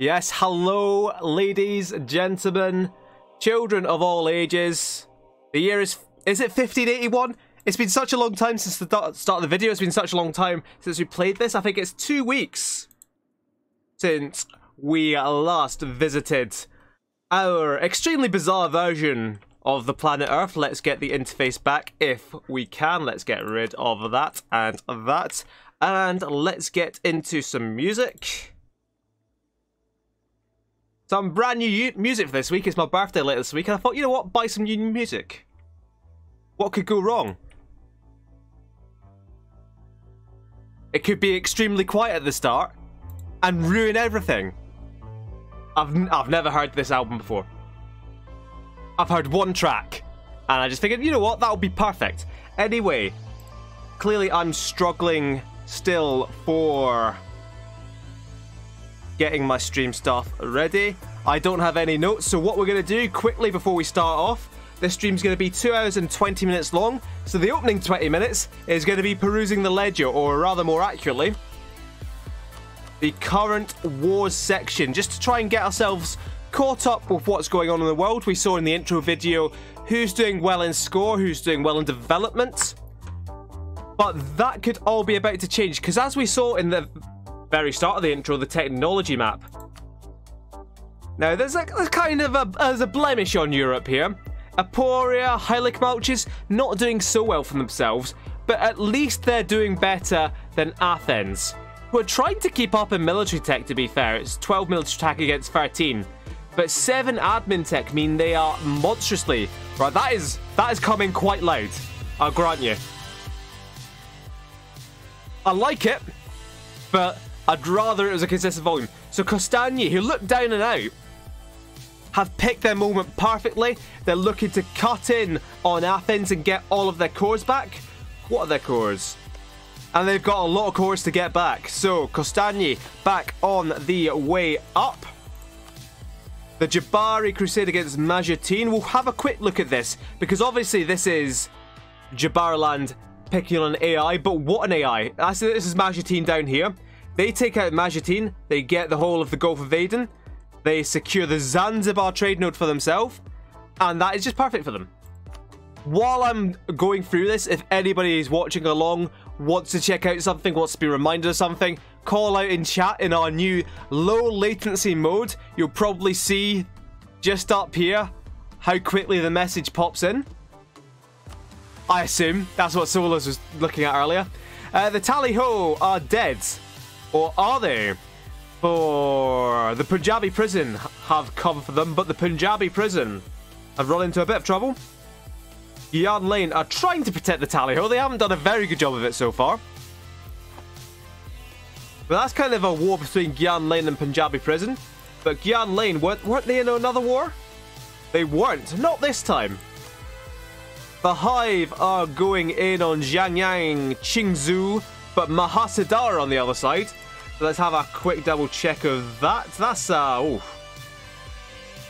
Yes, hello, ladies, gentlemen, children of all ages. The year is it 1581? It's been such a long time since the start of the video. It's been such a long time since we played this. I think it's 2 weeks since we last visited our extremely bizarre version of the planet Earth. Let's get the interface back if we can. Let's get rid of that and that. And let's get into some music. Some brand new music for this week. It's my birthday later this week, and I thought, you know what, buy some new music. What could go wrong? It could be extremely quiet at the start and ruin everything. I've never heard this album before. I've heard one track, and I just figured, you know what, that'll be perfect. Anyway, clearly I'm struggling still for getting my stream stuff ready. I don't have any notes, so what we're going to do quickly before we start off, this stream's going to be 2 hours and 20 minutes long, so the opening 20 minutes is going to be perusing the ledger, or rather more accurately, the current wars section, just to try and get ourselves caught up with what's going on in the world. We saw in the intro video who's doing well in score, who's doing well in development, but that could all be about to change, because as we saw in the very start of the intro, the technology map. Now, there's a kind of a blemish on Europe here. Aporia, Heiligmalches, not doing so well for themselves, but at least they're doing better than Athens, who are trying to keep up in military tech, to be fair. It's 12 military tech against 13. But 7 admin tech mean they are monstrously... Right, that is coming quite loud, I'll grant you. I like it, but I'd rather it was a consistent volume. So Costagni, who look down and out, have picked their moment perfectly. They're looking to cut in on Athens and get all of their cores back. What are their cores? And they've got a lot of cores to get back. So Costagni back on the way up. The Jabari crusade against Majeerteen. We'll have a quick look at this, because obviously this is Jabariland picking on an AI, but what an AI. I say this is Majeerteen down here. They take out Majeerteen, they get the whole of the Gulf of Aden, they secure the Zanzibar trade node for themselves, and that is just perfect for them. While I'm going through this, if anybody is watching along, wants to check out something, wants to be reminded of something, call out in chat in our new low latency mode. You'll probably see just up here how quickly the message pops in. I assume that's what Solas was looking at earlier. The Tally-Ho are dead. Or are they? For the Punjabi prison have come for them, but the Punjabi prison have run into a bit of trouble. Gyan Lane are trying to protect the Tally-Ho. They haven't done a very good job of it so far. But that's kind of a war between Gyan Lane and Punjabi prison. But Gyan Lane, weren't they in another war? They weren't. Not this time. The Hive are going in on Zhangyang, Qingzhou, but Mahasada on the other side. So let's have a quick double check of that. That's, oh.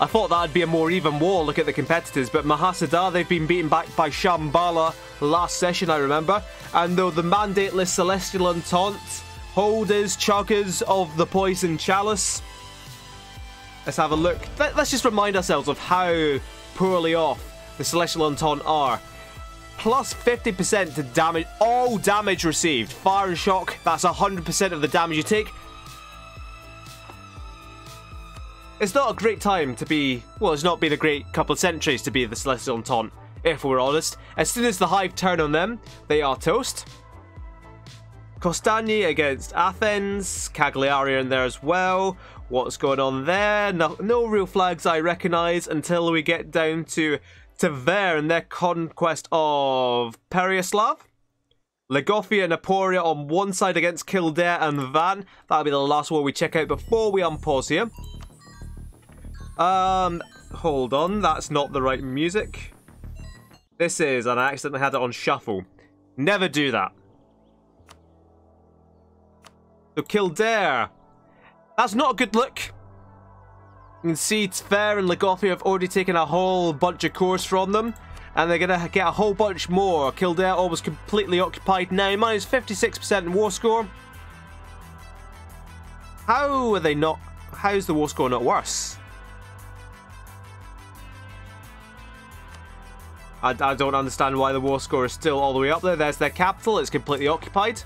I thought that'd be a more even war, look at the competitors, but Mahasada, they've been beaten back by Shambhala last session, I remember. And though the mandateless Celestial Entente, holders, chuggers of the Poison Chalice. Let's have a look. Let's just remind ourselves of how poorly off the Celestial Entente are. Plus 50% to damage, all damage received. Fire and shock, that's 100% of the damage you take. It's not a great time to be, well, it's not been a great couple of centuries to be the Celestial Entente, if we're honest. As soon as the Hive turn on them, they are toast. Costagni against Athens, Cagliari in there as well. What's going on there? No real flags I recognise until we get down to Tver and their conquest of Pereyaslav. Legofia and Aporia on one side against Kildare and Van. That'll be the last war we check out before we unpause here. Hold on, that's not the right music. This is, and I accidentally had it on shuffle. Never do that. So Kildare. That's not a good look. You can see Tver and Legofia have already taken a whole bunch of cores from them. And they're going to get a whole bunch more. Kildare almost completely occupied now. Minus 56% in war score. How are they not... how's the war score not worse? I don't understand why the war score is still all the way up there. There's their capital. It's completely occupied.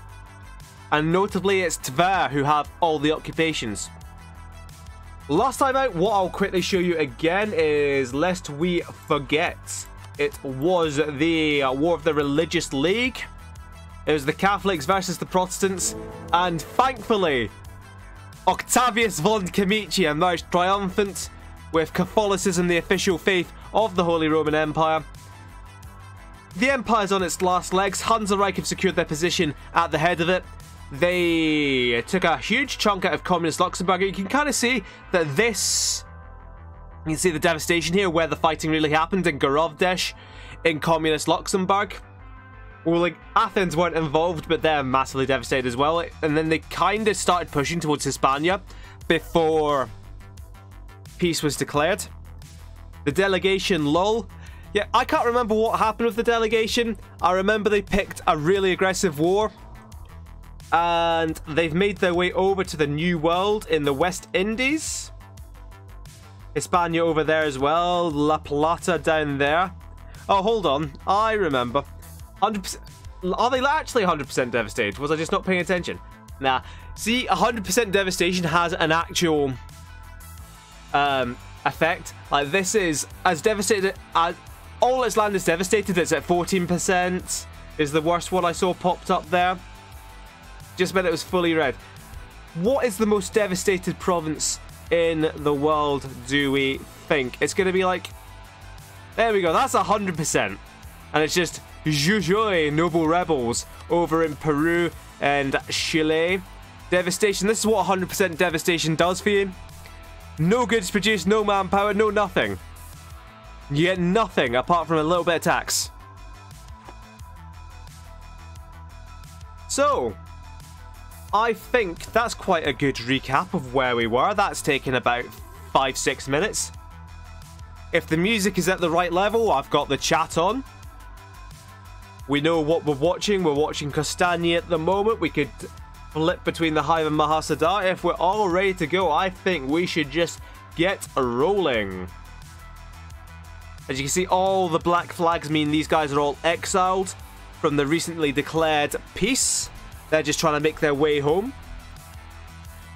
And notably, it's Tver who have all the occupations. Last time out, what I'll quickly show you again is, lest we forget, it was the War of the Religious League. It was the Catholics versus the Protestants. And thankfully, Octavius von Comitia emerged triumphant, with Catholicism the official faith of the Holy Roman Empire. The Empire's on its last legs. Hansereich have secured their position at the head of it. They took a huge chunk out of Communist Luxembourg. You can kind of see that this... You can see the devastation here where the fighting really happened in Gorovdesh in Communist Luxembourg. Well, like, Athens weren't involved, but they're massively devastated as well. And then they kind of started pushing towards Hispania before peace was declared. The delegation, lol. Yeah, I can't remember what happened with the delegation. I remember they picked a really aggressive war. And they've made their way over to the New World in the West Indies. Hispania over there as well. La Plata down there. Oh, hold on. I remember. 100%. Are they actually 100% devastated? Was I just not paying attention? Nah. See, 100% devastation has an actual effect. Like, this is as devastated as... All its land is devastated. It's at 14%. Is the worst one I saw popped up there. Just meant it was fully red. What is the most devastated province in the world, do we think? It's going to be like... There we go. That's 100%. And it's just Jujuy noble rebels over in Peru and Chile. Devastation. This is what 100% devastation does for you. No goods produced, no manpower, no nothing. You get nothing apart from a little bit of tax. So, I think that's quite a good recap of where we were. That's taken about 5-6 minutes. If the music is at the right level, I've got the chat on. We know what we're watching. We're watching Kostani at the moment. We could flip between the Hive and Mahasada. If we're all ready to go, I think we should just get rolling. As you can see, all the black flags mean these guys are all exiled from the recently declared peace. They're just trying to make their way home.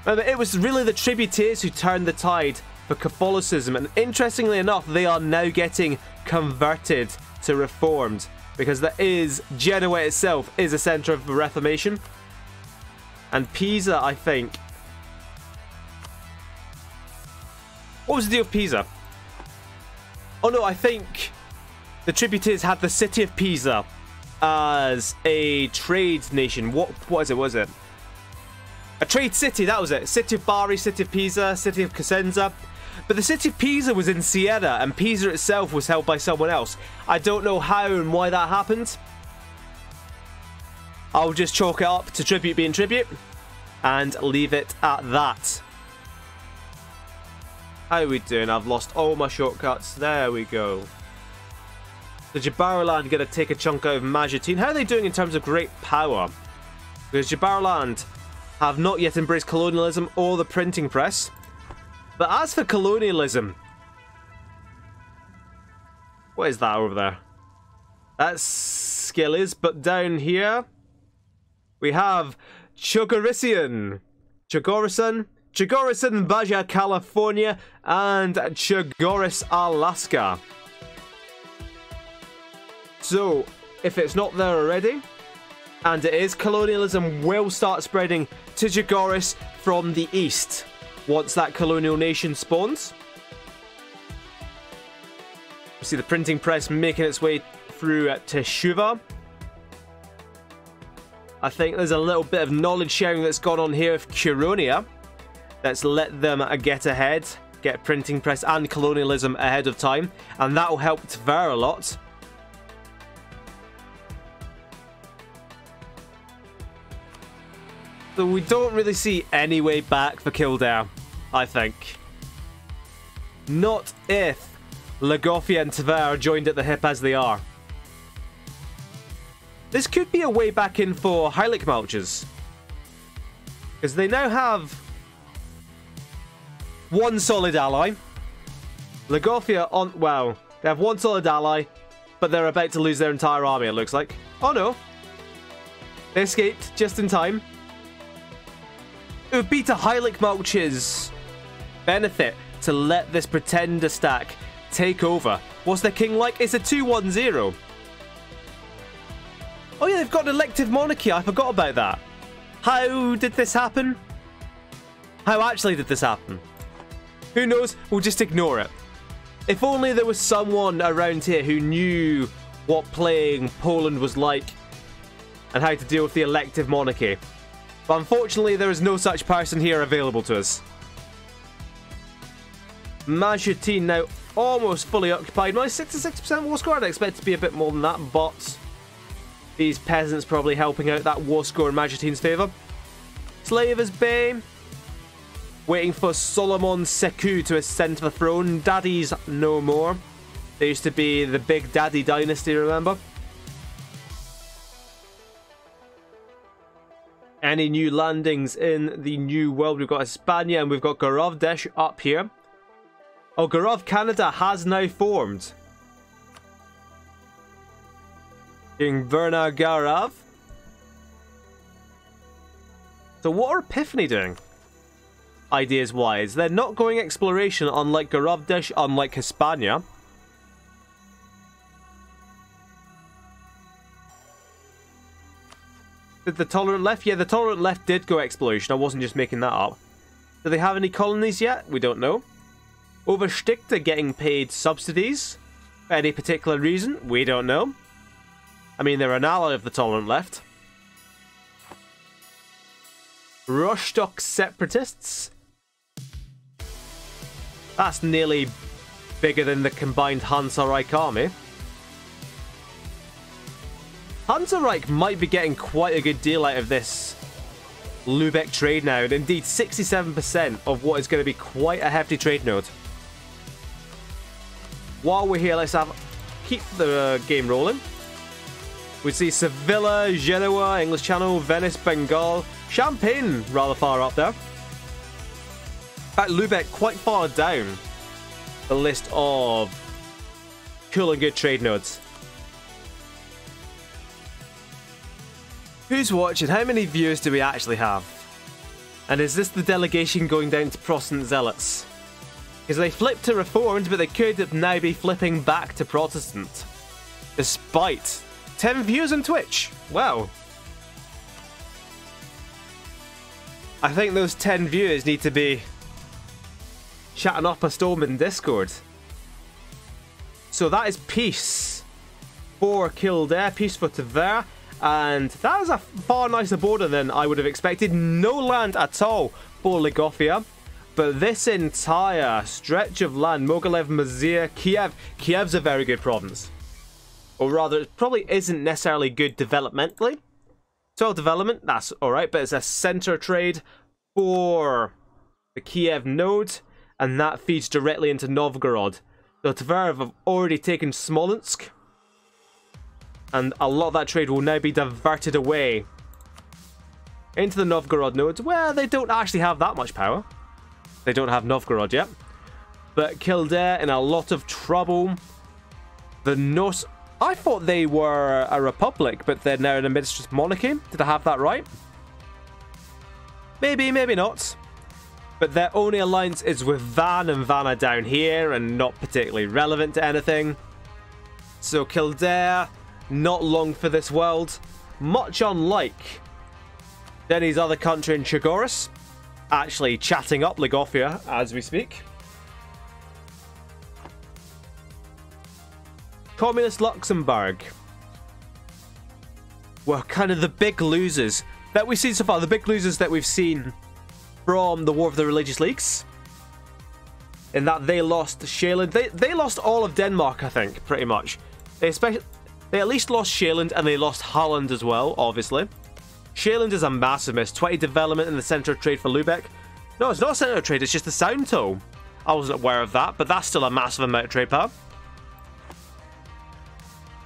Remember, it was really the tributaries who turned the tide for Catholicism. And interestingly enough, they are now getting converted to Reformed. Because that is, Genoa itself is a centre of the Reformation. And Pisa, I think... What was the deal with Pisa? Oh no, I think the tributaries had the city of Pisa as a trade nation. What is it? What is it? A trade city, that was it. City of Bari, city of Pisa, city of Cosenza. But the city of Pisa was in Siena, and Pisa itself was held by someone else. I don't know how and why that happened. I'll just chalk it up to tribute being tribute and leave it at that. How are we doing? I've lost all my shortcuts. There we go. The Jabariland going to take a chunk out of Majeerteen. How are they doing in terms of great power? Because Jabariland have not yet embraced colonialism or the printing press. But as for colonialism... What is that over there? That's Skillies, but down here... We have Chogorisian. Chogorisian, Baja California, and Chogoris, Alaska. So, if it's not there already, and it is, colonialism will start spreading to Chogoris from the east once that colonial nation spawns. We see the printing press making its way through Teshuvah. I think there's a little bit of knowledge sharing that's gone on here with Curonia. Let's let them get ahead, get printing press and colonialism ahead of time, and that will help Tver a lot. So we don't really see any way back for Kildare, I think. Not if Lagofia and Tver are joined at the hip as they are. This could be a way back in for Heiligmalchers. Because they now have one solid ally. Lagofia on... Well, they have one solid ally, but they're about to lose their entire army, it looks like. Oh no. They escaped just in time. It would be to Heilig Mulch's benefit to let this pretender stack take over. What's their king like? It's a 2-1-0. Oh yeah, they've got an elective monarchy. I forgot about that. How did this happen? How actually did this happen? Who knows? We'll just ignore it. If only there was someone around here who knew what playing Poland was like and how to deal with the elective monarchy. But unfortunately, there is no such person here available to us. Majutin now almost fully occupied. My 66% war score. I'd expect it to be a bit more than that, but these peasants probably helping out that war score in Majutin's favour. Slavers Bay. Waiting for Solomon Sekou to ascend to the throne. Daddies no more. They used to be the Big Daddy dynasty, remember? Any new landings in the new world? We've got Hispania and we've got Gorovdesh up here. Oh, Gorov Canada has now formed. King Verna Garav. So what are Epiphany doing? Ideas wise. They're not going exploration, unlike Gorovdesh, unlike Hispania. Did the Tolerant Left? Yeah, the Tolerant Left did go exploration. I wasn't just making that up. Do they have any colonies yet? We don't know. Overstickte getting paid subsidies. For any particular reason? We don't know. I mean, they're an ally of the Tolerant Left. Rostock Separatists. That's nearly bigger than the combined Hansa Reich army. Hansa Reich might be getting quite a good deal out of this Lübeck trade now. And indeed, 67% of what is going to be quite a hefty trade node. While we're here, let's keep the game rolling. We see Sevilla, Genoa, English Channel, Venice, Bengal, Champagne rather far up there. In fact, Lübeck quite far down the list of cool and good trade nodes. Who's watching? How many viewers do we actually have? And is this the delegation going down to Protestant zealots? Because they flipped to Reformed, but they could now be flipping back to Protestant. Despite 10 views on Twitch. Wow. I think those 10 viewers need to be chatting up a storm in Discord. So that is peace for Kildare, peace for Tver, and that is a far nicer border than I would have expected. No land at all for Lagofia, but this entire stretch of land, Mogilev, Mazir, Kiev. Kiev's a very good province. Or rather, it probably isn't necessarily good developmentally. 12 development, that's alright, but it's a center trade for the Kiev node, and that feeds directly into Novgorod. So Tver have already taken Smolensk, and a lot of that trade will now be diverted away into the Novgorod nodes, where they don't actually have that much power. They don't have Novgorod yet. But Kildare in a lot of trouble. The Norse... I thought they were a republic, but they're now an administrative monarchy. Did I have that right? Maybe, maybe not. But their only alliance is with Van, and Van are down here and not particularly relevant to anything. So Kildare, not long for this world. Much unlike Denny's other country in Chagoris. Actually chatting up Lagofia as we speak. Communist Luxembourg were kind of the big losers that we've seen so far. The big losers that we've seen from the War of the Religious Leagues. In that they lost Sjælland. They lost all of Denmark, I think, pretty much. They at least lost Sjælland, and they lost Holland as well, obviously. Sjælland is a massive miss. 20 development in the center of trade for Lübeck. No, it's not a center of trade, it's just the sound toll. I wasn't aware of that, but that's still a massive amount of trade power.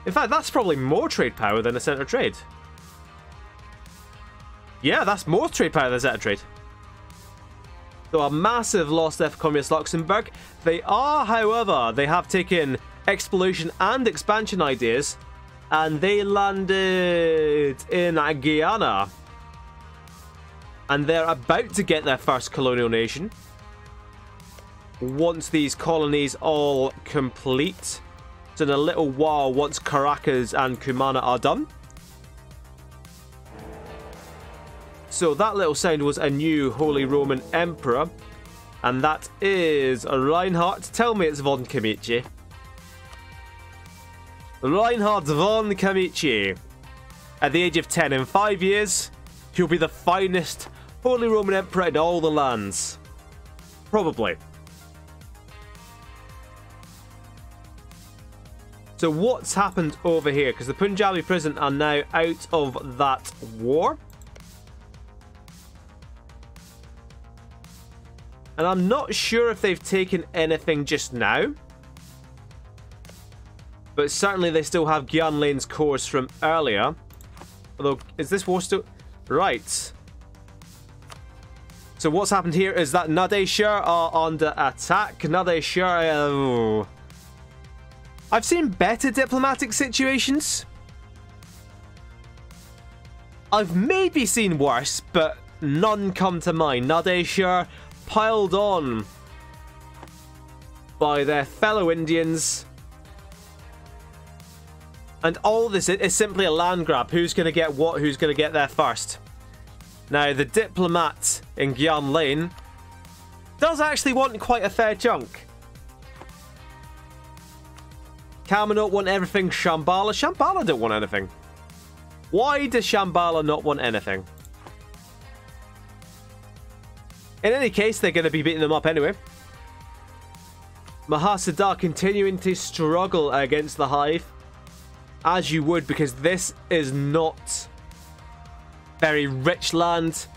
In fact, that's probably more trade power than a center of trade. Yeah, that's more trade power than a center of trade. So a massive loss there for Communist Luxembourg. They are, however, they have taken exploration and expansion ideas, and they landed in Guyana. And they're about to get their first colonial nation. Once these colonies all complete. So in a little while, once Caracas and Cumana are done. So that little sound was a new Holy Roman Emperor. And that is Reinhard. Tell me it's von Kamichi. Reinhard von Kamichi. At the age of 10, in 5 years, he'll be the finest Holy Roman Emperor in all the lands. Probably. So what's happened over here? Because the Punjabi prison are now out of that war. And I'm not sure if they've taken anything just now. But certainly they still have Gyan Lane's course from earlier. Although, is this war still... Right. So what's happened here is that Nadeshir are under attack. Nadeshir... I've seen better diplomatic situations. I've maybe seen worse, but none come to mind. Nadeshir piled on by their fellow Indians. And all this is simply a land grab. Who's going to get what? Who's going to get there first? Now, the diplomat in Gyan Lane does actually want quite a fair chunk. Kamanot want everything. Shambhala. Shambhala don't want anything. Why does Shambhala not want anything? In any case, they're going to be beating them up anyway. Mahasada continuing to struggle against the Hive. As you would, because this is not very rich land.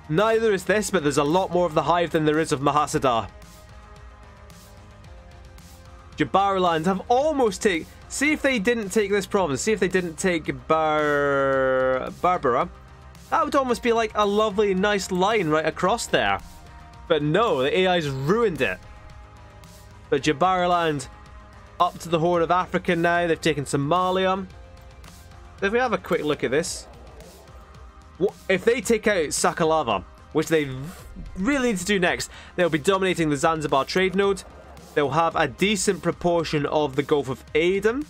Neither is this, but there's a lot more of the Hive than there is of Mahasada. Jabariland have almost taken... See if they didn't take this province. See if they didn't take Barbara. That would almost be like a lovely, nice line right across there. But no, the AI's ruined it. But Jabariland up to the Horn of Africa now. They've taken Somalia. If we have a quick look at this. If they take out Sakalava, which they really need to do next, they'll be dominating the Zanzibar trade node. They'll have a decent proportion of the Gulf of Aden.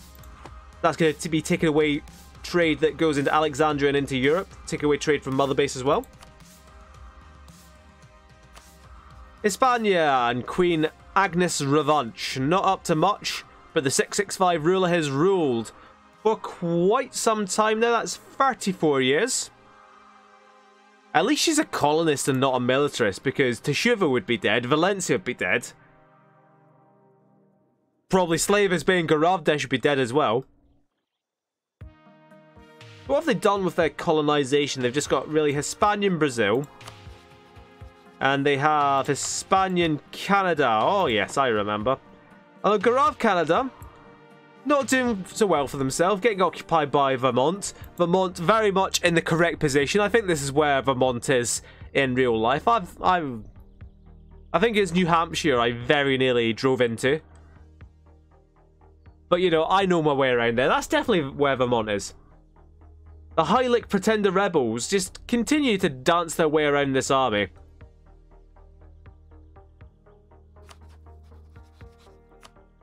That's going to be taking away trade that goes into Alexandria and into Europe. Take away trade from Mother Base as well. Hispania and Queen Agnes Revanche. Not up to much, but the 665 ruler has ruled for quite some time now. That's 34 years. At least she's a colonist and not a militarist, because Teshuva would be dead, Valencia would be dead. Probably Slavas being Garavdesh should be dead as well. What have they done with their colonization? They've just got really Hispanian Brazil. And they have Hispanian Canada. Oh yes, I remember. Although Garav Canada, not doing so well for themselves, getting occupied by Vermont. Vermont very much in the correct position. I think this is where Vermont is in real life. I think it's New Hampshire I very nearly drove into. But, you know, I know my way around there. That's definitely where Vermont is. The Heilig Pretender rebels just continue to dance their way around this army.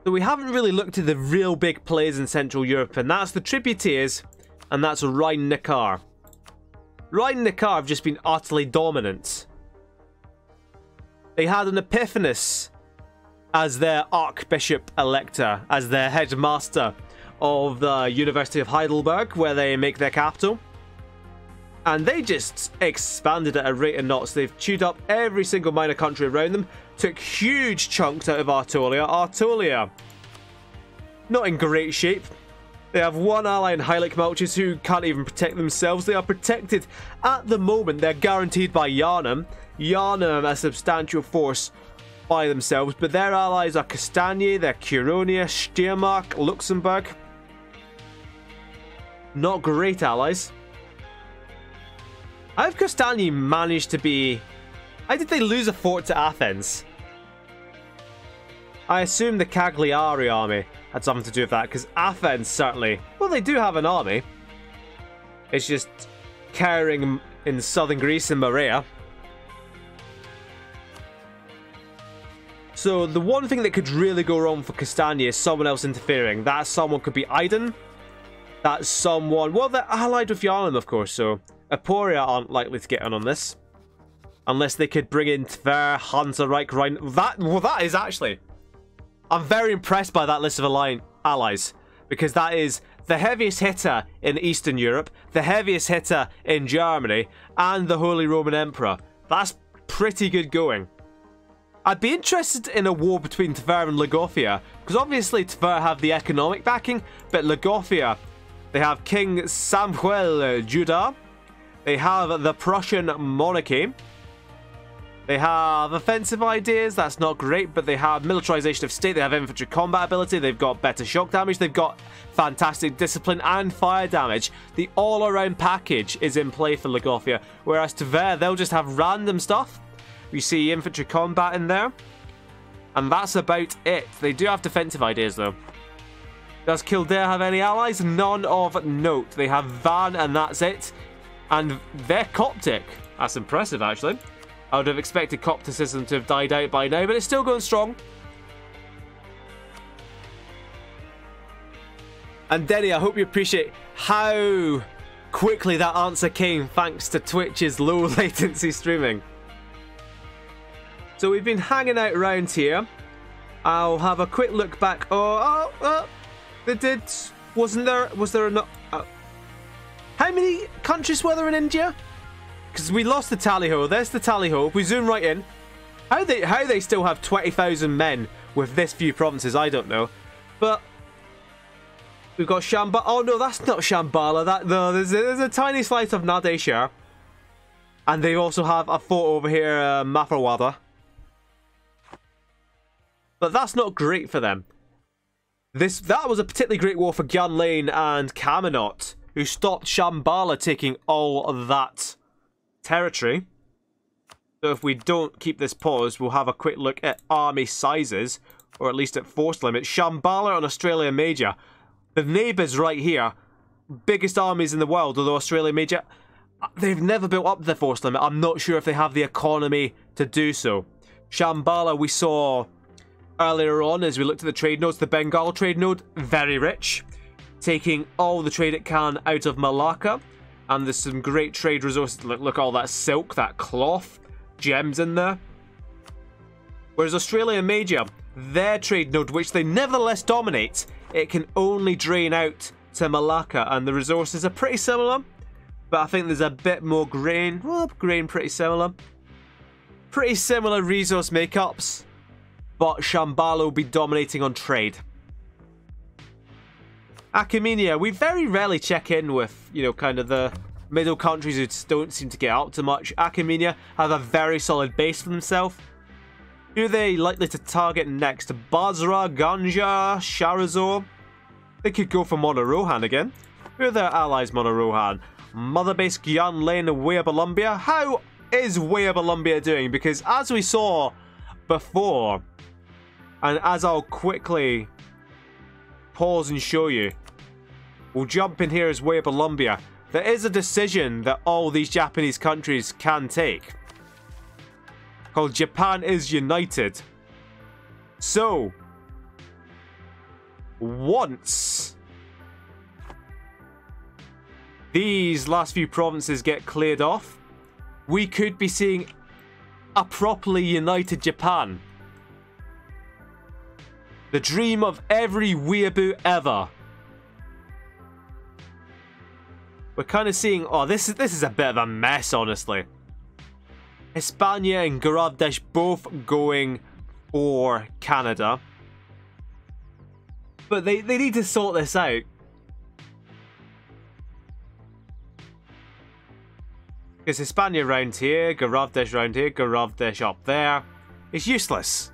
So we haven't really looked at the real big plays in Central Europe, and that's the Tributaries, and that's Rhine-Neckar. Rhine-Neckar have just been utterly dominant. They had an Epiphanes as their Archbishop Elector, as their headmaster of the University of Heidelberg, where they make their capital. And they just expanded at a rate of knots. They've chewed up every single minor country around them, took huge chunks out of Artolia. Artolia, not in great shape. They have one ally in Heilig Malchus who can't even protect themselves. They are protected at the moment. They're guaranteed by Yarnum. Yarnum, a substantial force by themselves, but their allies are Castagny, they're Curonia, Steiermark, Luxembourg. Not great allies. How have Castagny managed to be How did they lose a fort to Athens? I assume the Cagliari army had something to do with that, because Athens certainly... Well, they do have an army. It's just cowering in southern Greece and Morea. So the one thing that could really go wrong for Castania is someone else interfering. That someone could be Aydin. That's someone... Well, they're allied with Yarnum, of course, so Apulia aren't likely to get in on this. Unless they could bring in Tver, Hansa-Reich, Rhine... that is actually... I'm very impressed by that list of allies. Because that is the heaviest hitter in Eastern Europe, the heaviest hitter in Germany, and the Holy Roman Emperor. That's pretty good going. I'd be interested in a war between Tver and Lagofia, because obviously Tver have the economic backing, but Lagofia, they have King Samuel Judah, they have the Prussian monarchy, they have offensive ideas, that's not great, but they have militarization of state, they have infantry combat ability, they've got better shock damage, they've got fantastic discipline and fire damage. The all-around package is in play for Lagofia, whereas Tver, they'll just have random stuff. We see infantry combat in there. And that's about it. They do have defensive ideas, though. Does Kildare have any allies? None of note. They have Van, and that's it. And they're Coptic. That's impressive, actually. I would have expected Copticism to have died out by now, but it's still going strong. And Denny, I hope you appreciate how quickly that answer came thanks to Twitch's low latency streaming. So we've been hanging out around here. I'll have a quick look back. They did. Was there enough? How many countries were there in India? Because we lost the tally ho. There's the tally ho. If we zoom right in, how they still have 20,000 men with this few provinces, I don't know. But we've got Shambhala. Oh no, that's not Shambhala. There's a tiny slice of Nadeshar, and they also have a fort over here, Mafarwada. But that's not great for them. That was a particularly great war for Gyanlane and Kamenot, who stopped Shambhala taking all of that territory. So if we don't keep this paused, we'll have a quick look at army sizes, or at least at force limits. Shambhala and Australia Major, the neighbours right here, biggest armies in the world, although Australia Major, they've never built up the force limit. I'm not sure if they have the economy to do so. Shambhala, we saw earlier on as we looked at the trade nodes, the Bengal trade node, very rich, taking all the trade it can out of Malacca, and there's some great trade resources. Look at all that silk, that cloth, gems in there. Whereas Australia Major, their trade node, which they nevertheless dominate, it can only drain out to Malacca, and the resources are pretty similar, but I think there's a bit more grain. Well, grain pretty similar. Pretty similar resource makeups. But Shambhala will be dominating on trade. Achaemenia, we very rarely check in with, kind of the middle countries who don't seem to get out too much. Achaemenia have a very solid base for themselves. Who are they likely to target next? Basra, Ganja, Sharazor? They could go for Monorohan again. Who are their allies, Monorohan? Mother base Gyanlane, Weabalumbia. How is Weabalumbia doing? Because as we saw before, and as I'll quickly pause and show you, we'll jump in here as Weabalumbia. There is a decision that all these Japanese countries can take, called Japan is United. So, once these last few provinces get cleared off, we could be seeing a properly united Japan. The dream of every weeaboo ever. We're kind of seeing... Oh, this is a bit of a mess, honestly. Hispania and Garavdesh both going for Canada. But they need to sort this out. Because Hispania round here, Garavdesh round here, Garavdesh up there. It's useless.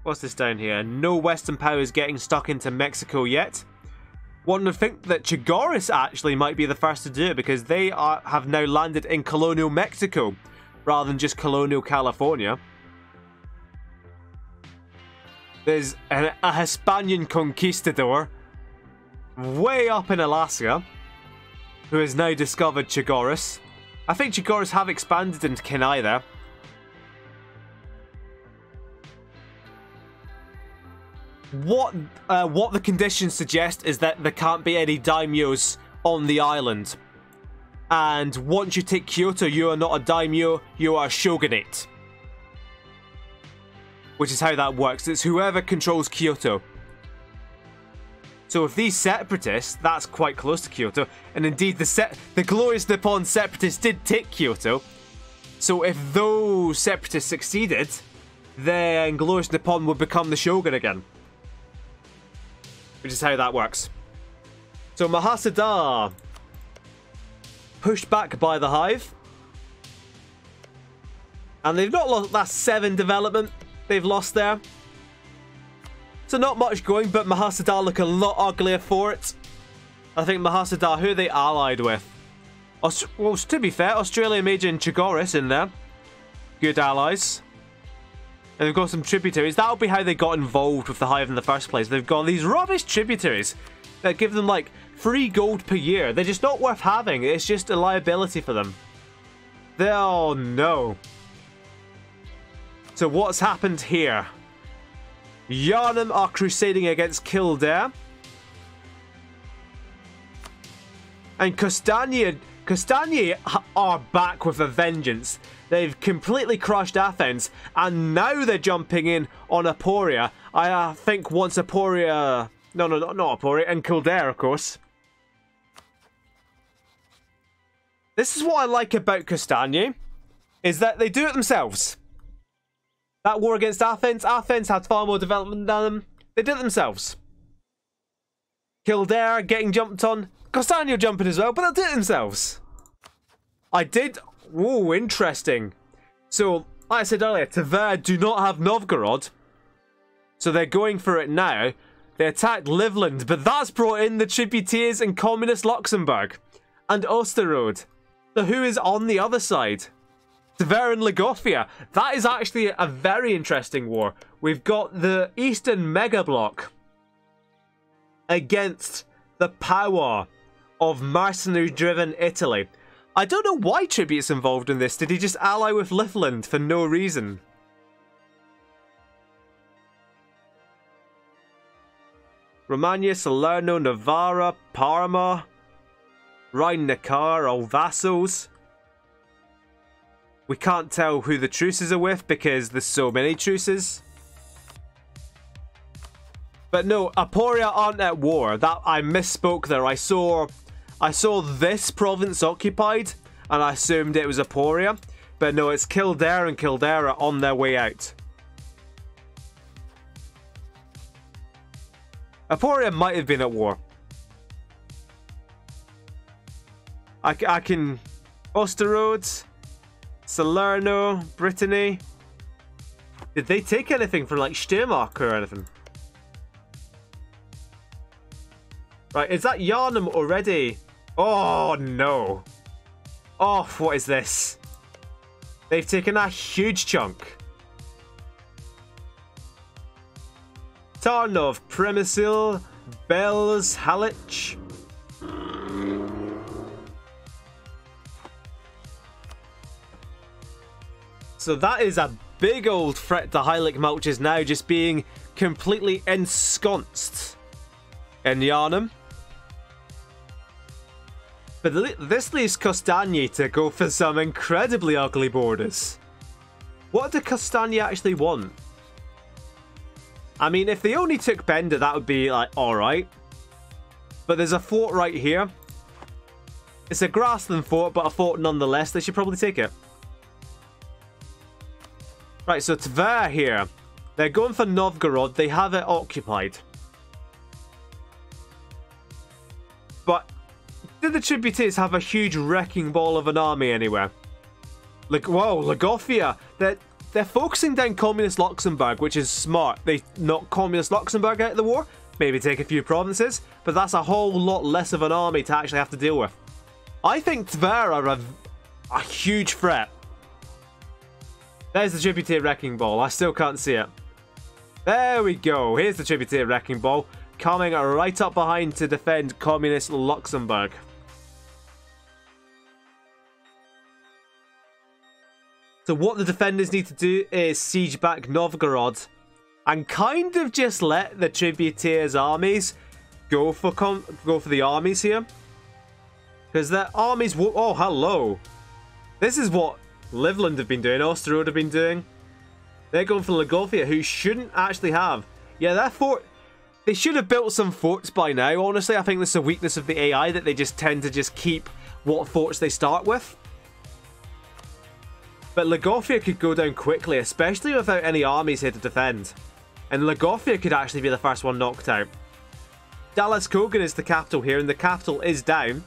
What's this down here? No Western powers getting stuck into Mexico yet. One would think that Chigoris actually might be the first to do it because they have now landed in colonial Mexico rather than just colonial California. There's a Hispanian conquistador way up in Alaska who has now discovered Chigoris. I think Chigoris have expanded into Kenai there. What the conditions suggest is that there can't be any daimyos on the island. And once you take Kyoto, you are not a daimyo, you are a shogunate. Which is how that works. It's whoever controls Kyoto. So if these separatists, that's quite close to Kyoto, and indeed the glorious Nippon separatists did take Kyoto. So if those separatists succeeded, then glorious Nippon would become the shogun again. Which is how that works. So Mahasada pushed back by the Hive. And they've not lost that 7 development they've lost there. So not much going, but Mahasada look a lot uglier for it. I think Mahasada, who are they allied with? Well, to be fair, Australia Major and Chigoris in there. Good allies. And they've got some tributaries. That'll be how they got involved with the Hive in the first place. They've got these rubbish tributaries that give them like 3 gold per year. They're just not worth having. It's just a liability for them. Oh no. So what's happened here? Yharnam are crusading against Kildare. And Castagni are back with a vengeance. They've completely crushed Athens, and now they're jumping in on Aporia. I think once Aporia... No, not Aporia, and Kildare, of course. This is what I like about Castagni, is that they do it themselves. That war against Athens had far more development than them. They did it themselves. Kildare getting jumped on. Castagni are jumping as well, but they'll do it themselves. Whoa, interesting. So, like I said earlier, Tver do not have Novgorod. So they're going for it now. They attacked Livland, but that's brought in the tributaries in communist Luxembourg. And Osterode. So who is on the other side? Tver and Lagofia. That is actually a very interesting war. We've got the Eastern Mega Bloc against the power of mercenary-driven Italy. I don't know why Tribute's involved in this. Did he just ally with Livland for no reason? Romagna, Salerno, Navarra, Parma, Rhine-Neckar, all vassals. We can't tell who the truces are with because there's so many truces. But no, Aporia aren't at war. That I misspoke there. I saw this province occupied, and I assumed it was Aporia. But no, it's Kildare, and Kildare are on their way out. Aporia might have been at war. I can... Osterode, Salerno, Brittany. Did they take anything from like Steiermark or anything? Right, is that Yharnam already? Oh no. Oh, what is this? They've taken a huge chunk. Tarnov, Premisil, Belz, Halich. So that is a big old threat to Heilig Mulches now just being completely ensconced in Yharnam. But this leaves Castagni to go for some incredibly ugly borders. What do Castagni actually want? I mean, if they only took Bender, that would be, like, alright. But there's a fort right here. It's a grassland fort, but a fort nonetheless. They should probably take it. Right, so Tver here. They're going for Novgorod. They have it occupied. But do the tributaries have a huge wrecking ball of an army anywhere? Like, whoa, Lagofia. They're focusing down Communist Luxembourg, which is smart. They knocked Communist Luxembourg out of the war. maybe take a few provinces, but that's a whole lot less of an army to actually have to deal with. I think Tver are a huge threat. There's the Tributary Wrecking Ball. I still can't see it. There we go. Here's the Tributary Wrecking Ball coming right up behind to defend Communist Luxembourg. So what the defenders need to do is siege back Novgorod and kind of just let the tributaries' armies go for the armies here. Because their armies will... Oh, hello. This is what Livland have been doing, Osterode have been doing. They're going for Lagofia, who shouldn't actually have... Yeah, their fort... They should have built some forts by now, honestly. I think this is a weakness of the AI, that they just tend to just keep what forts they start with. But Lagofia could go down quickly, especially without any armies here to defend. And Lagofia could actually be the first one knocked out. Dallas Kogan is the capital here, and the capital is down.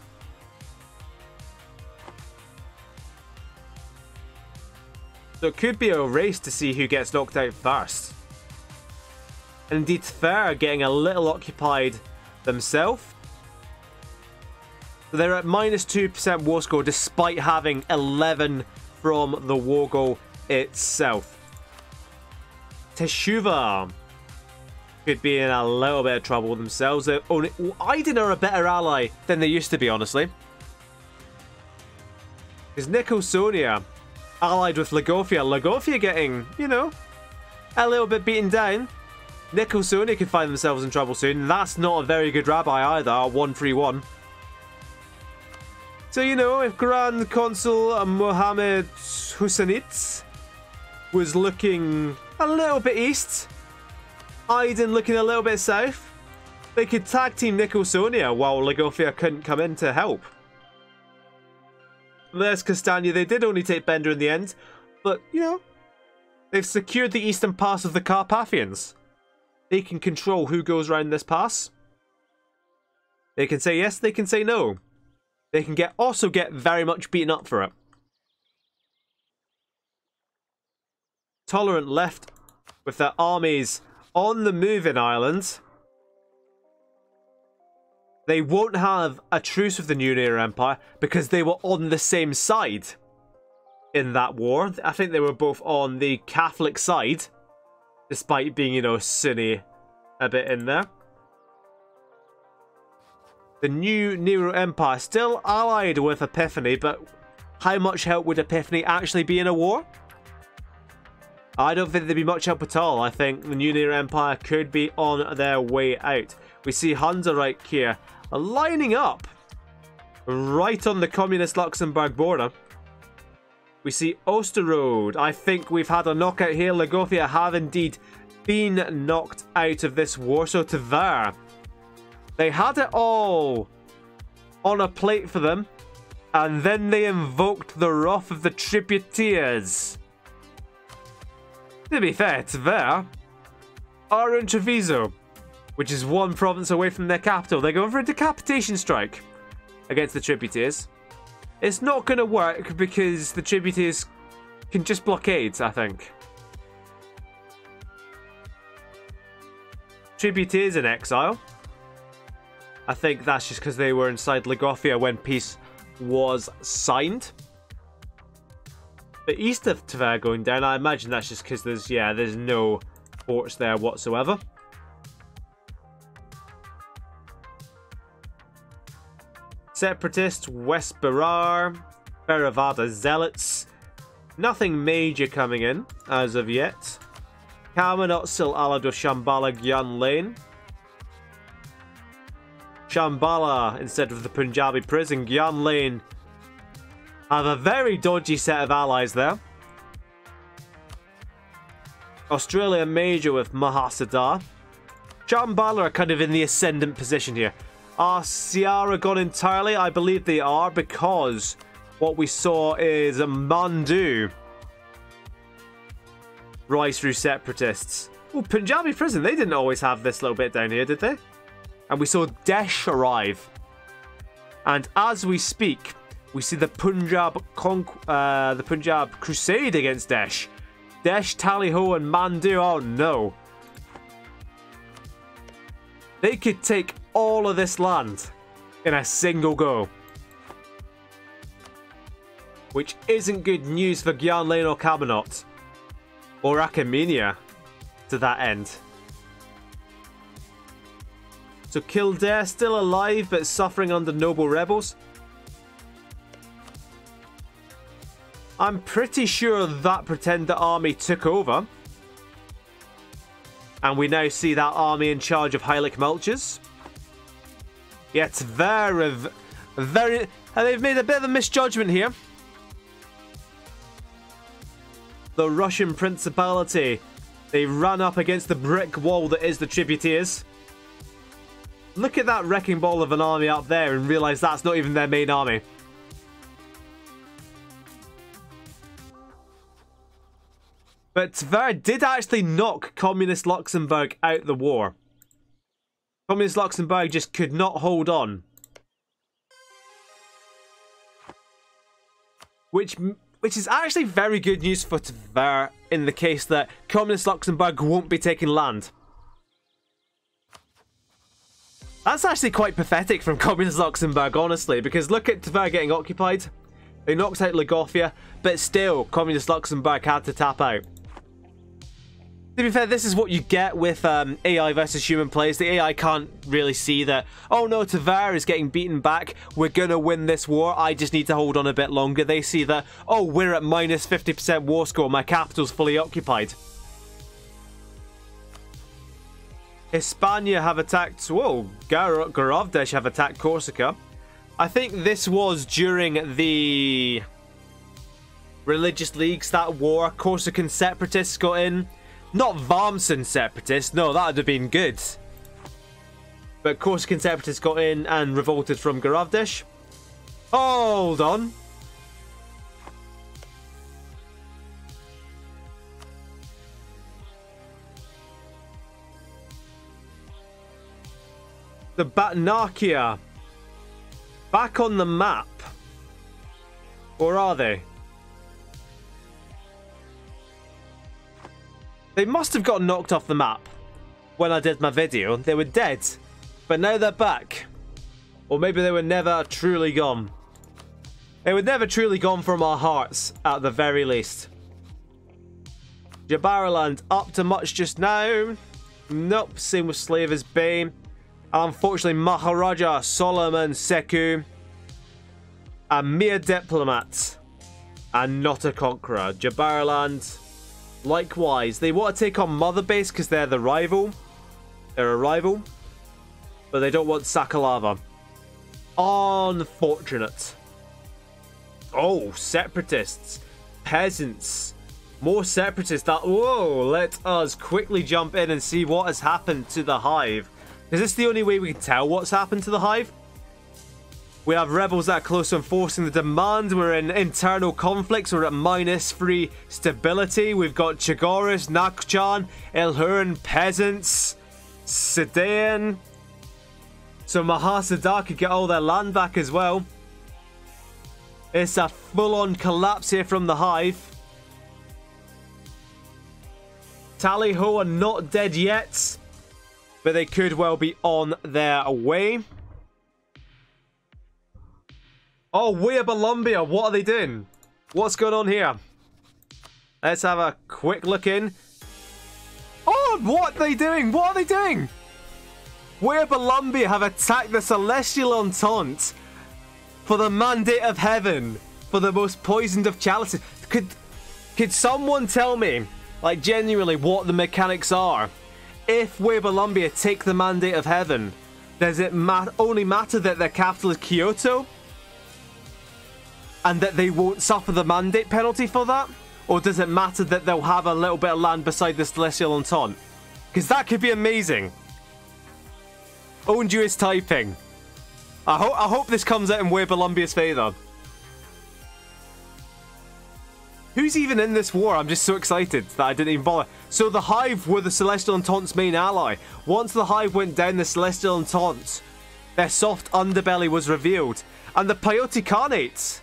So it could be a race to see who gets knocked out first. And indeed, Tver are getting a little occupied themselves. So they're at -2% war score, despite having 11 from the war goal itself. Teshuva could be in a little bit of trouble themselves. Aydin are a better ally than they used to be, honestly. Because Nicosonia allied with Lagofia. Lagofia getting, you know, a little bit beaten down. Nicosonia could find themselves in trouble soon. That's not a very good rabbi either, 131. So, you know, if Grand Consul Mohammed Husseinitz was looking a little bit east, Aydin looking a little bit south, they could tag team Nicosonia while Lagofia couldn't come in to help. There's Castania. They did only take Bender in the end, but, you know, they've secured the eastern pass of the Carpathians. They can control who goes around this pass. They can say yes, they can say no. They can also get very much beaten up for it. Tolerant left with their armies on the move in Ireland. They won't have a truce with the New Era Empire because they were on the same side in that war. I think they were both on the Catholic side, despite being, you know, Sunni a bit in there. The New Nero Empire still allied with Epiphany, but how much help would Epiphany actually be in a war? I don't think there'd be much help at all. I think the New Nero Empire could be on their way out. We see Hansereich here lining up right on the Communist Luxembourg border. We see Osterode. I think we've had a knockout here. Lagofia have indeed been knocked out of this war. So Tver, they had it all on a plate for them, and then they invoked the wrath of the tributaries. To be fair, Tver are in Treviso, which is one province away from their capital. They're going for a decapitation strike against the tributaries. It's not going to work because the tributaries can just blockade, I think. Tributaries in exile. I think that's just because they were inside Lagofia when peace was signed. The east of Tver going down, I imagine that's just because there's no forts there whatsoever. Separatists, West Berar, Theravada Zealots. Nothing major coming in as of yet. Kamanot still allied with Shambhala Gyan Lane. Shambhala instead of the Punjabi prison. Gyan Lane have a very dodgy set of allies there. Australia major with Mahasada. Shambhala are kind of in the ascendant position here. Are Sierra gone entirely? I believe they are, because what we saw is Mandu rise through separatists. Oh, Punjabi prison. They didn't always have this little bit down here, did they? And we saw Desh arrive. And as we speak, we see the Punjab crusade against Desh. Desh, Tally Ho, and Mandu. Oh no. They could take all of this land in a single go. Which isn't good news for Gyanlane or Cabanot. Or Achaemenia to that end. So Kildare still alive but suffering under noble rebels. I'm pretty sure that Pretender army took over. And we now see that army in charge of Heilig Mulches. Yet very... And they've made a bit of a misjudgment here. The Russian Principality. They ran up against the brick wall that is the Tributaries. Look at that wrecking ball of an army up there and realise that's not even their main army. But Tver did actually knock Communist Luxembourg out the war. Communist Luxembourg just could not hold on. Which is actually very good news for Tver in the case that Communist Luxembourg won't be taking land. That's actually quite pathetic from Communist Luxembourg, honestly, because look at Tver getting occupied. They knocked out Lagofia, but still, Communist Luxembourg had to tap out. To be fair, this is what you get with AI versus human plays. The AI can't really see that, oh no, Tver is getting beaten back. We're going to win this war. I just need to hold on a bit longer. They see that, oh, we're at minus 50% war score. My capital's fully occupied. Hispania have attacked... Whoa, Gorovdesh have attacked Corsica. I think this was during the religious leagues, that war. Corsican separatists got in. Not Varmson separatists. No, that would have been good. But Corsican separatists got in and revolted from Gorovdesh. Hold on. The Batnakia. Back on the map. Or are they? They must have got knocked off the map when I did my video. They were dead. But now they're back. Or maybe they were never truly gone. They were never truly gone from our hearts, at the very least. Jabaraland up to much just now. Nope, same with Slavers Bay. Unfortunately, Maharaja Solomon Seku. A mere diplomat. And not a conqueror. Jabaraland... Likewise, they want to take on Mother Base because they're the rival. They're a rival. But they don't want Sakalava. Unfortunate. Oh, separatists. Peasants. More separatists. Whoa, let us quickly jump in and see what has happened to the Hive. Is this the only way we can tell what's happened to the Hive? We have rebels that are close to enforcing the demand. We're in internal conflicts. We're at -3 stability. We've got Chagoris, Nakchan, Ilhurin, peasants, Sedan. So Mahasada could get all their land back as well. It's a full-on collapse here from the Hive. Tally-ho are not dead yet, but they could well be on their way. Oh, Weir Columbia, what are they doing? What's going on here? Let's have a quick look in. Oh, what are they doing? What are they doing? Weir Columbia have attacked the Celestial Entente for the mandate of heaven, for the most poisoned of chalices. Could someone tell me, like genuinely, what the mechanics are? If Weir Columbia take the mandate of heaven, does it only matter that their capital is Kyoto? And that they won't suffer the mandate penalty for that? Or does it matter that they'll have a little bit of land beside the Celestial Entente? Because that could be amazing. Onju is typing. I hope this comes out in Weir Columbia's favour. Who's even in this war? I'm just so excited that I didn't even bother. So the Hive were the Celestial Entente's main ally. Once the Hive went down the Celestial Entente, their soft underbelly was revealed. And the Peyote Khanates...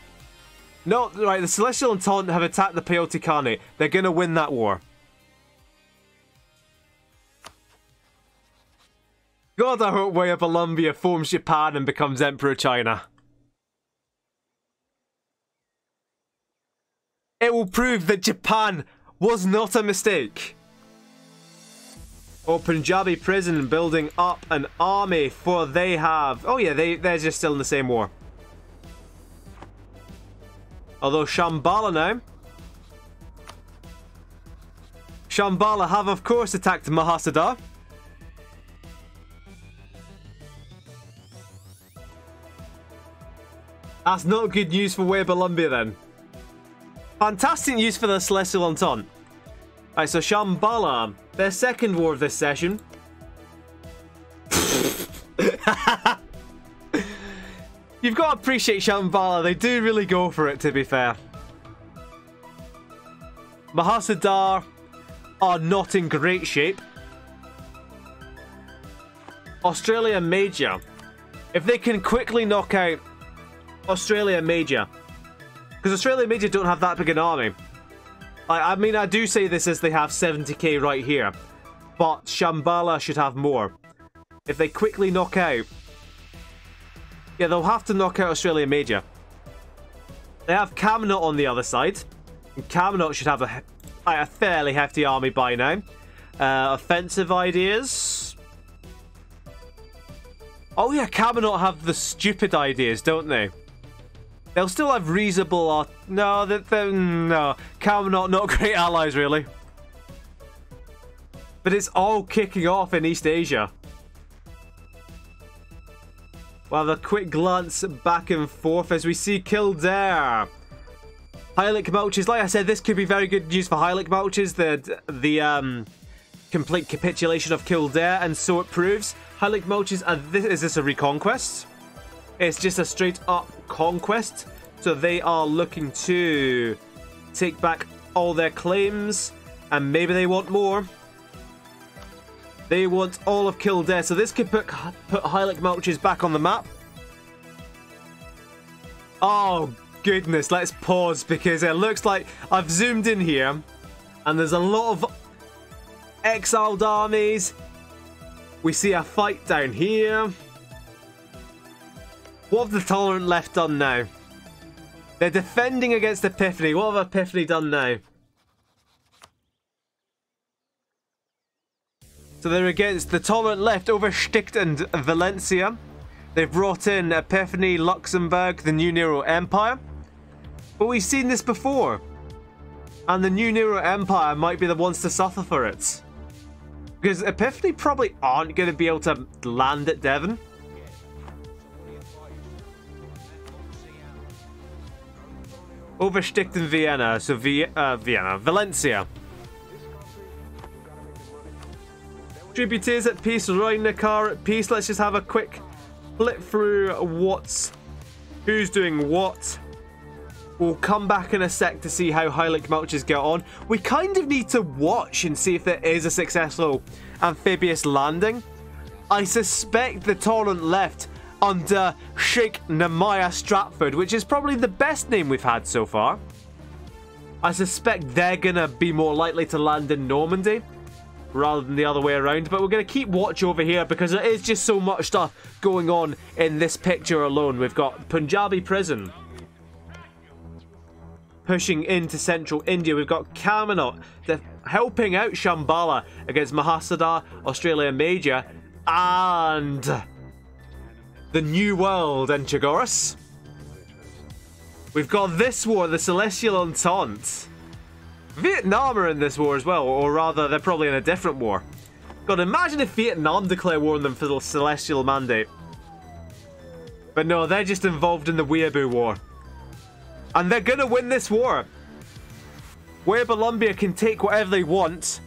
No, right, the Celestial Entente have attacked the Peyote Khanate. They're going to win that war. God, I hope Way of Columbia forms Japan and becomes Emperor China. It will prove that Japan was not a mistake. Oh, Punjabi prison building up an army for they have... Oh yeah, they're just still in the same war. Although Shambhala now... Shambhala have of course attacked Mahasada. That's not good news for Way of Columbia then. Fantastic news for the Celestial Entente. Right, so Shambhala, their second war of this session. You've got to appreciate Shambhala, they do really go for it, to be fair. Mahasada are not in great shape. Australia Major. If they can quickly knock out Australia Major, because Australia Major don't have that big an army. I mean, I do say this as they have 70k right here, but Shambhala should have more. If they quickly knock out... Yeah, they'll have to knock out Australia Major. They have Camelot on the other side. And Camelot should have a fairly hefty army by now. Offensive ideas... Oh yeah, Camelot have the stupid ideas, don't they? They'll still have reasonable... No, no. Camelot, not great allies, really. But it's all kicking off in East Asia. We'll have a quick glance back and forth as we see Kildare. Heilig Malches, like I said, this could be very good news for Heilig Malches. The complete capitulation of Kildare, and so it proves. Heilig Malches, is this a reconquest? It's just a straight up conquest. So they are looking to take back all their claims. And maybe they want more. They want all of Kildare. So this could put Heilig Malches back on the map. Oh goodness, let's pause because it looks like I've zoomed in here. And there's a lot of exiled armies. We see a fight down here. What have the Tolerant left done now? They're defending against Epiphany. What have Epiphany done now? So they're against the Tolerant left over Sticht and Valencia. They've brought in Epiphany, Luxembourg, the New Nero Empire. But we've seen this before. And the New Nero Empire might be the ones to suffer for it. Because Epiphany probably aren't going to be able to land at Devon. Over Sticht and Vienna, so Vienna, Valencia. Tributaries at peace, Rhein-Neckar at peace. Let's just have a quick flip through who's doing what. We'll come back in a sec to see how Heilig Malches get on. We kind of need to watch and see if there is a successful amphibious landing. I suspect the Tolerant left under Sheikh Nehemiah Stratford, which is probably the best name we've had so far. I suspect they're gonna be more likely to land in Normandy rather than the other way around, but we're gonna keep watch over here because there is just so much stuff going on in this picture alone. We've got Punjabi prison pushing into central India. We've got Camelot helping out Shambhala against Mahasada, Australia Major, and the New World and Chagoris. We've got this war, the Celestial Entente. Vietnam are in this war as well, or rather, they're probably in a different war. God, imagine if Vietnam declare war on them for the Celestial Mandate. But no, they're just involved in the Weeaboo War. And they're gonna win this war. Way of Columbia can take whatever they want,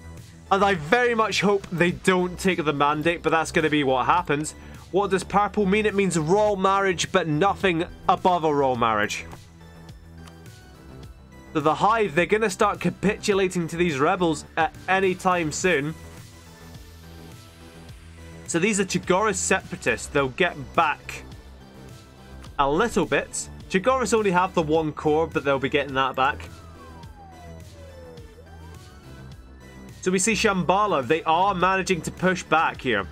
and I very much hope they don't take the mandate, but that's gonna be what happens. What does purple mean? It means royal marriage, but nothing above a royal marriage. So the Hive, they're going to start capitulating to these rebels at any time soon. So these are Chagoris separatists. They'll get back a little bit. Chagoris only have the one core, but they'll be getting that back. So we see Shambhala. They are managing to push back here.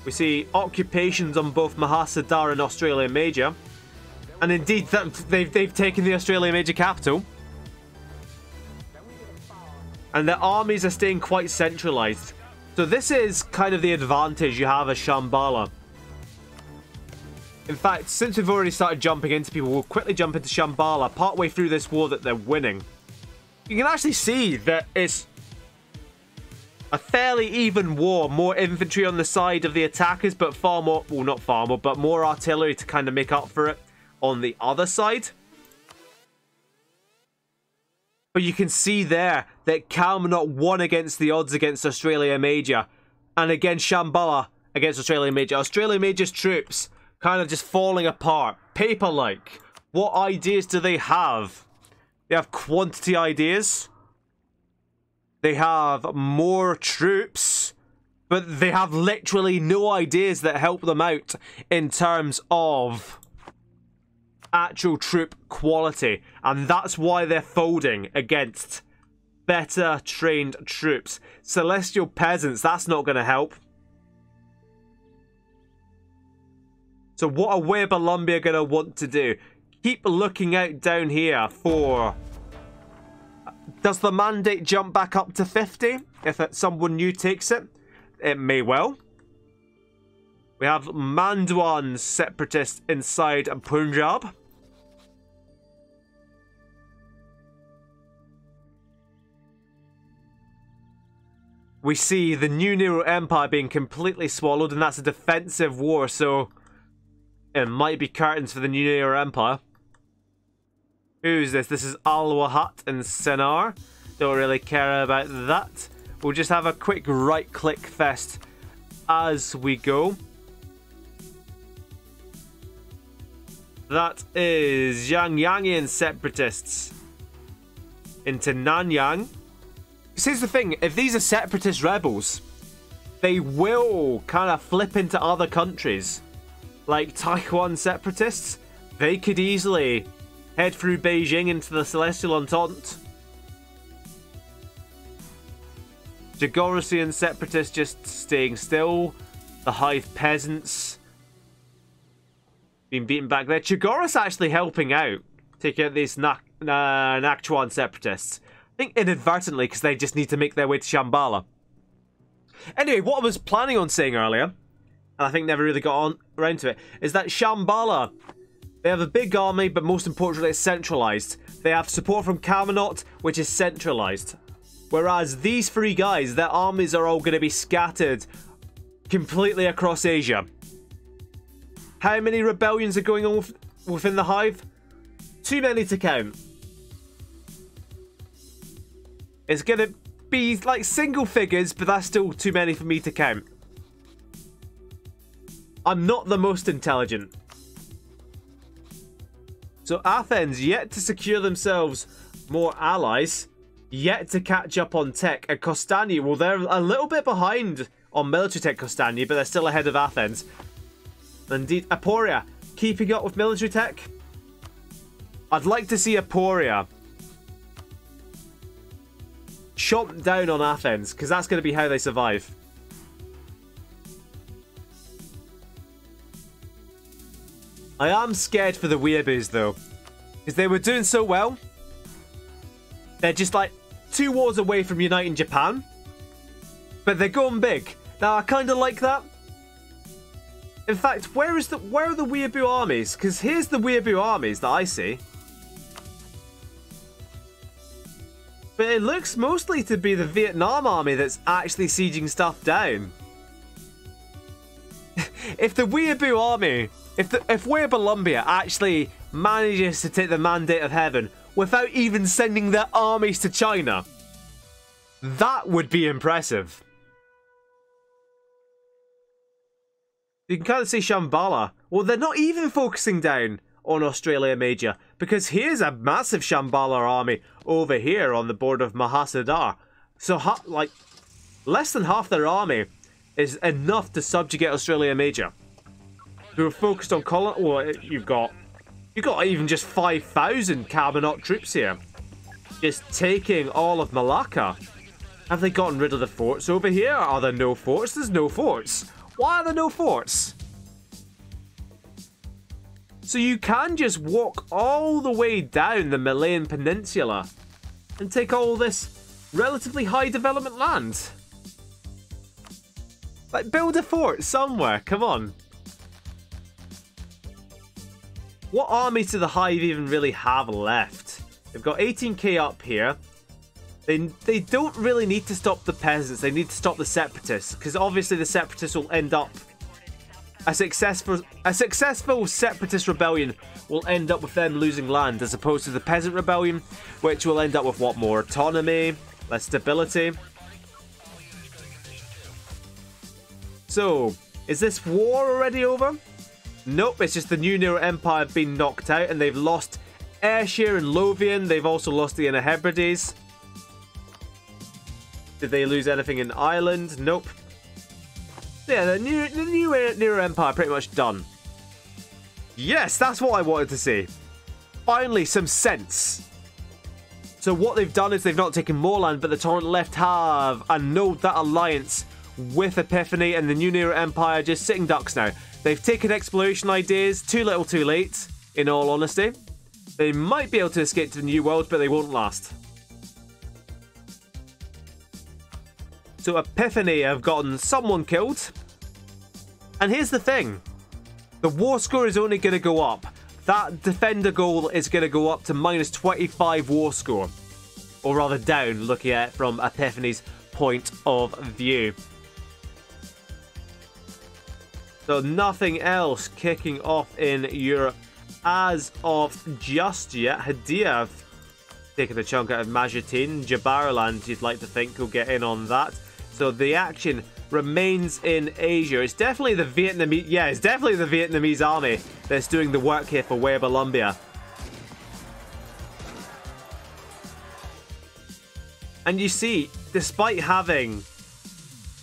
We see occupations on both Mahasada and Australia Major. And indeed, they've taken the Australia Major capital. And their armies are staying quite centralized. So this is kind of the advantage you have as Shambhala. In fact, since we've already started jumping into people, we'll quickly jump into Shambhala partway through this war that they're winning. You can actually see that it's a fairly even war. More infantry on the side of the attackers, but far more, well, not far more, but more artillery to kind of make up for it on the other side. But you can see there that Kalmanot won against the odds against Australia Major. And again, Shambhala against Australia Major. Australia Major's troops kind of just falling apart. Paper-like. What ideas do they have? They have quantity ideas. They have more troops. But they have literally no ideas that help them out in terms of actual troop quality. And that's why they're folding against better trained troops. Celestial peasants, that's not going to help. So what are Weber-Lumbia going to want to do? Keep looking out down here for... Does the mandate jump back up to 50 if someone new takes it? It may well. We have Mandwan separatists inside Punjab. We see the New Nehru Empire being completely swallowed, and that's a defensive war, so it might be curtains for the New Nehru Empire. Who's this? This is Al-Wahat and Sennar. Don't really care about that. We'll just have a quick right-click fest as we go. That is Yangian separatists into Nanyang. Here's the thing, if these are separatist rebels, they will kind of flip into other countries. Like Taiwan separatists, they could easily head through Beijing into the Celestial Entente. Jagorusian separatists just staying still. The Hive peasants being beaten back there. Chagorus actually helping out, taking out these Nakhchiwan separatists. I think inadvertently, because they just need to make their way to Shambhala. Anyway, what I was planning on saying earlier, and I think never really got around to it, is that Shambhala, they have a big army, but most importantly, it's centralized. They have support from Kalmanot, which is centralized. Whereas these three guys, their armies are all going to be scattered completely across Asia. How many rebellions are going on within the Hive? Too many to count. It's going to be like single figures, but that's still too many for me to count. I'm not the most intelligent. So Athens yet to secure themselves more allies, yet to catch up on tech. And Kostani, well, they're a little bit behind on military tech, Kostani, but they're still ahead of Athens. Indeed, Aporia, keeping up with military tech. I'd like to see Aporia chomp down on Athens, because that's going to be how they survive. I am scared for the Weeaboos, though, because they were doing so well. They're just like 2 wars away from uniting Japan, but they're going big. Now, I kind of like that. In fact, where are the Weeaboo armies? Because here's the Weeaboo armies that I see. But it looks mostly to be the Vietnam army that's actually sieging stuff down. If the Weeaboo army, if Weber-Lumbia actually manages to take the mandate of heaven without even sending their armies to China, that would be impressive. You can kind of see Shambhala. Well, they're not even focusing down on Australia Major, because here's a massive Shambhala army over here on the border of Mahasada. So, like, less than half their army is enough to subjugate Australia Major, who are focused on well, you've got even just 5,000 Kalmanot troops here, just taking all of Malacca. Have they gotten rid of the forts over here? Are there no forts? There's no forts. Why are there no forts? So you can just walk all the way down the Malayan Peninsula and take all this relatively high development land. Like, build a fort somewhere, come on. What armies do the Hive even really have left? They've got 18k up here. They don't really need to stop the peasants, they need to stop the separatists, because obviously the separatists will end up... A successful separatist rebellion will end up with them losing land, as opposed to the peasant rebellion, which will end up with what, more autonomy, less stability. So, is this war already over? Nope, it's just the New Nero Empire have been knocked out, and they've lost Ayrshire and Lothian. They've also lost the Inner Hebrides. Did they lose anything in Ireland? Nope. Yeah, the new Nero Empire pretty much done. Yes, that's what I wanted to see. Finally, some sense. So what they've done is they've not taken more land, but the Torrent left have annulled that alliance with Epiphany, and the New Nero Empire just sitting ducks now. They've taken exploration ideas, too little too late, in all honesty. They might be able to escape to the New World, but they won't last. So Epiphany have gotten someone killed. And here's the thing. The war score is only going to go up. That defender goal is going to go up to minus 25 war score. Or rather down, looking at it from Epiphany's point of view. So nothing else kicking off in Europe as of just yet. Hadia taking a chunk out of Majetin. Jabaraland, you'd like to think, will get in on that. So the action remains in Asia. It's definitely the Vietnamese... Yeah, it's definitely the Vietnamese army that's doing the work here for Way of Columbia. And you see, despite having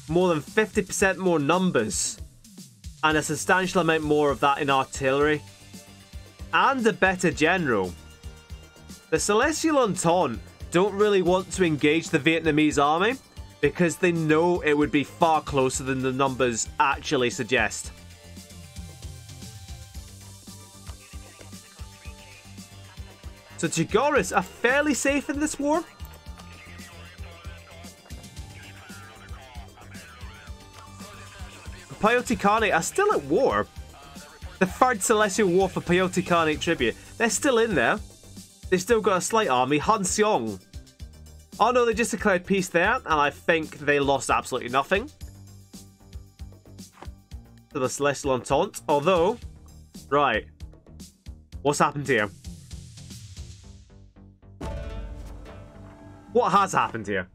more than 50% more numbers and a substantial amount more of that in artillery and a better general, the Celestial Entente don't really want to engage the Vietnamese army, because they know it would be far closer than the numbers actually suggest. So Chigoris are fairly safe in this war. Peyote Khanate are still at war. The third Celestial War for Peyote Khanate tribute. They're still in there. They've still got a slight army. Han Seong. Oh no, they just declared peace there, and I think they lost absolutely nothing to the Celestial Entente. Although, right, what's happened here? What has happened here?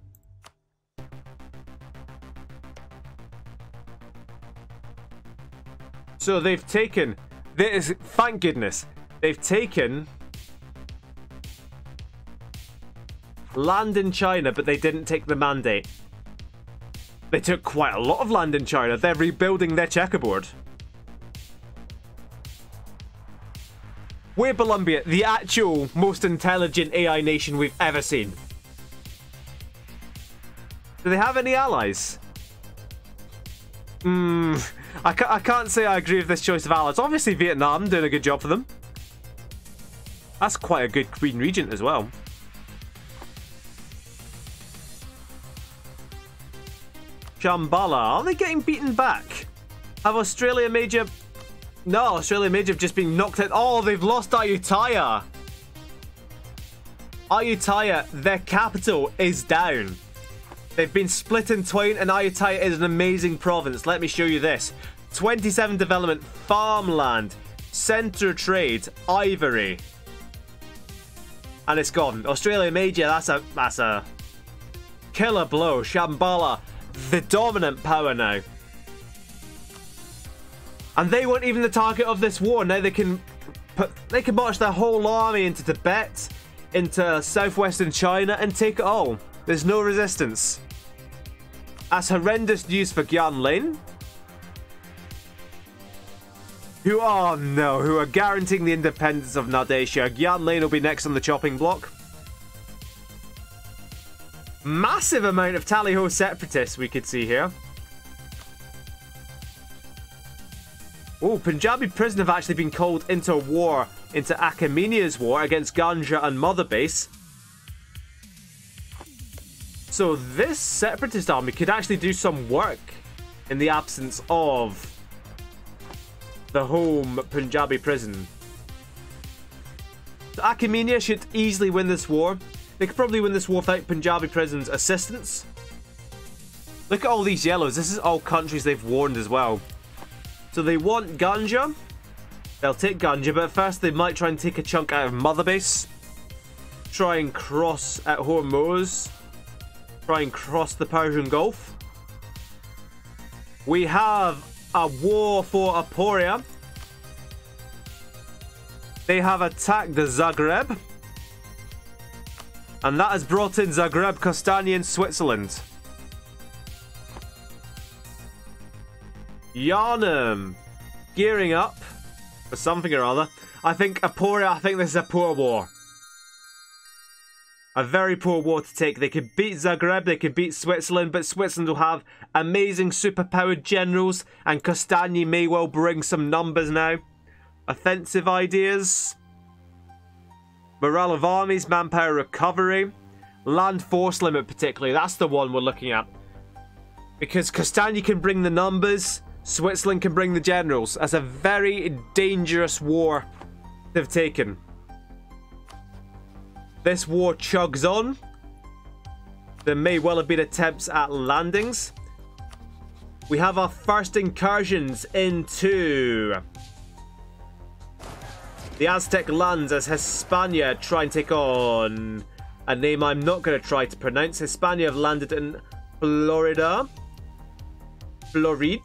So they've taken this, thank goodness, they've taken land in China, but they didn't take the mandate. They took quite a lot of land in China. They're rebuilding their checkerboard. We're Columbia, the actual most intelligent AI nation we've ever seen. Do they have any allies? I can't say I agree with this choice of allies. Obviously Vietnam doing a good job for them. That's quite a good Queen Regent as well. Shambhala, are they getting beaten back? Have Australia Major... No, Australia Major have just been knocked out. Oh, they've lost Ayutthaya. Ayutthaya, their capital, is down. They've been split in twain, and Ayutthaya is an amazing province. Let me show you this. 27 development, farmland, center trade, ivory. And it's gone. Australia Major, that's a killer blow. Shambhala, the dominant power now. And they weren't even the target of this war. Now they can march their whole army into Tibet, into southwestern China, and take it all. There's no resistance. That's horrendous news for Gyanlin, who are guaranteeing the independence of Nadesia. Gyanlin will be next on the chopping block. Massive amount of tally-ho separatists we could see here. Oh, Punjabi prison have actually been called into war, into Achaemenia's war against Ganja and Mother Base. So this separatist army could actually do some work in the absence of the home Punjabi prison. So Achaemenia should easily win this war. They could probably win this war without Punjabi prison's assistance. Look at all these yellows. This is all countries they've warned as well. So they want Ganja. They'll take Ganja, but first they might try and take a chunk out of Mother Base. Try and cross at Hormuz. Try and cross the Persian Gulf. We have a war for Aporia. They have attacked the Zagreb. And that has brought in Zagreb, Kostani, and Switzerland. Yarnum gearing up for something or other. I think this is a poor war. A very poor war to take. They could beat Zagreb, they could beat Switzerland, but Switzerland will have amazing superpowered generals, and Kostani may well bring some numbers now. Offensive ideas. Morale of armies, manpower recovery. Land force limit particularly, that's the one we're looking at. Because Kostani can bring the numbers, Switzerland can bring the generals. That's a very dangerous war they've taken. This war chugs on. There may well have been attempts at landings. We have our first incursions into the Aztec lands as Hispania try and take on a name I'm not going to try to pronounce. Hispania have landed in Florida. Florid.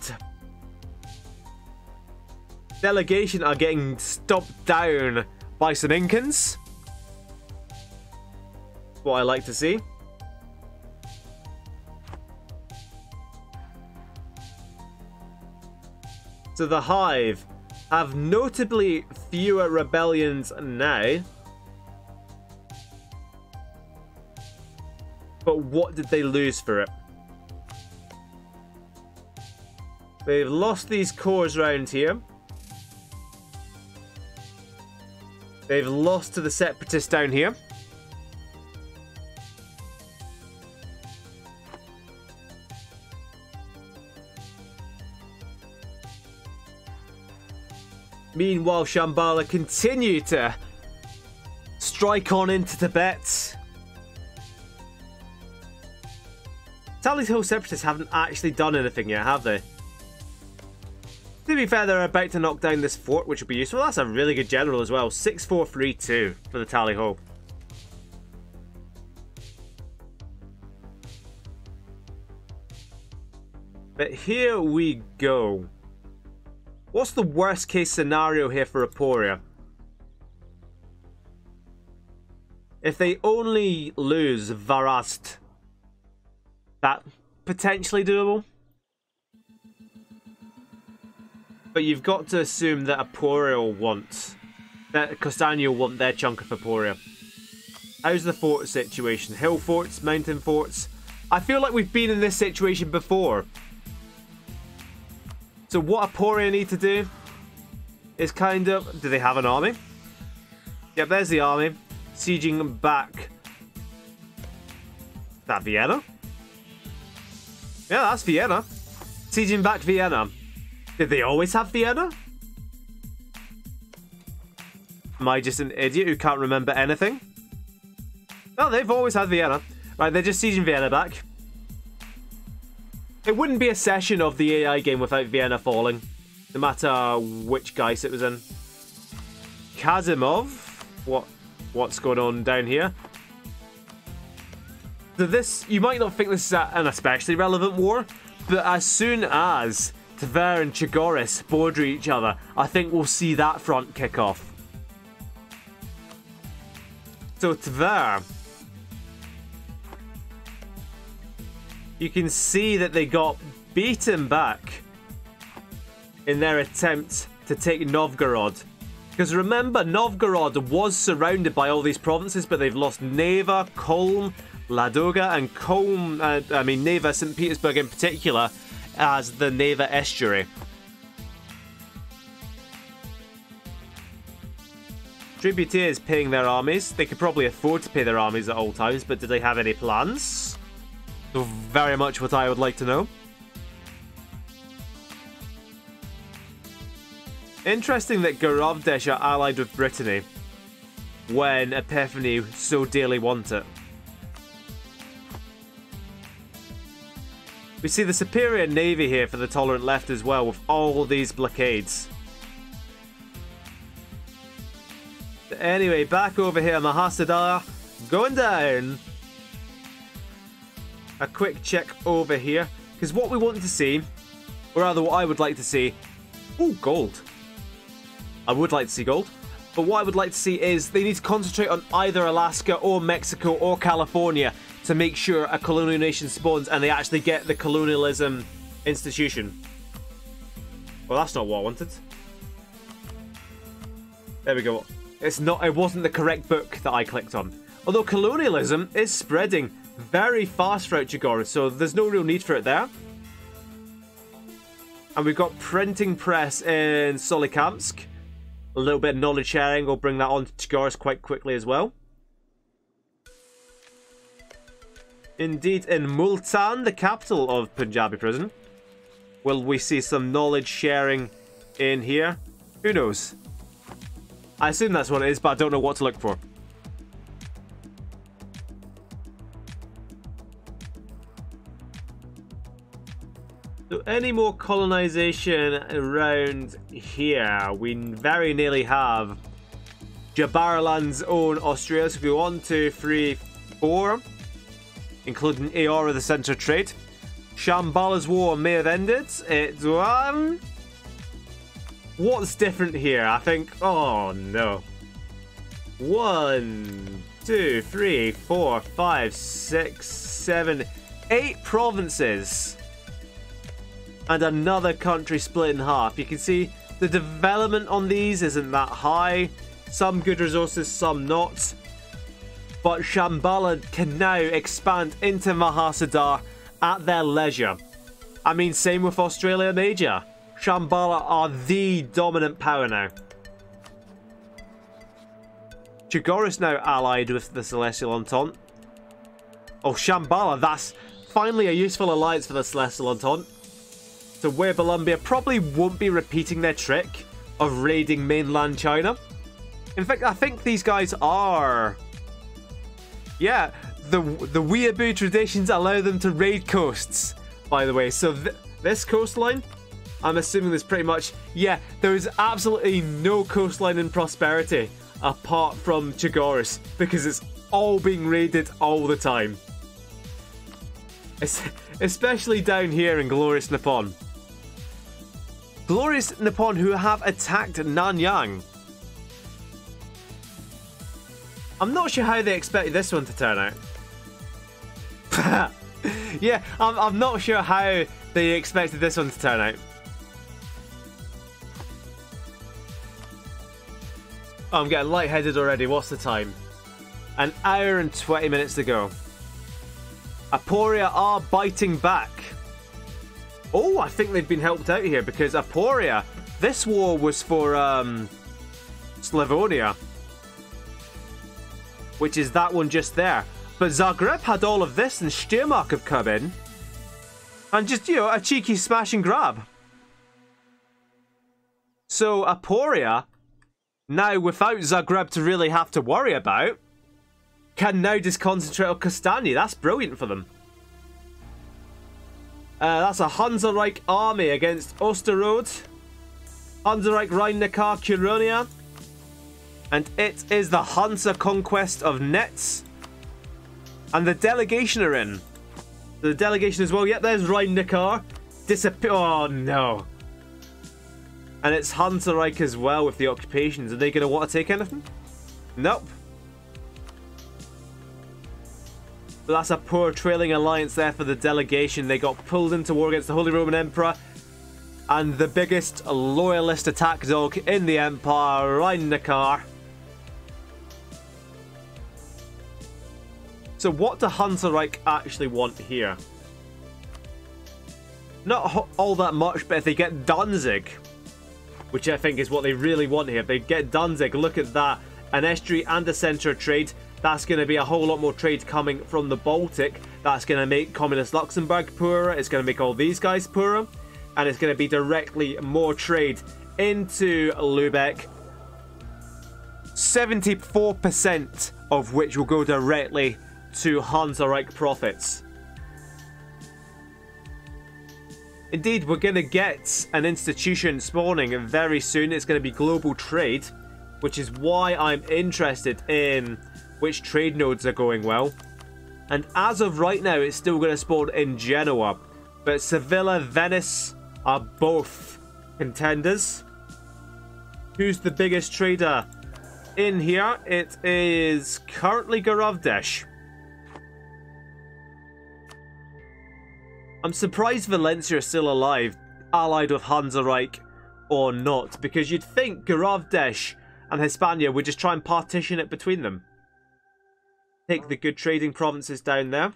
Delegation are getting stomped down by some Incans. What I like to see. So the Hive have notably fewer rebellions now. But what did they lose for it? They've lost these cores around here. They've lost to the separatists down here. Meanwhile, Shambhala continue to strike on into Tibet. Sally's Hill separatists haven't actually done anything yet, have they? To be fair, they're about to knock down this fort, which will be useful. That's a really good general as well. 6432 for the tally ho. But here we go. What's the worst case scenario here for Aporia? If they only lose Varast, that potentially doable. But you've got to assume that Aporia will want, that Kostani will want their chunk of Aporia. How's the fort situation? Hill forts, mountain forts. I feel like we've been in this situation before. So what Aporia need to do is kind of... Do they have an army? Yep, there's the army. Sieging back... Is that Vienna? Yeah, that's Vienna. Sieging back Vienna. Did they always have Vienna? Am I just an idiot who can't remember anything? No, they've always had Vienna. Right, they're just sieging Vienna back. It wouldn't be a session of the AI game without Vienna falling. No matter which Geist it was in. Kazimov. What's going on down here? So this, you might not think this is an especially relevant war, but as soon as Tver and Chigoris border each other, I think we'll see that front kick off. So Tver, you can see that they got beaten back in their attempt to take Novgorod. Because remember, Novgorod was surrounded by all these provinces, but they've lost Neva, Kolm, Ladoga, and Kolm, Neva, St. Petersburg in particular, as the Neva estuary. Distributor is paying their armies. They could probably afford to pay their armies at all times, but do they have any plans? So very much what I would like to know. Interesting that Garavdesh are allied with Brittany when Epiphany so dearly want it. We see the superior navy here for the tolerant left as well, with all these blockades. Anyway, back over here, Mahasada going down. A quick check over here, because what we want to see, or rather what I would like to see, ooh, gold. I would like to see gold, but what I would like to see is they need to concentrate on either Alaska or Mexico or California to make sure a colonial nation spawns and they actually get the colonialism institution. Well, that's not what I wanted. There we go. It wasn't the correct book that I clicked on. Although colonialism is spreading very fast throughout Chigoris, so there's no real need for it there. And we've got printing press in Solikamsk. A little bit of knowledge sharing. We'll bring that on to Chigoris quite quickly as well. Indeed, in Multan, the capital of Punjabi prison, will we see some knowledge sharing in here? Who knows? I assume that's what it is, but I don't know what to look for. So any more colonization around here? We very nearly have Jabaraland's own Austria. So if we 1, 2, 3, 4, including Eora, the centre of trade. Shambhala's war may have ended. What's different here? I think. Oh no. 1, 2, 3, 4, 5, 6, 7, 8 provinces. And another country split in half. You can see the development on these isn't that high. Some good resources, some not. But Shambhala can now expand into Mahasada at their leisure. I mean, same with Australia Major. Shambhala are the dominant power now. Chigoris now allied with the Celestial Entente. Oh, Shambhala, that's finally a useful alliance for the Celestial Entente. So where Columbia probably won't be repeating their trick of raiding mainland China. In fact, I think these guys are... Yeah, the weeaboo traditions allow them to raid coasts, by the way. So this coastline, I'm assuming there's pretty much... Yeah, there is absolutely no coastline in Prosperity apart from Chigoris, because it's all being raided all the time. Especially down here in Glorious Nippon. Glorious Nippon, who have attacked Nanyang. I'm not sure how they expected this one to turn out. Yeah, I'm not sure how they expected this one to turn out. Oh, I'm getting lightheaded already. What's the time? 1 hour and 20 minutes to go. Aporia are biting back. Oh, I think they've been helped out here because Aporia, this war was for Slavonia, which is that one just there. But Zagreb had all of this and Steiermark have come in. And just, you know, a cheeky smash and grab. So Aporia, now without Zagreb to really have to worry about, can now just concentrate on Kostani. That's brilliant for them. That's a Hansereich army against Osterode. Hansereich Rhein-Neckar Curonia. And it is the Hansa conquest of Netz. And the delegation are in. The delegation as well. Yep, there's Rhein-Neckar. Disappear. Oh, no. And it's Hansereich as well with the occupations. Are they going to want to take anything? Nope. But that's a poor trailing alliance there for the delegation. They got pulled into war against the Holy Roman Emperor. And the biggest loyalist attack dog in the Empire, Rhein-Neckar. So what do Hansereich actually want here? Not all that much, but if they get Danzig, which I think is what they really want here. If they get Danzig, look at that. an estuary and a centre trade. That's going to be a whole lot more trade coming from the Baltic. That's going to make Communist Luxembourg poorer. It's going to make all these guys poorer. And it's going to be directly more trade into Lubeck. 74% of which will go directly to Hansa Reich profits. Indeed, we're going to get an institution spawning very soon. It's going to be global trade, which is why I'm interested in which trade nodes are going well. And as of right now, it's still going to spawn in Genoa. But Sevilla, Venice are both contenders. Who's the biggest trader in here? It is currently Garavdesh. I'm surprised Valencia is still alive, allied with Hansa Reich or not, because you'd think Garavdesh and Hispania would just try and partition it between them. Take the good trading provinces down there.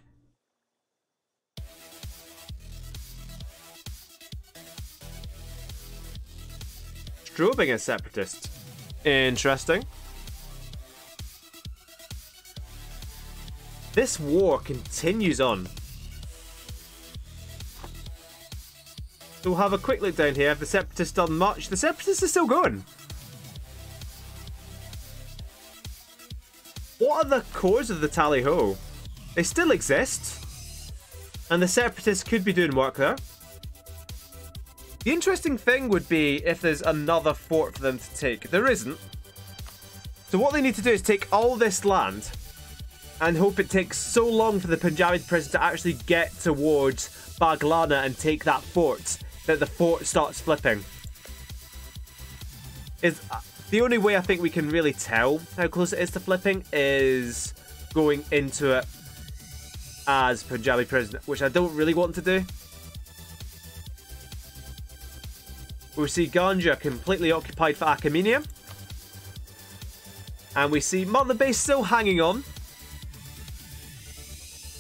Strobing is separatist. Interesting. This war continues on. So we'll have a quick look down here. Have the separatists done much? The separatists are still going. What are the cores of the Tally-Ho? They still exist. And the separatists could be doing work there. The interesting thing would be if there's another fort for them to take. There isn't. So what they need to do is take all this land and hope it takes so long for the Punjabi prison to actually get towards Baglana and take that fort that the fort starts flipping. Is the only way I think we can really tell how close it is to flipping is going into it as Punjabi prison, which I don't really want to do. We see Ganja completely occupied for Achaemenia. And we see Mother Base still hanging on.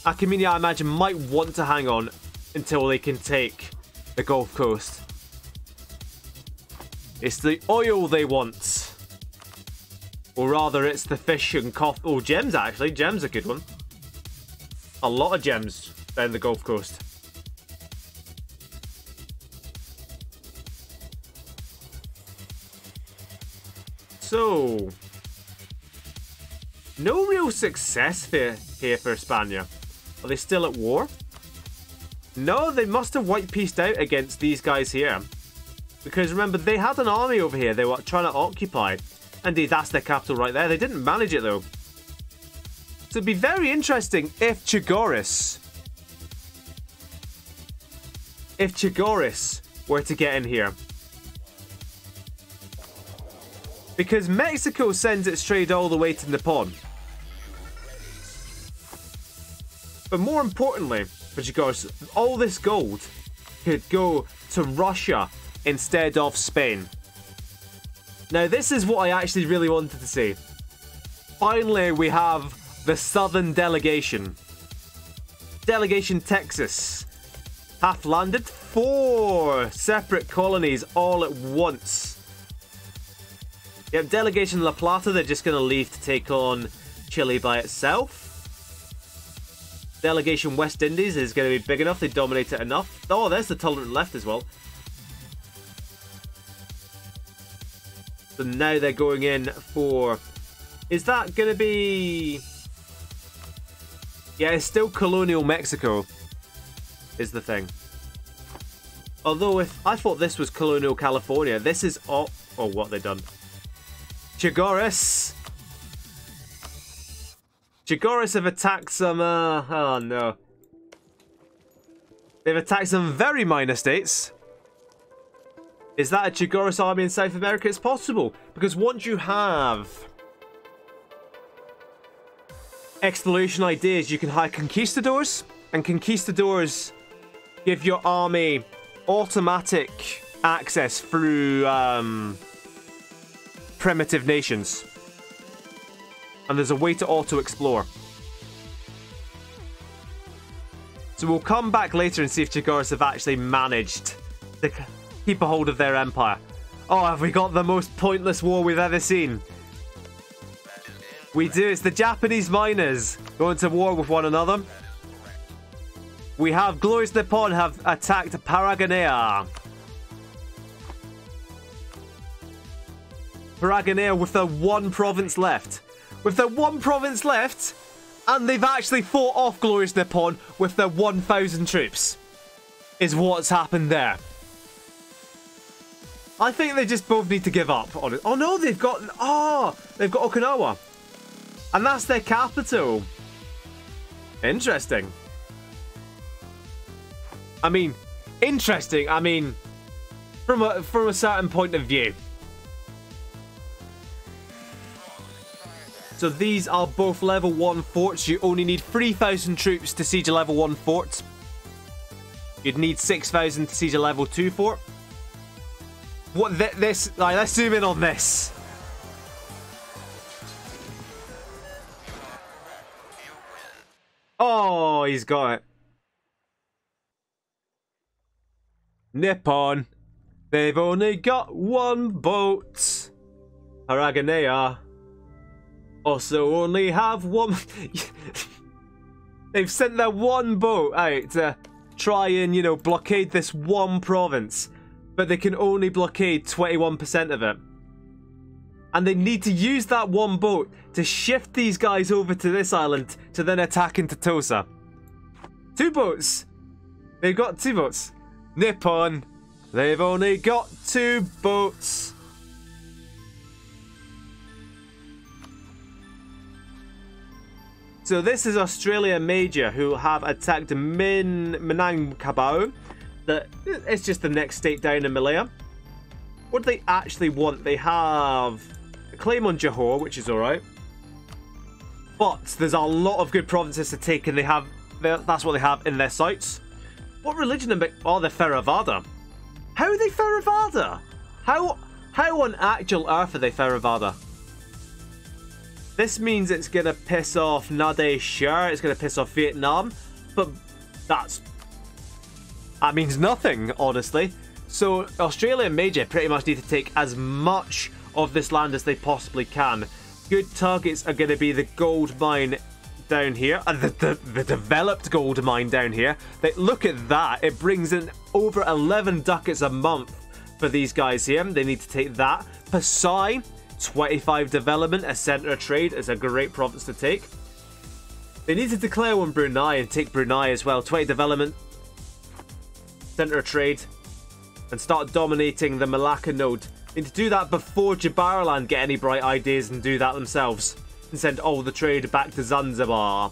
Achaemenia, I imagine, might want to hang on until they can take the Gulf Coast. It's the oil they want. Or rather, it's the fish and coffee. Oh, gems, actually. Gems are a good one. A lot of gems down the Gulf Coast. So, no real success here for Hispania. Are they still at war? No, they must have white pieced out against these guys here. Because remember, they had an army over here they were trying to occupy. Indeed, that's their capital right there. They didn't manage it though. So it'd be very interesting if Chigoris were to get in here. Because Mexico sends its trade all the way to Nippon. But more importantly, for Chigoris, all this gold could go to Russia instead of Spain. Now, this is what I actually really wanted to see. Finally, we have the Southern Delegation. Delegation Texas. Half landed. 4 separate colonies all at once. Yep, Delegation La Plata, they're just going to leave to take on Chile by itself. Delegation West Indies is going to be big enough, they dominate it enough. Oh, there's the Tolerant Left as well. So now they're going in for... Is that going to be... Yeah, it's still colonial Mexico, is the thing. Although, if I thought this was colonial California, this is... Oh, what they've done. Chigoris have attacked some, oh no. They've attacked some very minor states. Is that a Chigoris army in South America? It's possible. Because once you have exploration ideas, you can hire conquistadors. And conquistadors give your army automatic access through, primitive nations. And there's a way to auto-explore. So we'll come back later and see if Chigoris have actually managed to keep a hold of their empire. Oh, have we got the most pointless war we've ever seen? We do. It's the Japanese miners going to war with one another. We have Glorious Nippon have attacked Paragonea. Paragonea with their one province left. With their one province left, and they've actually fought off Glorious Nippon with their 1,000 troops. Is what's happened there. I think they just both need to give up on it. Oh no, they've got Okinawa. And that's their capital. Interesting. I mean, interesting. I mean, from a certain point of view. So these are both level 1 forts. You only need 3,000 troops to siege a level 1 fort. You'd need 6,000 to siege a level 2 fort. What this? Like, let's zoom in on this. Oh, he's got it. Nippon. They've only got one boat. Paragonea also only have one. They've sent their one boat out to try and, you know, blockade this one province. But they can only blockade 21% of it. And they need to use that one boat to shift these guys over to this island to then attack into Tosa. 2 boats. They've got 2 boats. Nippon. They've only got 2 boats. So this is Australia Major, who have attacked Minangkabau. It's just the next state down in Malaya. What do they actually want? They have a claim on Johor, which is alright. But there's a lot of good provinces to take, and that's what they have in their sights. What religion are they? Oh, they're Theravada. How are they Theravada? How on actual earth are they Theravada? This means it's going to piss off Nade Shire, it's going to piss off Vietnam, but that means nothing, honestly. So Australia Major pretty much need to take as much of this land as they possibly can. Good targets are going to be the gold mine down here, and the developed gold mine down here. Look at that, it brings in over 11 ducats a month for these guys here. They need to take that. Pasai, 25 development, a centre of trade, is a great province to take. They need to declare on Brunei and take Brunei as well. 20 development, centre of trade, and start dominating the Malacca node. They need to do that before Jabaraland get any bright ideas and do that themselves. And send all the trade back to Zanzibar.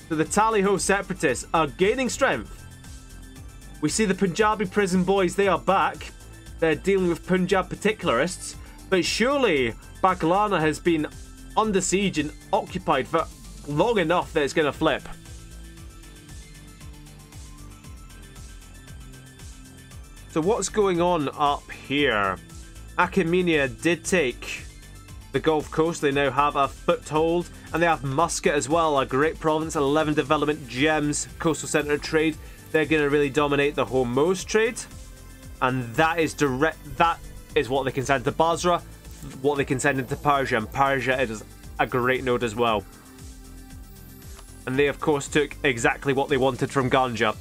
So the Tally Ho separatists are gaining strength. We see the Punjabi prison boys, they are back. They're dealing with Punjab particularists. But surely Baklana has been under siege and occupied for long enough that it's going to flip. So what's going on up here? Akamenia did take the Gulf Coast. They now have a foothold. And they have Muscat as well, a great province, 11 development, gems, coastal centre of trade. They're going to really dominate the Hormuz trade. And that is what they can send to Basra, what they can send into Persia. And Persia is a great node as well. And they, of course, took exactly what they wanted from Ganja.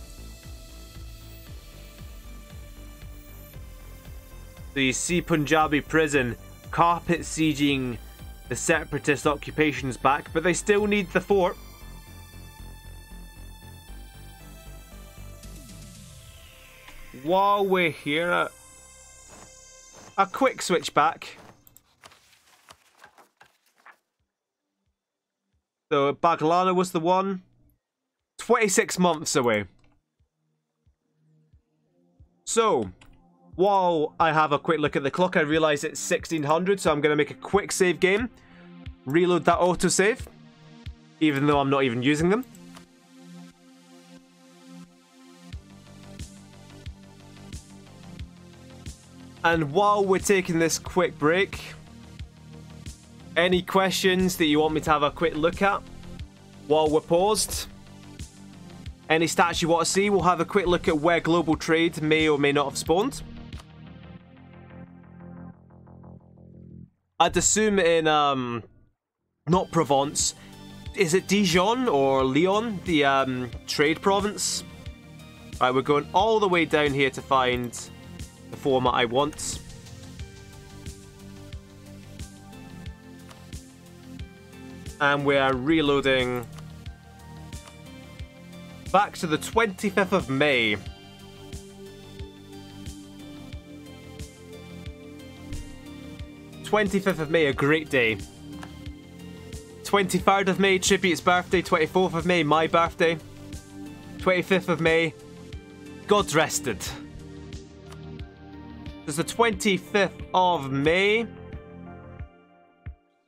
So you see Punjabi prison carpet sieging the separatist occupations back, but they still need the fort. While we're here, a quick switch back. So Baglana was the one. 26 months away. So while I have a quick look at the clock, I realise it's 1600, so I'm going to make a quick save game. Reload that autosave, even though I'm not even using them. And while we're taking this quick break, any questions that you want me to have a quick look at while we're paused? Any stats you want to see? We'll have a quick look at where global trade may or may not have spawned. I'd assume in, not Provence. Is it Dijon or Lyon, the trade province? Right, we're going all the way down here to find the format I want. And we are reloading back to the 25th of May. 25th of May, a great day. 23rd of May, Tribute's birthday. 24th of May, my birthday. 25th of May, God's rested. There's the 25th of May.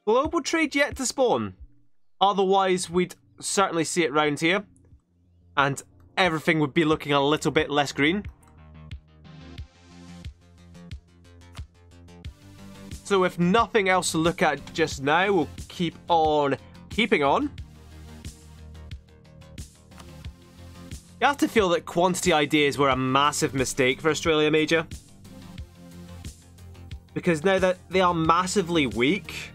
Global trade yet to spawn. Otherwise, we'd certainly see it round here. And everything would be looking a little bit less green. So if nothing else to look at just now, we'll keep on keeping on. You have to feel that quantity ideas were a massive mistake for Australia Major. Because now that they are massively weak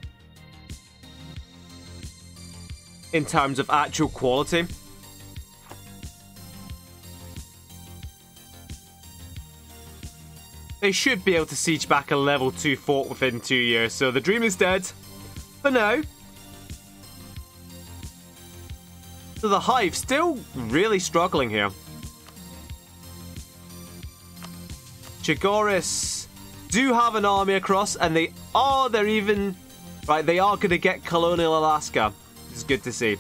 in terms of actual quality. They should be able to siege back a level 2 fort within 2 years, so the dream is dead for now. So the Hive still really struggling here. Chigoris do have an army across, and they're even... Right, they are going to get Colonial Alaska. It's good to see.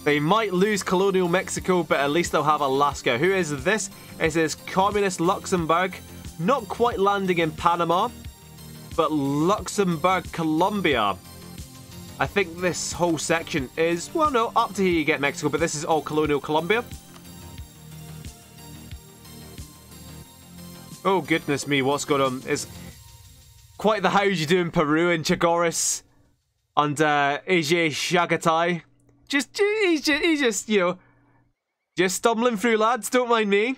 They might lose Colonial Mexico, but at least they'll have Alaska. Who is this? It is Communist Luxembourg. Not quite landing in Panama, but Luxembourg, Colombia. I think this whole section is, well, no, up to here you get Mexico, but this is all Colonial Colombia. Oh, goodness me, what's going on? It's quite the how's you doing Peru and Chigoris and AJ Shagatai. He's just, you know, just stumbling through, lads, don't mind me.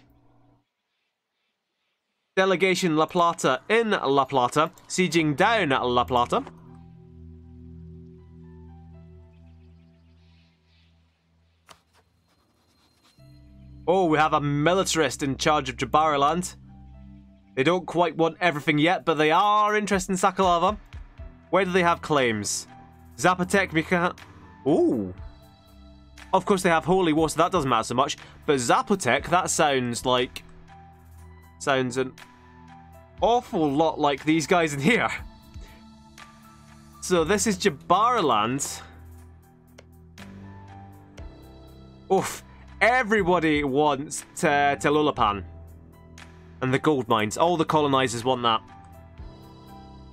Delegation La Plata in La Plata, sieging down La Plata. Oh, we have a militarist in charge of Jabariland. They don't quite want everything yet, but they are interested in Sakalava. Where do they have claims? Zapotec, Mika... Ooh. Of course they have Holy War, so that doesn't matter so much. But Zapotec, that sounds like... Sounds an awful lot like these guys in here. So this is Jabariland. Oof. Everybody wants Telulapan. And the gold mines. All the colonizers want that.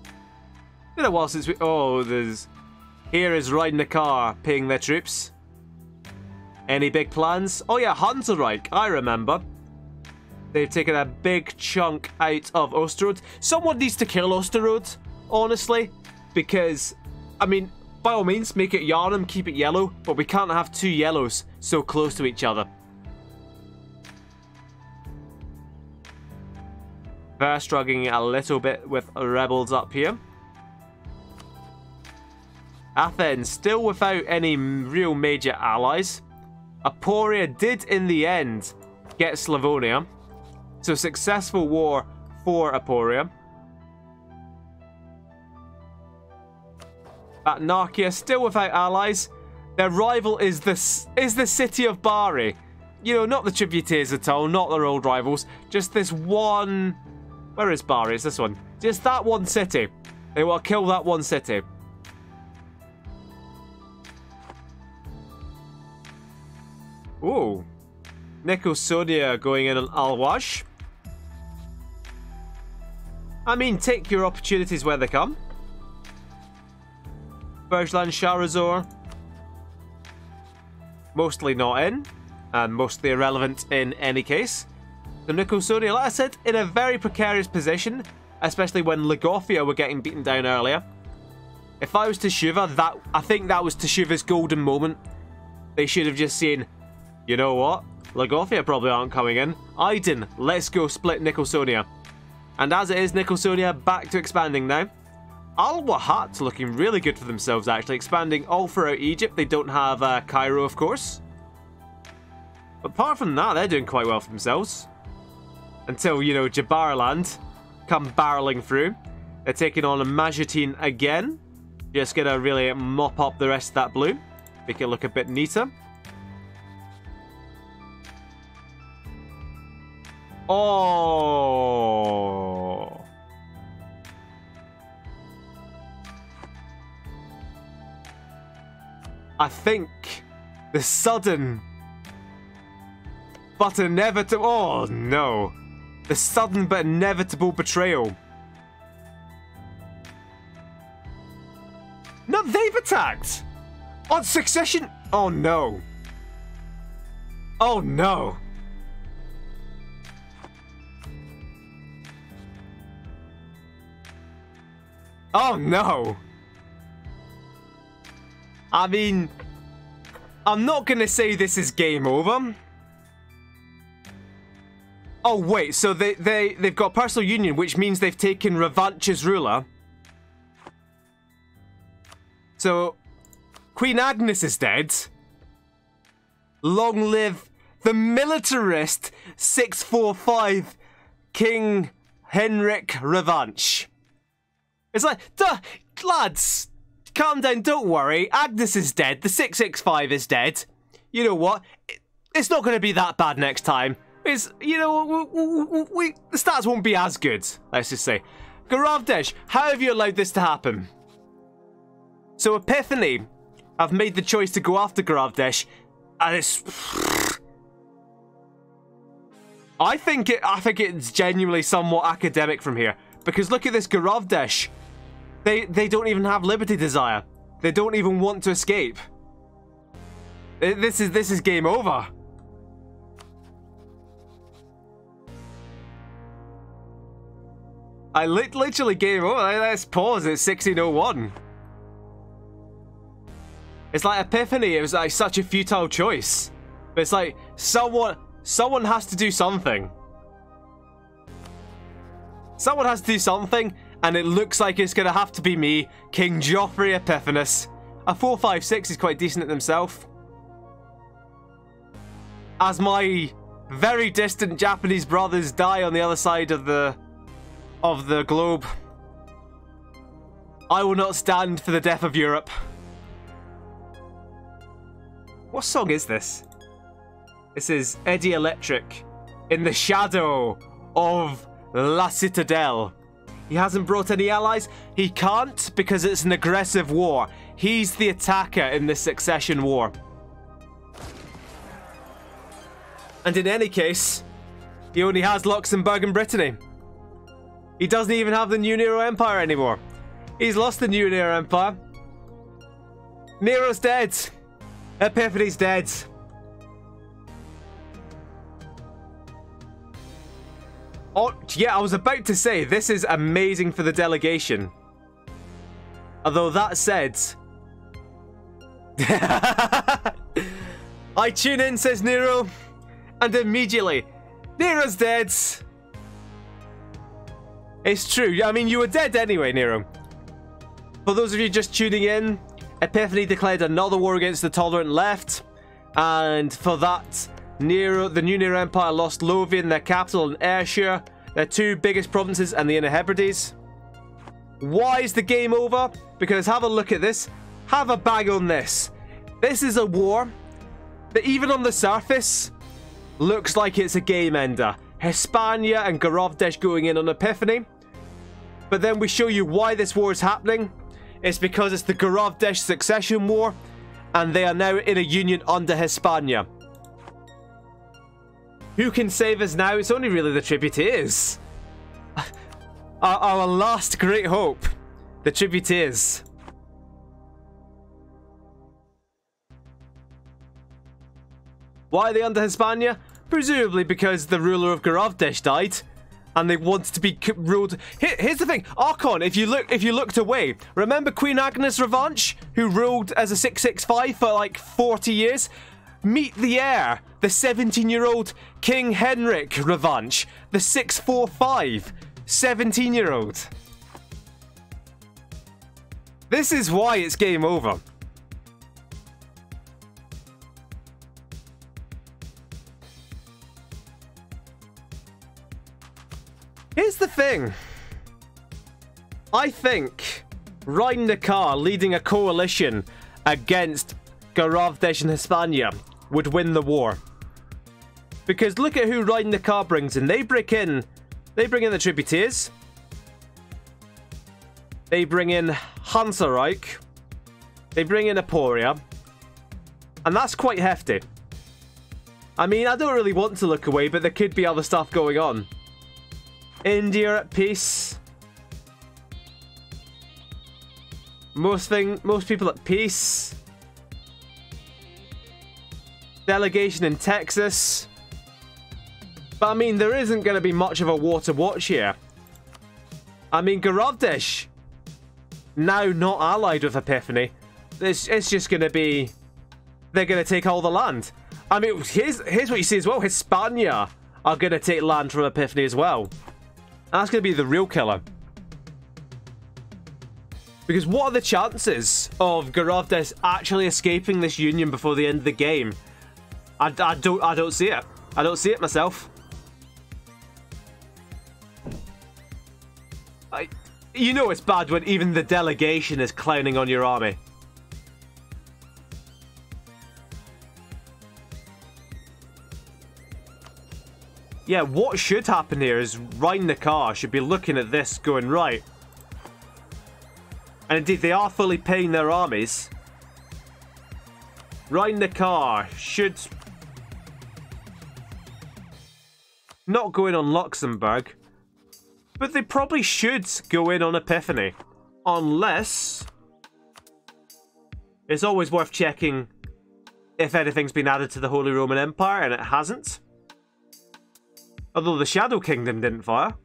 It's been a while since we... Oh, there's... Here is riding a car, paying their troops. Any big plans? Oh yeah, Hanselreich, I remember. They've taken a big chunk out of Osterode. Someone needs to kill Osterode, honestly. Because, I mean, by all means, make it Yarnum, keep it yellow. But we can't have two yellows so close to each other. They're struggling a little bit with rebels up here. Athens still without any real major allies. Apulia did in the end get Slavonia. So successful war for Apulia. Narkia still without allies. Their rival is the city of Bari. You know, not the tributaries at all, not their old rivals. Just this one... Where is Bari? It's this one. Just that one city. They will kill that one city. Ooh. Nicosonia going in on Al-Wash. I mean, take your opportunities where they come. Berjlan Sharazor. Mostly not in. And mostly irrelevant in any case. So Nicosonia, like I said, in a very precarious position. Especially when Lagofia were getting beaten down earlier. If I was Teshuvah, I think that was Teshuvah's golden moment. They should have just seen, you know what? Lagofia probably aren't coming in. Aydin, let's go split Nicosonia. And as it is, Nicosonia back to expanding now. Al-Wahat looking really good for themselves, actually. Expanding all throughout Egypt. They don't have Cairo, of course. But apart from that, they're doing quite well for themselves. Until, you know, Jabarland come barreling through. They're taking on a Majutin again. Just gonna really mop up the rest of that blue. Make it look a bit neater. Oh. I think the sudden but inevitable... Oh, no. The sudden but inevitable betrayal. No, they've attacked! On succession... Oh, no. Oh, no. Oh, no. I mean, I'm not going to say this is game over. Oh, wait, so they've got personal union, which means they've taken Revanche as ruler. So, Queen Agnes is dead. Long live the militarist 645 King Henrik Revanche. It's like, duh, lads, calm down, don't worry. Agnes is dead, the 665 is dead. You know what? It's not going to be that bad next time. It's, you know, the stats won't be as good, let's just say. Garavdesh, how have you allowed this to happen? So Epiphany have made the choice to go after Garavdesh, and it's... I think it's genuinely somewhat academic from here. Because look at this Garavdesh. They don't even have Liberty Desire. They don't even want to escape. This is game over. Literally game over. Let's pause at 1601. It's like Epiphany. It was like such a futile choice. But it's like someone has to do something. Someone has to do something, and it looks like it's going to have to be me, King Joffrey Epiphanes. A 456 is quite decent at himself. As my very distant Japanese brothers die on the other side of the globe, I will not stand for the death of Europe. What song is this? This is Eddie Electric, In the Shadow of La Citadelle. He hasn't brought any allies. He can't because it's an aggressive war. He's the attacker in this succession war. And in any case, he only has Luxembourg and Brittany. He doesn't even have the New Nero Empire anymore. He's lost the New Nero Empire. Nero's dead. Epiphany's dead. Oh, yeah, I was about to say, this is amazing for the delegation. Although that said... I tune in, says Nero. And immediately, Nero's dead. It's true. I mean, you were dead anyway, Nero. For those of you just tuning in, Epiphany declared another war against the tolerant left. And for that, the New Nero Empire lost Lothian, their capital, and Ayrshire, their two biggest provinces, and the Inner Hebrides. Why is the game over? Because have a look at this. Have a bag on this. This is a war that even on the surface looks like it's a game ender. Hispania and Garavdesh going in on Epiphany. But then we show you why this war is happening. It's because it's the Garavdesh succession war, and they are now in a union under Hispania. Who can save us now? It's only really the Tributeers. Our last great hope. The Tributeers. Why are they under Hispania? Presumably because the ruler of Garavdesh died, and they wanted to be ruled. Here's the thing, Archon. If you looked away, remember Queen Agnes Revanche, who ruled as a 665 for like 40 years? Meet the heir, the 17-year-old King Henrik Revanche, the 645, 17-year-old. This is why it's game over. Here's the thing. I think Rhein Neckar leading a coalition against Garavdesh and Hispania would win the war. Because look at who Rhein Neckar brings in. They bring in the Tributeers. They bring in Hansareich. They bring in Apulia. And that's quite hefty. I mean, I don't really want to look away, but there could be other stuff going on. India at peace. Most people at peace. Delegation in Texas. But I mean, there isn't going to be much of a war to watch here. I mean, Garavdesh, now not allied with Epiphany, it's just going to be, they're going to take all the land. I mean, here's what you see as well. Hispania are going to take land from Epiphany as well. That's going to be the real killer. Because what are the chances of Garavdesh actually escaping this union before the end of the game? I don't see it. I don't see it myself. You know it's bad when even the delegation is clowning on your army. Yeah, what should happen here is Rhein Neckar should be looking at this going, right. And indeed, they are fully paying their armies. Rhein Neckar should not go in on Luxembourg, but they probably should go in on Epiphany. Unless it's always worth checking if anything's been added to the Holy Roman Empire, and it hasn't. Although the Shadow Kingdom didn't fire.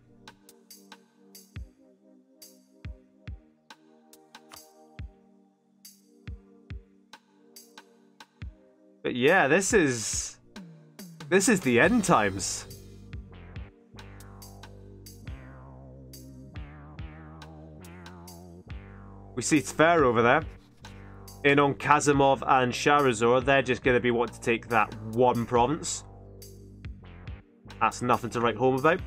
But yeah, this is the end times. We see Tver over there. In on Kazimov and Sharazor. They're just going to be wanting to take that one province. That's nothing to write home about.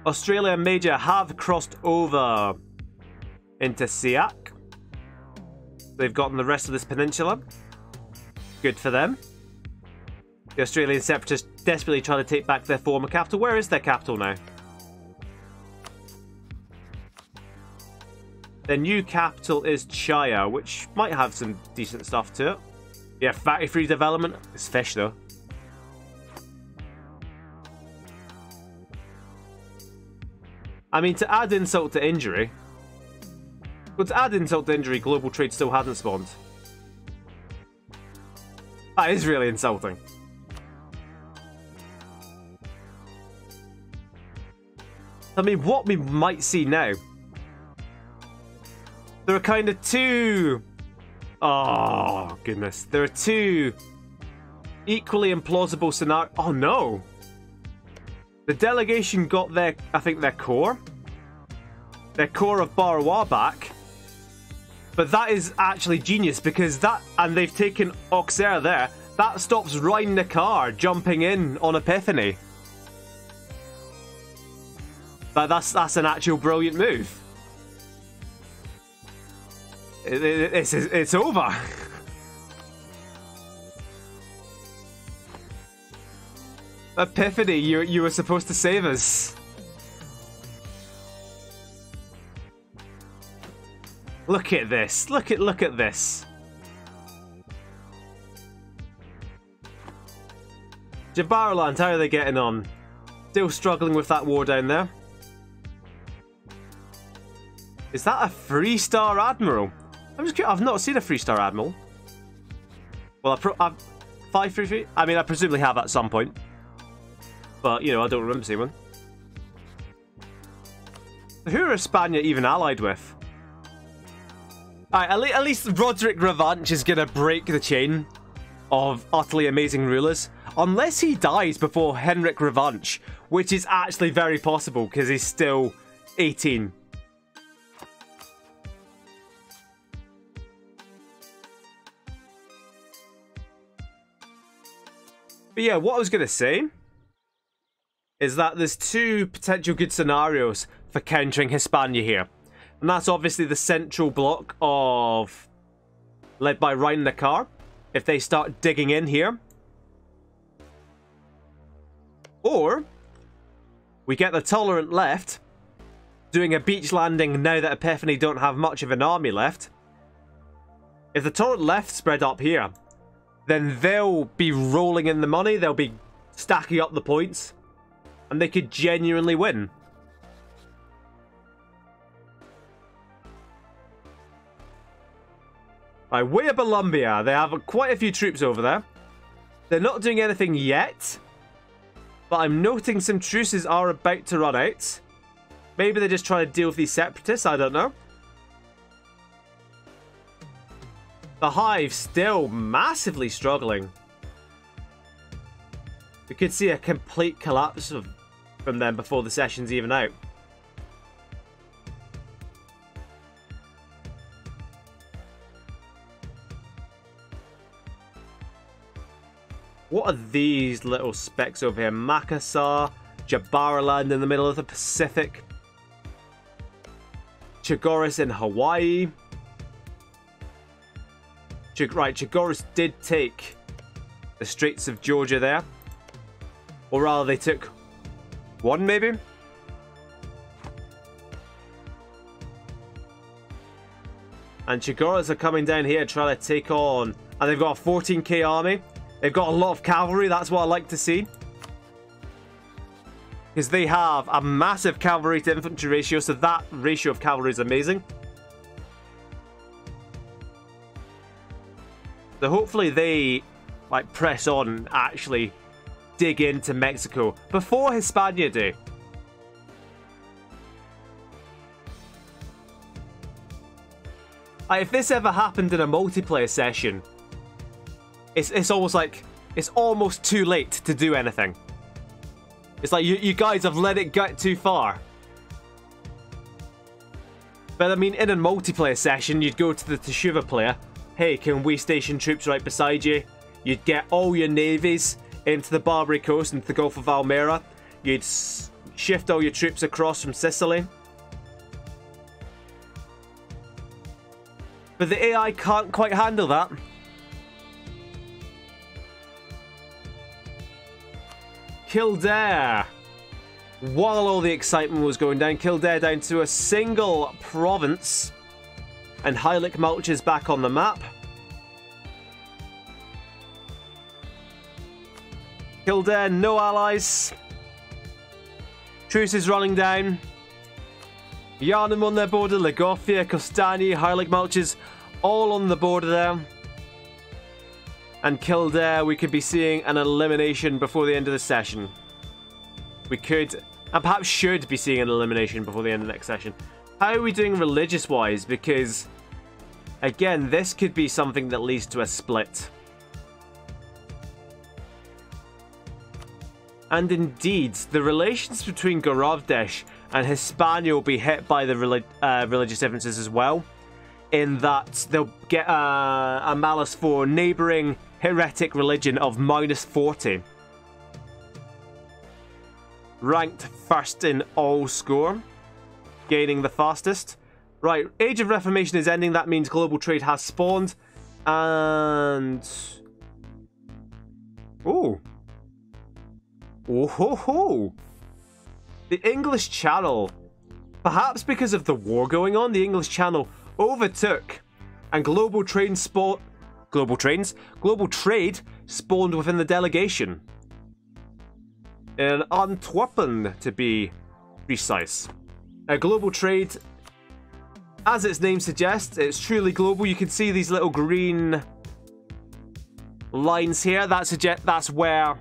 Australia and Major have crossed over into Siak. They've gotten the rest of this peninsula. Good for them. The Australian separatists desperately trying to take back their former capital. Where is their capital now? Their new capital is Chaya, which might have some decent stuff to it. Yeah, factory-free development. It's fish, though. I mean, to add insult to injury... Well, to add insult to injury, global trade still hasn't spawned. That is really insulting. I mean, what we might see now... There are kind of two... Oh, goodness. There are two equally implausible scenarios. Oh, no. The delegation got their, I think, their core. Their core of Barwa back. But that is actually genius because that... And they've taken Auxerre there. That stops Rhein Neckar jumping in on Epiphany. That's an actual brilliant move. It's over. Epiphany, you were supposed to save us. Look at this. Look at this. Jabaraland, how are they getting on? Still struggling with that war down there. Is that a 3-star admiral? I'm just curious, I've not seen a 3-star admiral. Well, I've 5-3-3. I mean, I presumably have at some point. But, you know, I don't remember seeing one. Who are Hispania even allied with? Alright, at least Roderick Revanche is going to break the chain of utterly amazing rulers. Unless he dies before Henrik Revanche, which is actually very possible because he's still 18. But yeah, what I was going to say is that there's two potential good scenarios for countering Hispania here. And that's obviously the central block of led by Ryan the car. If they start digging in here. Or we get the tolerant left doing a beach landing now that Epiphany don't have much of an army left. If the tolerant left spread up here, then they'll be rolling in the money, they'll be stacking up the points, and they could genuinely win. Right, way up Colombia, they have quite a few troops over there. They're not doing anything yet, but I'm noting some truces are about to run out. Maybe they're just trying to deal with these separatists, I don't know. The Hive still massively struggling. We could see a complete collapse from them before the session's even out. What are these little specks over here? Makassar, Jabaraland in the middle of the Pacific. Chagorus in Hawaii. Right, Chagorus did take the Straits of Georgia there. Or rather, they took one, maybe? And Chagorus are coming down here trying to take on... And they've got a 14k army. They've got a lot of cavalry. That's what I like to see. Because they have a massive cavalry to infantry ratio. So that ratio of cavalry is amazing. So hopefully they like press on and actually dig into Mexico before Hispania do. If this ever happened in a multiplayer session, it's almost like it's almost too late to do anything. It's like you guys have let it get too far. But I mean, in a multiplayer session, you'd go to the Teshuvah player. Hey, can we station troops right beside you? You'd get all your navies into the Barbary Coast, into the Gulf of Almera. You'd shift all your troops across from Sicily. But the AI can't quite handle that. Kildare. While all the excitement was going down, Kildare down to a single province. And Heilig Mulch is back on the map. Kildare, no allies. Truce is running down. Yarnum on their border, Legofia, Costani, Heilig Mulch is all on the border there. And Kildare, we could be seeing an elimination before the end of the session. We could, and perhaps should be seeing an elimination before the end of the next session. How are we doing religious-wise? Because, again, this could be something that leads to a split. And indeed, the relations between Goravdesh and Hispania will be hit by the religious differences as well. In that they'll get a malus for neighbouring heretic religion of -40. Ranked first in all score. Gaining the fastest. Right, Age of Reformation is ending. That means global trade has spawned. And... oh. Oh ho ho. The English Channel. Perhaps because of the war going on, the English Channel overtook. And global trade spawned within the delegation. In Antwerpen, to be precise. Global trade, as its name suggests, it's truly global. You can see these little green lines here. That's where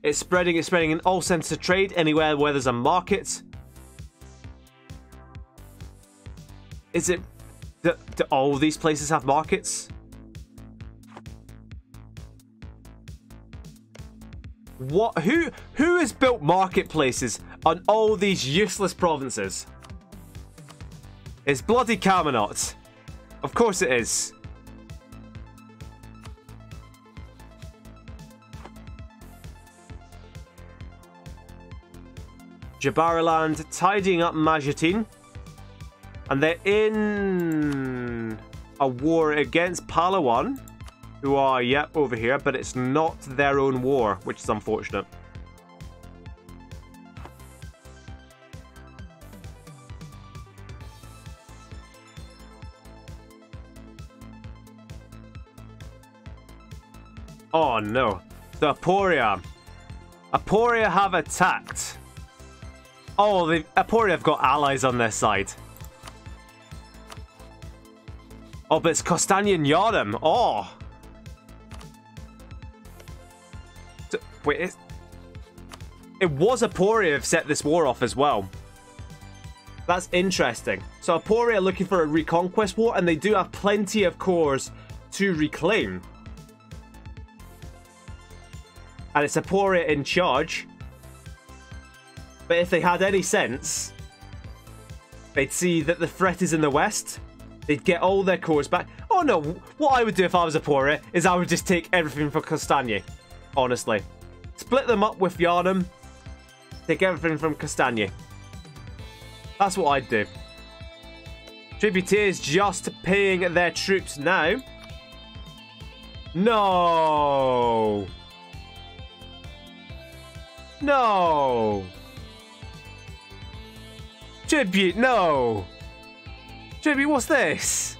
it's spreading. It's spreading in all centres of trade, anywhere where there's a market. Is it... do all these places have markets? What? Who has built marketplaces on all these useless provinces? It's bloody Camelot. Of course it is. Jabariland tidying up Majutin. And they're in a war against Palawan, who are, yep, over here, but it's not their own war, which is unfortunate. Oh no, the Aporia. Aporia have attacked. Oh, the Aporia have got allies on their side. Oh, but it's Costania and Yharnam. Oh. So, wait, it was Aporia who've set this war off as well. That's interesting. So Aporia are looking for a reconquest war, and they do have plenty of cores to reclaim. And it's Aporia in charge. But if they had any sense, they'd see that the threat is in the west. They'd get all their cores back. Oh no, what I would do if I was Aporia is I would just take everything from Costania. Honestly. Split them up with Yharnam. Take everything from Costania. That's what I'd do. Tributaries just paying their troops now. No. No. Tribute, no. Tribute, what's this?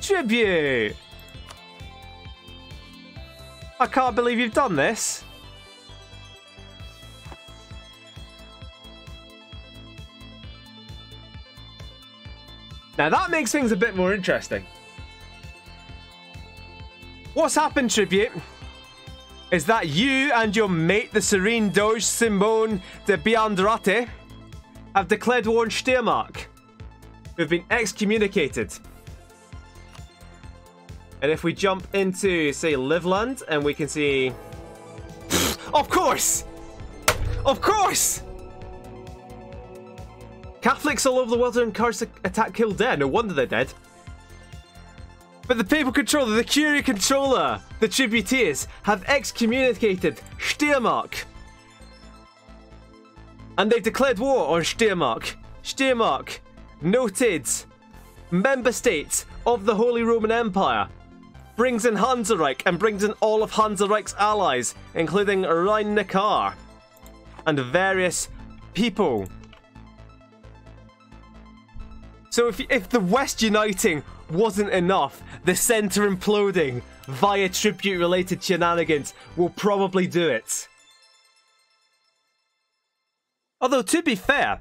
Tribute. I can't believe you've done this. Now that makes things a bit more interesting. What's happened, Tribute? Is that you and your mate, the Serene Doge Simone de Biandrate, have declared war on Steiermark, who've been excommunicated. And if we jump into, say, Liveland, and we can see... Of course! Of course! Catholics all over the world are encouraged to attack Kildare. No wonder they're dead. But the papal controller, the Curie controller, the Tributaries have excommunicated Steiermark. And they've declared war on Steiermark. Steiermark, noted member state of the Holy Roman Empire, brings in Hansareich and brings in all of Hansareich's allies, including Rhein-Neckar and various people. So if the West uniting wasn't enough, the centre imploding via tribute-related shenanigans will probably do it. Although, to be fair,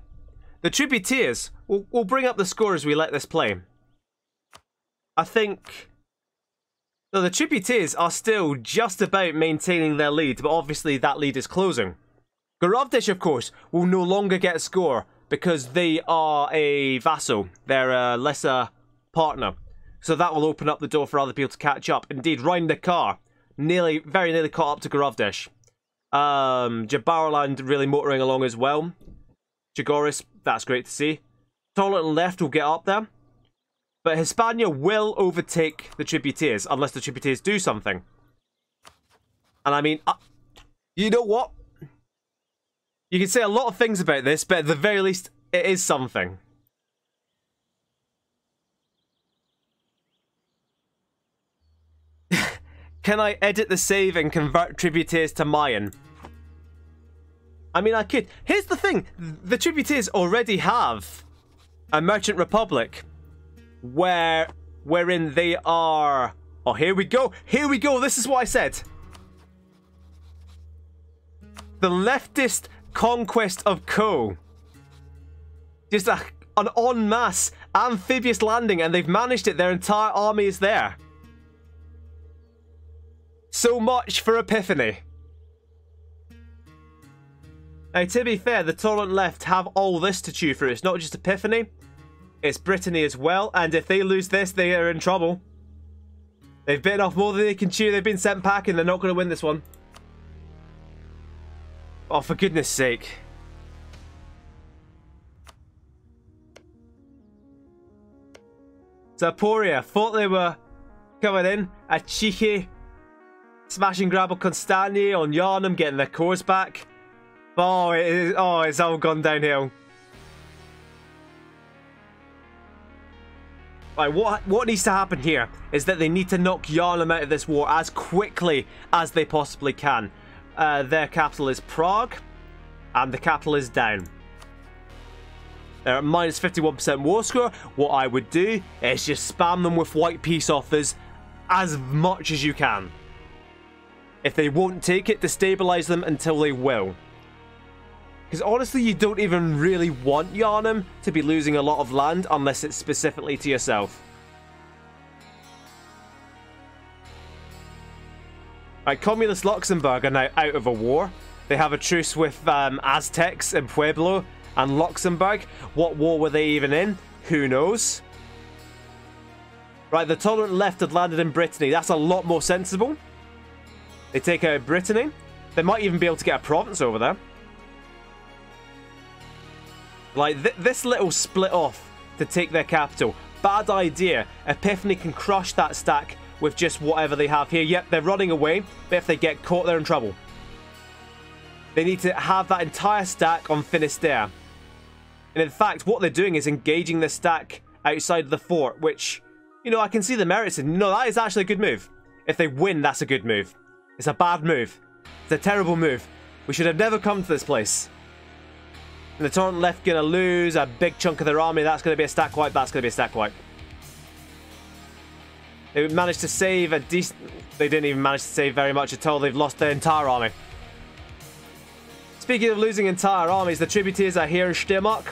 the Tributaries will bring up the score as we let this play. I think... No, the Tributaries are still just about maintaining their lead, but obviously that lead is closing. Gorovdish, of course, will no longer get a score because they are a vassal. They're a lesser partner. So that will open up the door for other people to catch up. Indeed, Rhein-Neckar very nearly caught up to Gorovdish. Jabariland really motoring along as well. Jagoris, that's great to see. Tolerant and Left will get up there. But Hispania will overtake the Tributaries unless the Tributaries do something. And I mean, you know what? You can say a lot of things about this, but at the very least, it is something. Can I edit the save and convert Tributaries to Mayan? I mean, I could. Here's the thing. The Tributaries already have a Merchant Republic wherein they are... Oh, here we go. Here we go. This is what I said. The leftist conquest of Co. Just an en masse amphibious landing, and they've managed it. Their entire army is there. So much for Epiphany. Now, to be fair, the Tolerant Left have all this to chew through. It's not just Epiphany, it's Brittany as well. And if they lose this, they are in trouble. They've bitten off more than they can chew. They've been sent packing. They're not going to win this one. Oh, for goodness sake. Zaporia thought they were coming in. A cheeky Smash and grab of Constantine on Yarnum, getting their cores back. Oh, it's all gone downhill. Right, what needs to happen here is that they need to knock Yarnum out of this war as quickly as they possibly can. Their capital is Prague, and the capital is down. They're at minus 51% war score. What I would do is just spam them with white peace offers as much as you can. If they won't take it, destabilize them until they will. Because honestly, you don't even really want Yarnum to be losing a lot of land unless it's specifically to yourself. Right, Communist Luxembourg are now out of a war. They have a truce with Aztecs in Pueblo and Luxembourg. What war were they even in? Who knows? Right, the tolerant left had landed in Brittany. That's a lot more sensible. They take out Brittany. They might even be able to get a province over there. Like, this little split off to take their capital. Bad idea. Epiphany can crush that stack with just whatever they have here. Yep, they're running away, but if they get caught, they're in trouble. They need to have that entire stack on Finisterre. And in fact, what they're doing is engaging the stack outside the fort, which, you know, I can see the merits in. No, that is actually a good move. If they win, that's a good move. It's a bad move. It's a terrible move. We should have never come to this place. And the Torrent left going to lose a big chunk of their army. That's going to be a stack wipe. That's going to be a stack wipe. They managed to save a decent... They didn't even manage to save very much at all. They've lost their entire army. Speaking of losing entire armies, the tributaries are here in Steiermark.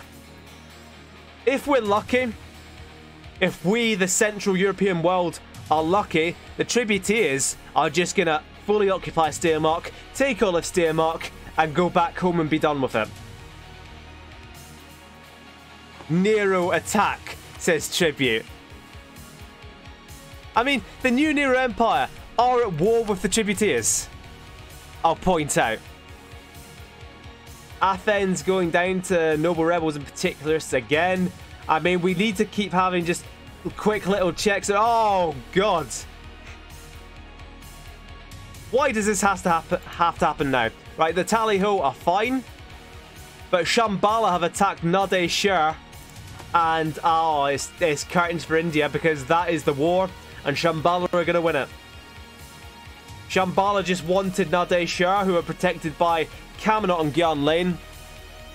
If we're lucky, if we, the Central European world, are lucky, the tributaries are just going to fully occupy Steiermark, take all of Steiermark, and go back home and be done with it. Nero attack, says Tribute. I mean, the new Nero Empire are at war with the tributaries. I'll point out. Athens going down to noble rebels and particularists again. I mean, we need to keep having just quick little checks. Oh, God. Why does this have to happen now? Right, the Tally-Ho are fine. But Shambhala have attacked Nade Shah. And, oh, it's curtains for India because that is the war. And Shambhala are going to win it. Shambhala just wanted Nade Shah, who are protected by Camelot and Gyan Lane.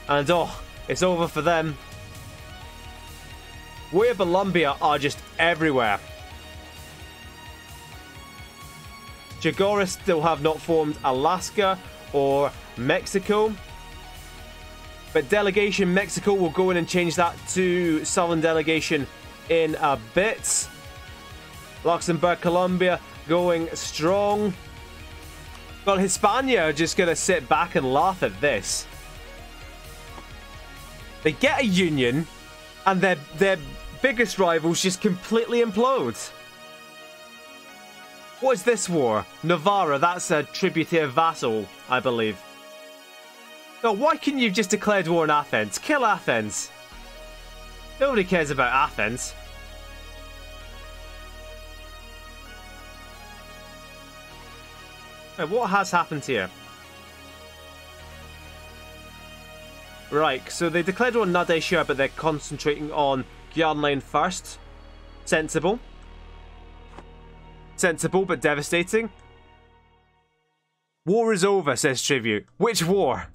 And, oh, it's over for them. We of Columbia are just everywhere. Jagoras still have not formed Alaska or Mexico. But Delegation Mexico will go in and change that to Southern Delegation in a bit. Luxembourg, Colombia going strong. Well, Hispania are just going to sit back and laugh at this. They get a union, and their biggest rivals just completely implode. What is this war? Navarra, that's a tributary vassal, I believe. No, why couldn't you have just declared war on Athens? Kill Athens. Nobody cares about Athens. Now, what has happened here? Right, so they declared war on Nade Shah, but they're concentrating on Gyan Lane first. Sensible. Sensible, but devastating. War is over, says Tribute. Which war?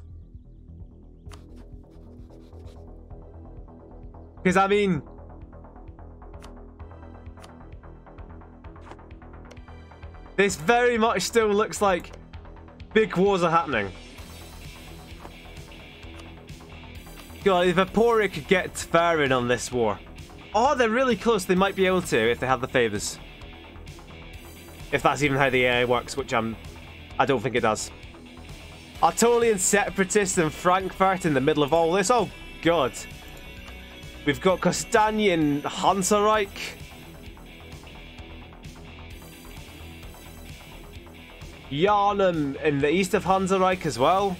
Because, I mean... this very much still looks like big wars are happening. God, if Aporia could get Tverin on this war. Oh, they're really close. They might be able to if they have the favours. If that's even how the AI works, which I don't think it does. Artolian separatists in Frankfurt in the middle of all this. Oh, God. We've got Kostani in Hansareich. Yarnum in the east of Hansareich as well.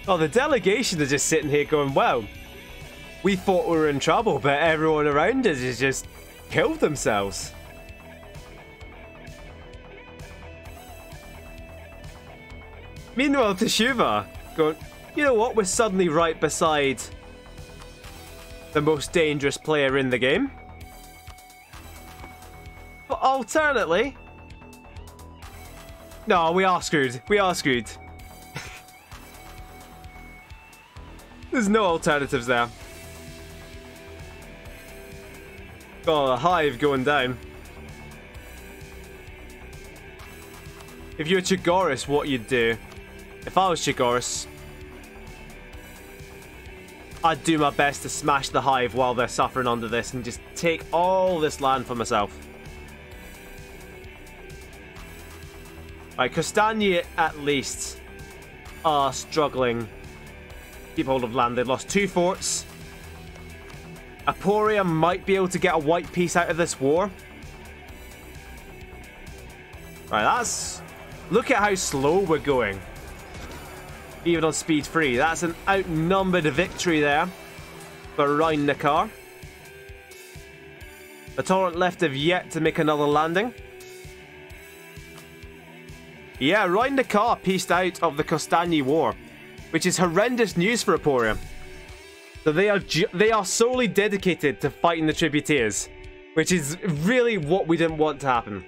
Oh, the delegation are just sitting here going, wow, we thought we were in trouble, but everyone around us has just killed themselves. Meanwhile, Teshuvah going, you know what, we're suddenly right beside the most dangerous player in the game. But alternately... No, we are screwed. We are screwed. There's no alternatives there. Oh, the hive going down. If you're Chigoris, what you'd do? If I was Chigoris, I'd do my best to smash the hive while they're suffering under this and just take all this land for myself. Right, Kostanya at least are struggling. Keep hold of land. They've lost 2 forts. Aporia might be able to get a white piece out of this war. Right, that's... Look at how slow we're going. Even on speed 3. That's an outnumbered victory there for Rhein Neckar. The Torrent left have yet to make another landing. Yeah, Rhein Neckar pieced out of the Kostanya War, which is horrendous news for Aporia. So they are solely dedicated to fighting the Tributeers, which is really what we didn't want to happen.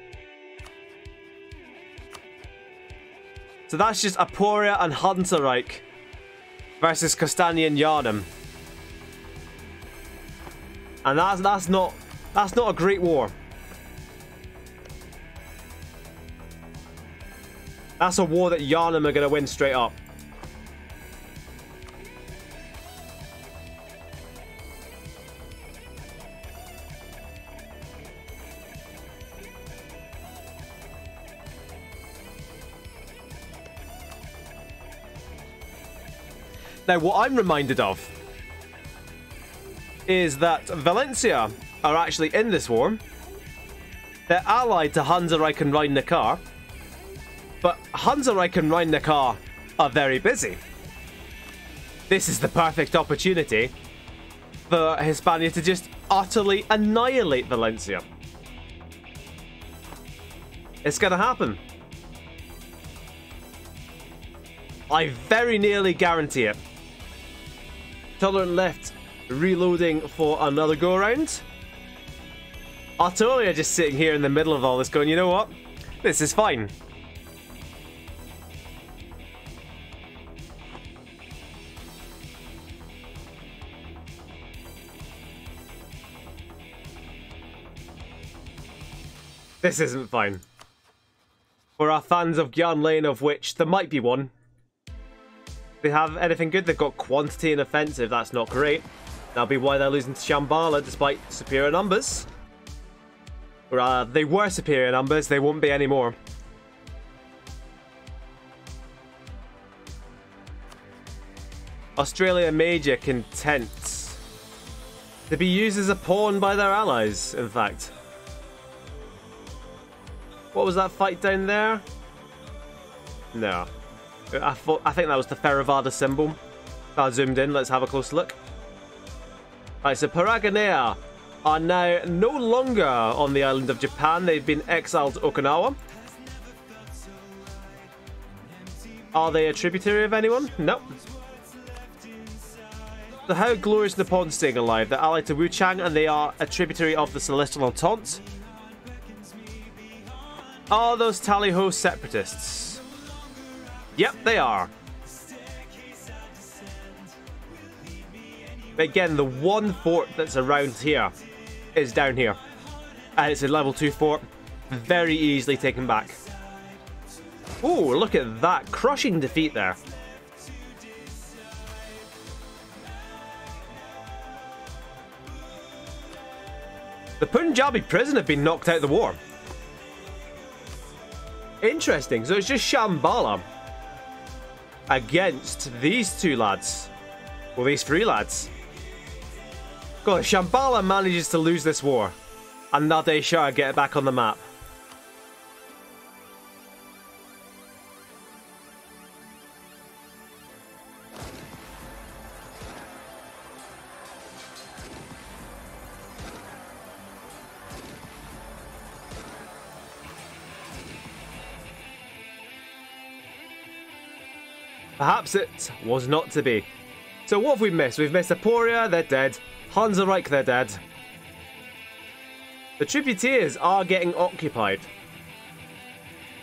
So that's just Aporia and Hansareich versus Kostanya and Yharnam. And that's not a great war. That's a war that Yharnam are going to win straight up. Now, what I'm reminded of is that Valencia are actually in this war. They're allied to Hansareich and Rhein Neckar. But Hansareich and Rhein Neckar are very busy. This is the perfect opportunity for Hispania to just utterly annihilate Valencia. It's going to happen. I very nearly guarantee it. Tolerant left reloading for another go-around. Artolia just sitting here in the middle of all this going, you know what? This is fine. This isn't fine. For our fans of Gyan Lane, of which there might be one. They have anything good? They've got quantity and offensive. That's not great. That'll be why they're losing to Shambhala despite superior numbers. Or they were superior numbers. They won't be anymore. Australia Major content to be used as a pawn by their allies, in fact. What was that fight down there? No. I think that was the Theravada symbol. I zoomed in, let's have a close look. Right, so Paragonea are now no longer on the island of Japan. They've been exiled to Okinawa. Are they a tributary of anyone? No. So how glorious Nippon staying alive? They're allied to Wuchang and they are a tributary of the Celestial Entente. Are those Tally-Ho separatists? Yep, they are. But again, the one fort that's around here is down here. And it's a level 2 fort. Very easily taken back. Oh, look at that. Crushing defeat there. The Punjabi prison have been knocked out of the war. Interesting. So it's just Shambhala against these two lads. Well, these three lads. God, if Shambhala manages to lose this war and Nadir Shah get it back on the map. Perhaps it was not to be. So what have we missed? We've missed Aporia, they're dead. Hansareich, they're dead. The Tributeers are getting occupied.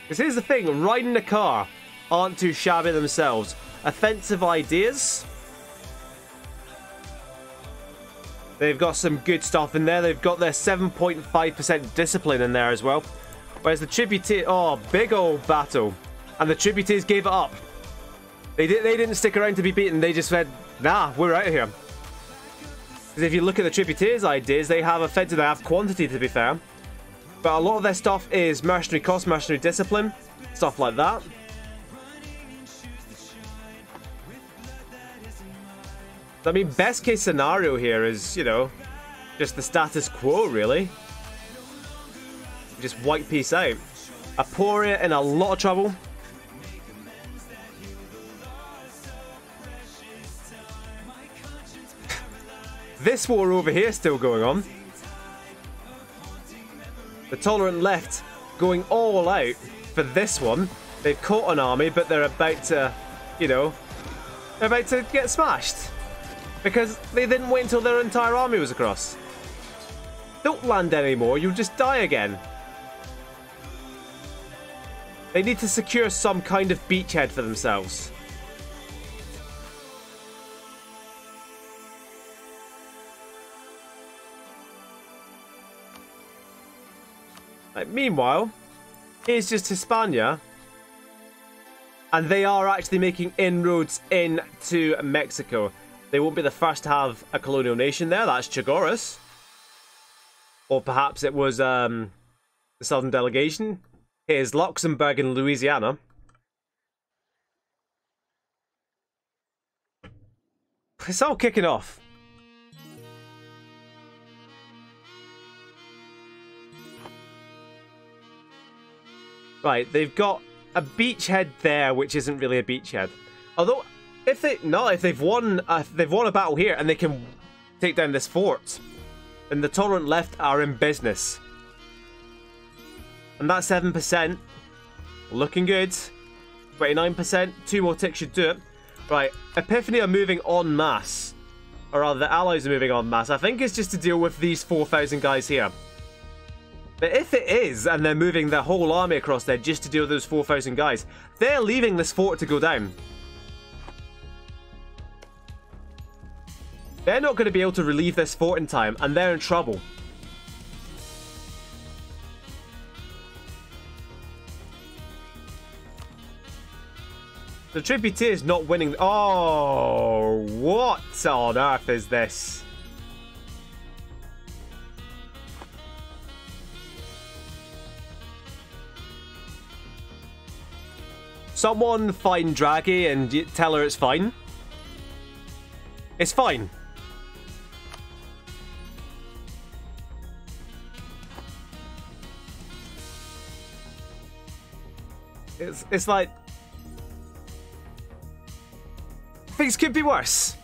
Because here's the thing, riding the car aren't too shabby themselves. Offensive ideas. They've got some good stuff in there. They've got their 7.5% discipline in there as well. Whereas the Tributeers... Oh, big old battle. And the Tributeers gave it up. They didn't stick around to be beaten. They just said, nah, we're out of here. Because if you look at the Tributeers' ideas, they have offensive, they have quantity to be fair. But a lot of their stuff is mercenary cost, mercenary discipline, stuff like that. I mean, best case scenario here is, you know, just the status quo, really. Just wipe peace out. Aporia in a lot of trouble. This war over here still going on. The Tolerant Left going all out for this one. They've caught an army, but they're about to, you know, they're about to get smashed. Because they didn't wait until their entire army was across. Don't land anymore, you'll just die again. They need to secure some kind of beachhead for themselves. Meanwhile, here's just Hispania. And they are actually making inroads into Mexico. They won't be the first to have a colonial nation there. That's Chagoras. Or perhaps it was the Southern Delegation. Here's Luxembourg and Louisiana. It's all kicking off. Right, they've got a beachhead there, which isn't really a beachhead. Although, if they've won a battle here and they can take down this fort, then the Tolerant Left are in business. And that 7%, looking good. 29%, 2 more ticks should do it. Right, Epiphany are moving en masse. Or rather, the allies are moving en masse. I think it's just to deal with these 4,000 guys here. But if it is, and they're moving their whole army across there just to deal with those 4,000 guys, they're leaving this fort to go down. They're not going to be able to relieve this fort in time, and they're in trouble. The Tributeers not winning. Oh, what on earth is this? Someone find Draghi and tell her it's fine. It's fine. It's like... things could be worse.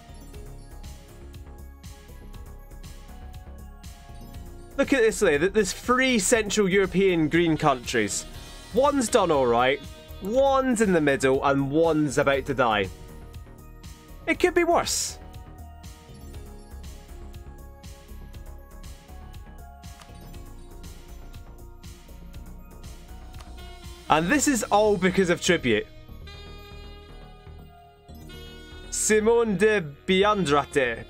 Look at this way. There's 3 Central European green countries. One's done alright. One's in the middle and one's about to die. It could be worse. And this is all because of tribute. Simone de Biandrate.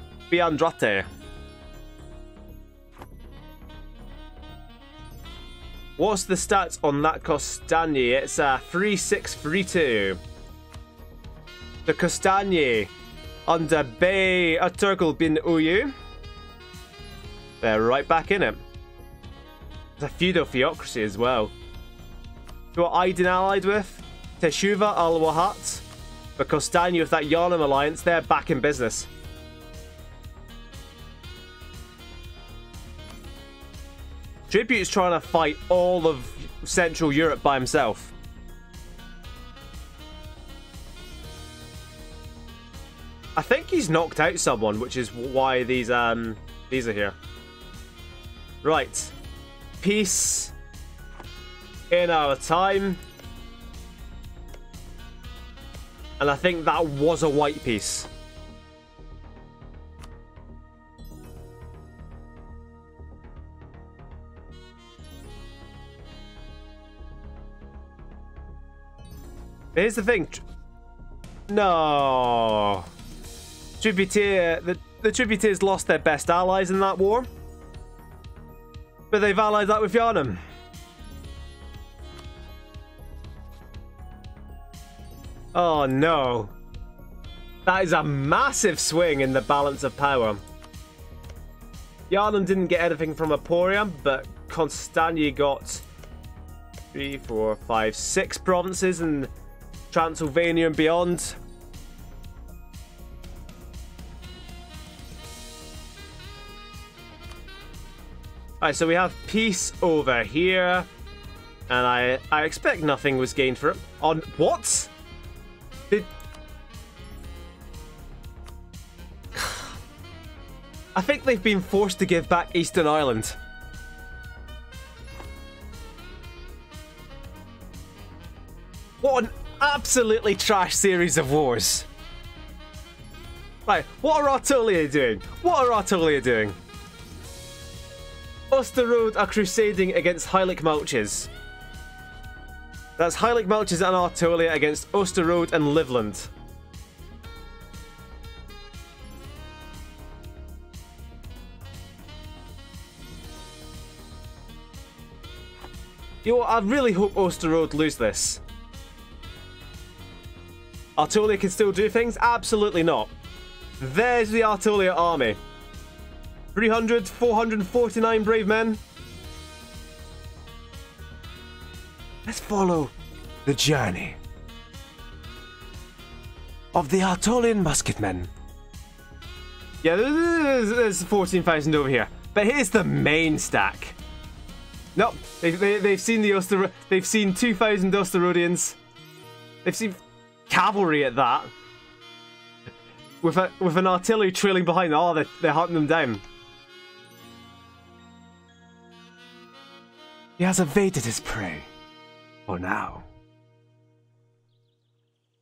What's the stats on that Costagni? It's 3632. The Costagni under Bey Turgle bin Uyu. They're right back in it. It's a feudal theocracy as well. Who are Aydin allied with? Teshuva al-Wahat. The Costagni with that Yarnum alliance, they're back in business. Tribute's trying to fight all of Central Europe by himself. I think he's knocked out someone, which is why these are here. Right. Peace in our time. And I think that was a white piece. Here's the thing. No. Tributaire, the Tributaires lost their best allies in that war. But they've allied that with Yharnam. Oh no. That is a massive swing in the balance of power. Yharnam didn't get anything from Aporia, but Constantine got 3, 4, 5, 6 provinces in Transylvania and beyond. Alright, so we have peace over here. And I expect nothing was gained for it. On what? I think they've been forced to give back Eastern Ireland. What an absolutely trash series of wars. Right, what are Artolia doing? What are Artolia doing? Osterode are crusading against Heilig Malches. That's Heilig Malches and Artolia against Osterode and Livland. You know what, I really hope Osterode lose this. Artolia can still do things? Absolutely not. There's the Artolia army. 300, 449 brave men. Let's follow the journey of the Artolian musketmen. Yeah, there's 14,000 over here. But here's the main stack. Nope, they've seen the they've seen 2,000 Osterodians. They've seen cavalry at that. With an artillery trailing behind them. Oh, they're hunting them down. He has evaded his prey. For now.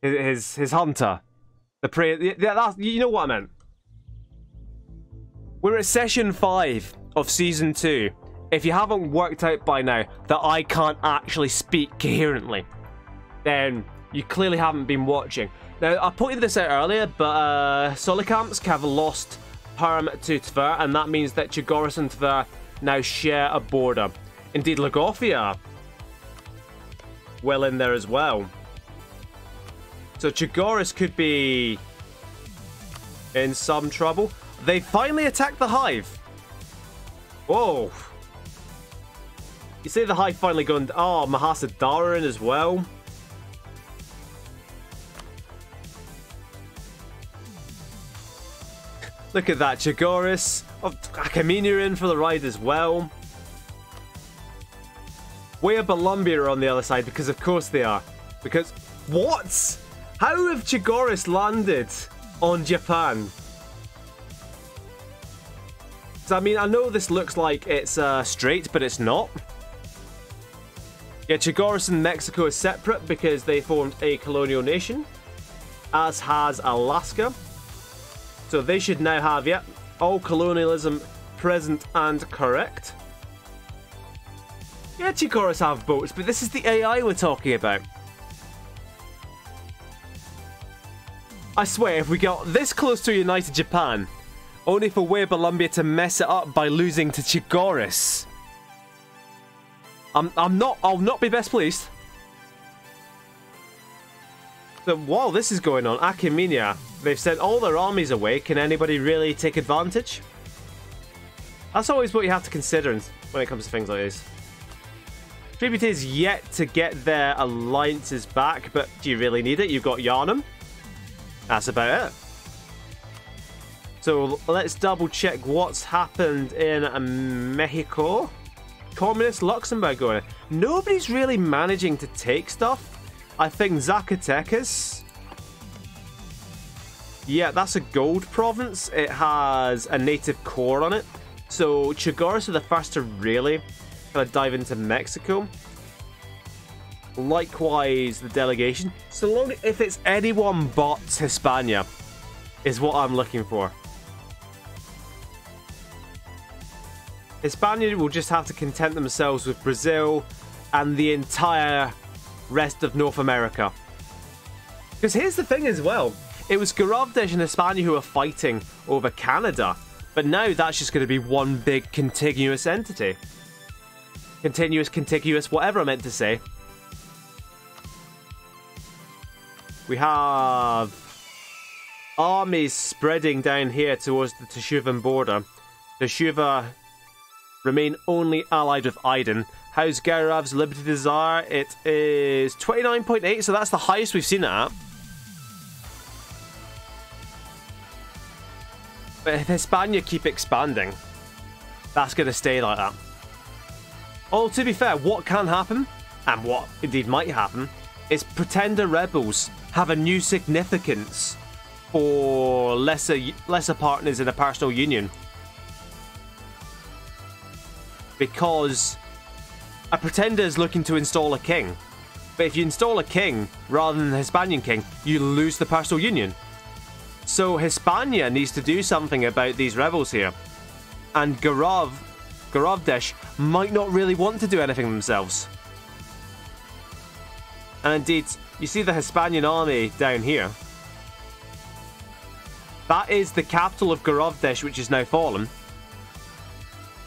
His hunter. The prey. Yeah, you know what I meant. We're at session 5 of season 2. If you haven't worked out by now that I can't actually speak coherently, then you clearly haven't been watching. Now, I pointed this out earlier, but Solikamsk have lost Perm to Tver, and that means that Chigoris and Tver now share a border. Indeed, Lagofia well in there as well. So Chigoris could be in some trouble. They finally attacked the Hive. Whoa. You see the Hive finally going... Oh, Mahasa Darin as well. Look at that. Chigoris. Oh, Akamina in for the ride as well. Wea Columbia are on the other side, because of course they are. Because... What? How have Chigoris landed on Japan? So, I mean, I know this looks like it's straight, but it's not. Yeah, Chigoris and Mexico is separate because they formed a colonial nation, as has Alaska. So they should now have, yep, all colonialism present and correct. Yeah, Chigoris have boats, but this is the AI we're talking about. I swear, if we got this close to a united Japan, only for Wea Columbia to mess it up by losing to Chigoris, I'll not be best pleased. So while this is going on, Achaemenia, they've sent all their armies away. Can anybody really take advantage? That's always what you have to consider when it comes to things like this. Tributaries yet to get their alliances back, but do you really need it? You've got Yharnam. That's about it. So let's double check what's happened in Mexico. Communist Luxembourg going. Nobody's really managing to take stuff. I think Zacatecas. Yeah, that's a gold province. It has a native core on it. So Chigoris are the first to really kind of dive into Mexico. Likewise, the delegation. So long if it's anyone but Hispania is what I'm looking for. Hispania will just have to content themselves with Brazil and the entire rest of North America. Because here's the thing as well. It was Garavdesh and Hispania who were fighting over Canada. But now that's just going to be one big contiguous entity. Contiguous, whatever I meant to say. We have armies spreading down here towards the Teshuvan border. Teshuva remain only allied with Aiden. How's Garav's Liberty Desire? It is 29.8, so that's the highest we've seen it at. But if Hispania keep expanding, that's going to stay like that. Oh, to be fair, what can happen, and what indeed might happen, is pretender rebels have a new significance for lesser partners in a personal union. Because a pretender is looking to install a king. But if you install a king rather than the Hispanian king, you lose the personal union. So Hispania needs to do something about these rebels here. And Garavdesh might not really want to do anything themselves. And indeed, you see the Hispanian army down here. That is the capital of Garavdesh, which is now fallen.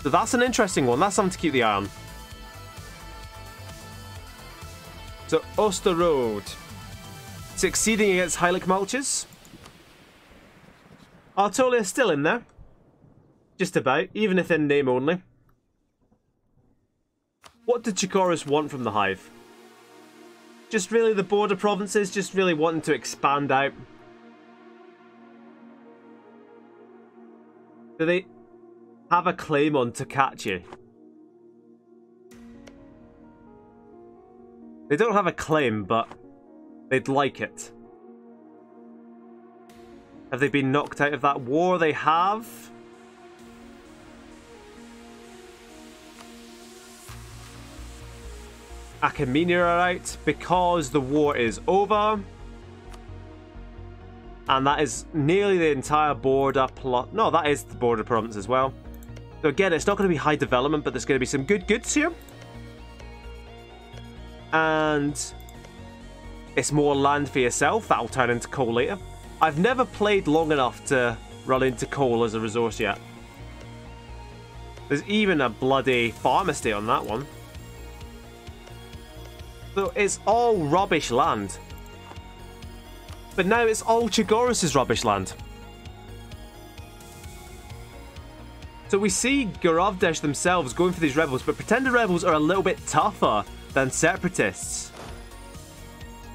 So that's an interesting one. That's something to keep the eye on. So Osterode succeeding against Heilig Malches. Artolia still in there. Just about, even if in name only. What did Chikoris want from the Hive? Just really the border provinces, just really wanting to expand out. Do they have a claim on Takachi? They don't have a claim, but they'd like it. Have they been knocked out of that war? They have. Achaemenia are out because the war is over. And that is nearly the entire border plot. No, that is the border province as well. So again, it's not going to be high development, but there's going to be some good goods here. And it's more land for yourself. That'll turn into coal later. I've never played long enough to run into coal as a resource yet. There's even a bloody farm estate on that one. So it's all rubbish land. But now it's all Chigoris' rubbish land. So we see Garavdesh themselves going for these rebels, but pretender rebels are a little bit tougher than separatists.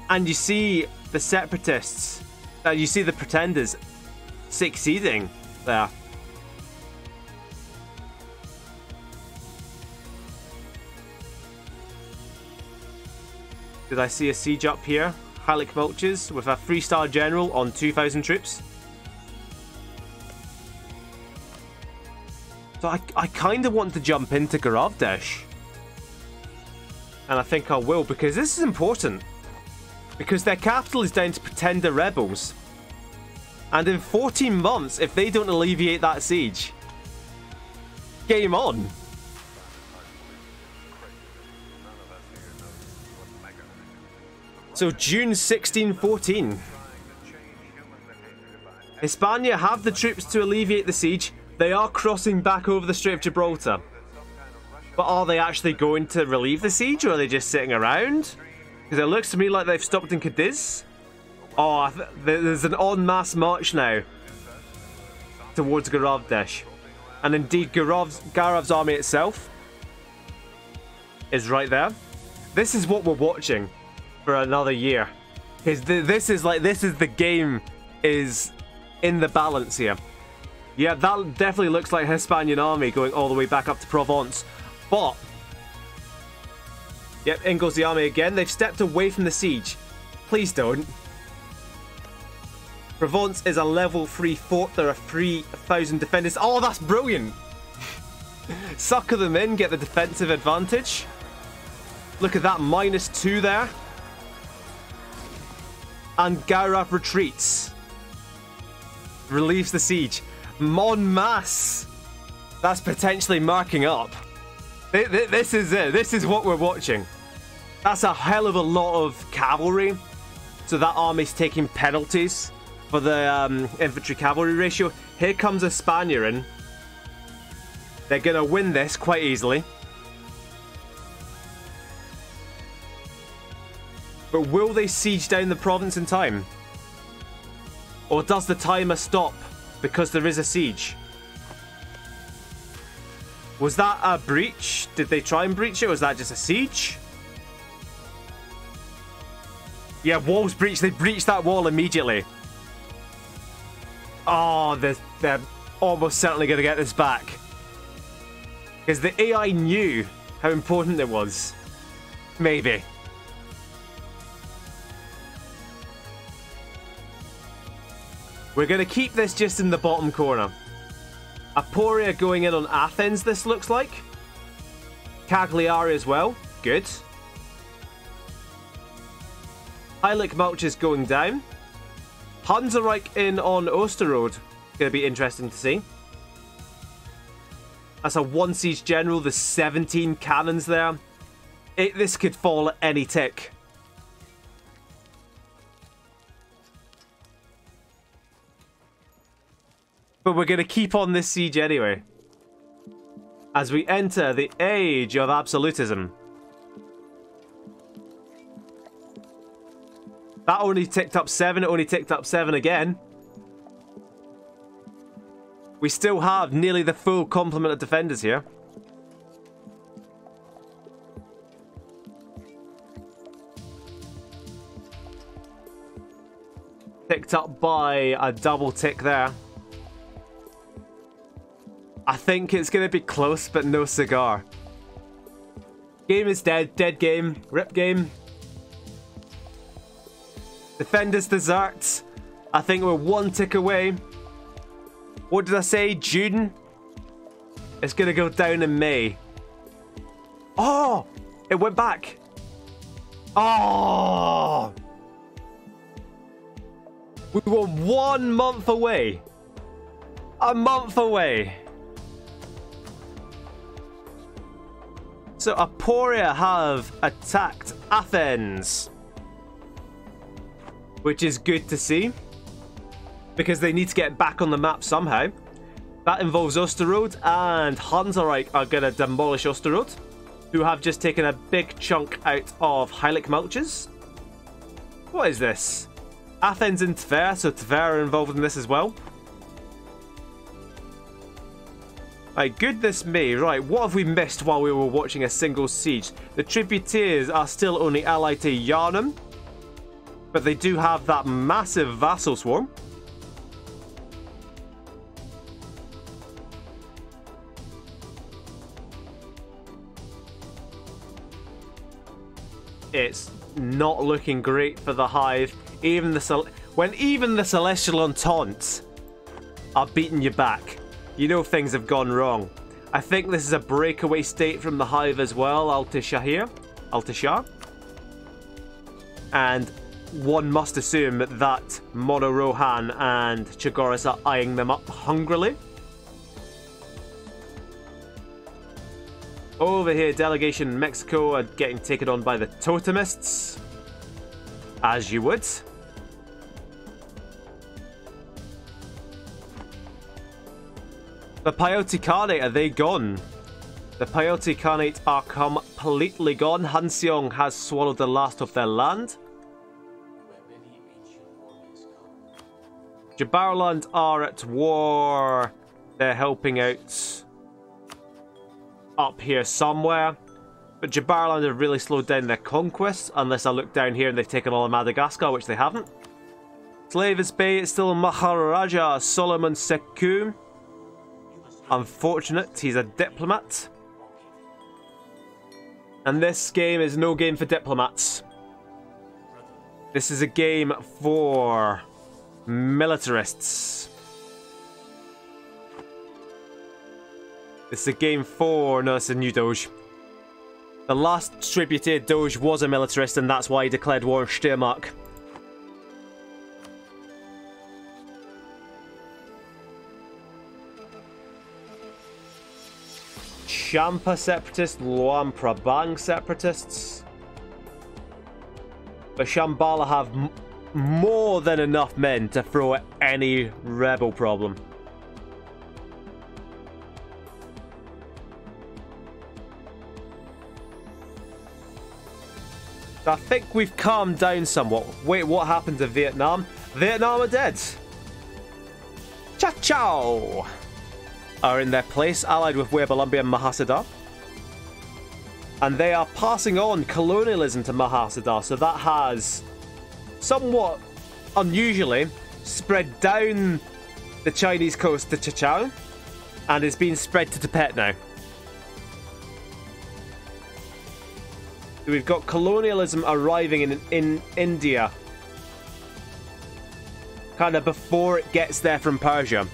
And you see the separatists, you see the pretenders succeeding there. Did I see a siege up here? Heilig Malches with a 3-star general on 2,000 troops. So I kind of want to jump into Garavdesh. And I think I will, because this is important. Because their capital is down to pretender rebels. And in 14 months, if they don't alleviate that siege, game on. So June 1614. Hispania have the troops to alleviate the siege. They are crossing back over the Strait of Gibraltar. But are they actually going to relieve the siege, or are they just sitting around? Because it looks to me like they've stopped in Cadiz. Oh, there's an en masse march now towards Garavdesh. And indeed, Garav's army itself is right there. This is what we're watching for another year. Because this is the game is in the balance here. Yeah, that definitely looks like Hispanian army going all the way back up to Provence. But yep, in goes the army again. They've stepped away from the siege. Please don't. Provence is a level 3 fort. There are 3,000 defenders. Oh, that's brilliant. Sucker them in, get the defensive advantage. Look at that, -2 there. And Gaurav retreats. Relieves the siege. Mon masse. That's potentially marking up. This is it. This is what we're watching. That's a hell of a lot of cavalry. So that army's taking penalties for the infantry cavalry ratio. Here comes a Spaniard in. They're going to win this quite easily. But will they siege down the province in time? Or does the timer stop because there is a siege? Was that a breach? Did they try and breach it? Or was that just a siege? Yeah, walls breached. They breached that wall immediately. Oh, they're almost certainly going to get this back. Because the AI knew how important it was. Maybe. We're going to keep this just in the bottom corner. Aporia going in on Athens, this looks like. Cagliari as well. Good. Heilig Mulch is going down. Hansareich in on Osterode. Going to be interesting to see. That's a 1 siege general. There's 17 cannons there. This could fall at any tick. But we're going to keep on this siege anyway. As we enter the age of absolutism. That only ticked up 7. It only ticked up 7 again. We still have nearly the full complement of defenders here. Ticked up by a double tick there. I think it's going to be close, but no cigar. Game is dead. Dead game. Rip game. Defenders desert. I think we're 1 tick away. What did I say? June? It's going to go down in May. Oh! It went back. Oh! We were 1 month away. A month away. So Aporia have attacked Athens. Which is good to see. Because they need to get back on the map somehow. That involves Osterode, and Hansareich are going to demolish Osterode, who have just taken a big chunk out of Heilig Mulches. What is this? Athens and Tver, so Tver are involved in this as well. Right, goodness me. Right, what have we missed while we were watching a single siege? The Tributaries are still only allied to Yarnum, but they do have that massive vassal swarm. It's not looking great for the Hive. Even the Celestial Entente are beating you back, you know things have gone wrong. I think this is a breakaway state from the Hive as well, Altashar. And one must assume that Mono Rohan and Chagoris are eyeing them up hungrily. Over here, delegation Mexico are getting taken on by the Totemists. As you would. The Peyote Khanate, are they gone? The Peyote Khanate are completely gone. Hanseong has swallowed the last of their land. Jabarland are at war. They're helping out up here somewhere. But Jabarland have really slowed down their conquests, unless I look down here and they've taken all of Madagascar, which they haven't. Slavis Bay is still Maharaja Solomon Sekou. Unfortunate, he's a diplomat. And this game is no game for diplomats. This is a game for militarists. This is a game for... No, it's a new Doge. The last distributed Doge was a militarist, and that's why he declared war on Steiermark. Champa separatists, Luang Prabang separatists. But Shambhala have more than enough men to throw at any rebel problem. I think we've calmed down somewhat. Wait, what happened to Vietnam? Vietnam are dead. Cha-chow are in their place, allied with Webalumbi and Mahasada. And they are passing on colonialism to Mahasada, so that has somewhat unusually spread down the Chinese coast to Chachao, and is being spread to Tibet now. So we've got colonialism arriving in India, kind of before it gets there from Persia.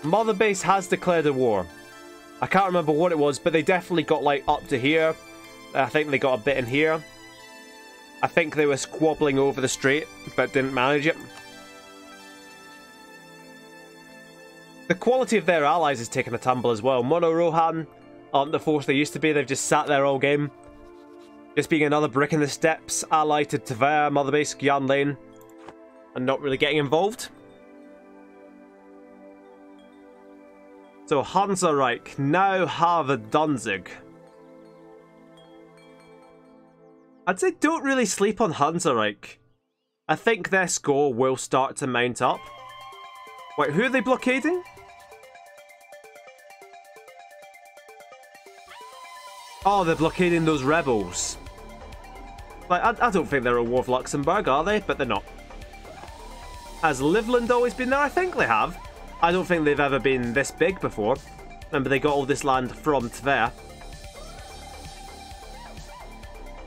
Mother Base has declared a war. I can't remember what it was, but they definitely got like up to here. I think they got a bit in here. I think they were squabbling over the strait, but didn't manage it. The quality of their allies has taken a tumble as well. Mono Rohan aren't the force they used to be. They've just sat there all game. Just being another brick in the steps, allied to Tver, Mother Base, Gyan Lane, and not really getting involved. So Hansa Reich now have a Danzig. I'd say don't really sleep on Hansa Reich. I think their score will start to mount up. Wait, who are they blockading? Oh, they're blockading those rebels. Like, I don't think they're at war with Luxembourg, are they? But they're not. Has Livland always been there? I think they have. I don't think they've ever been this big before. Remember, they got all this land from Tver.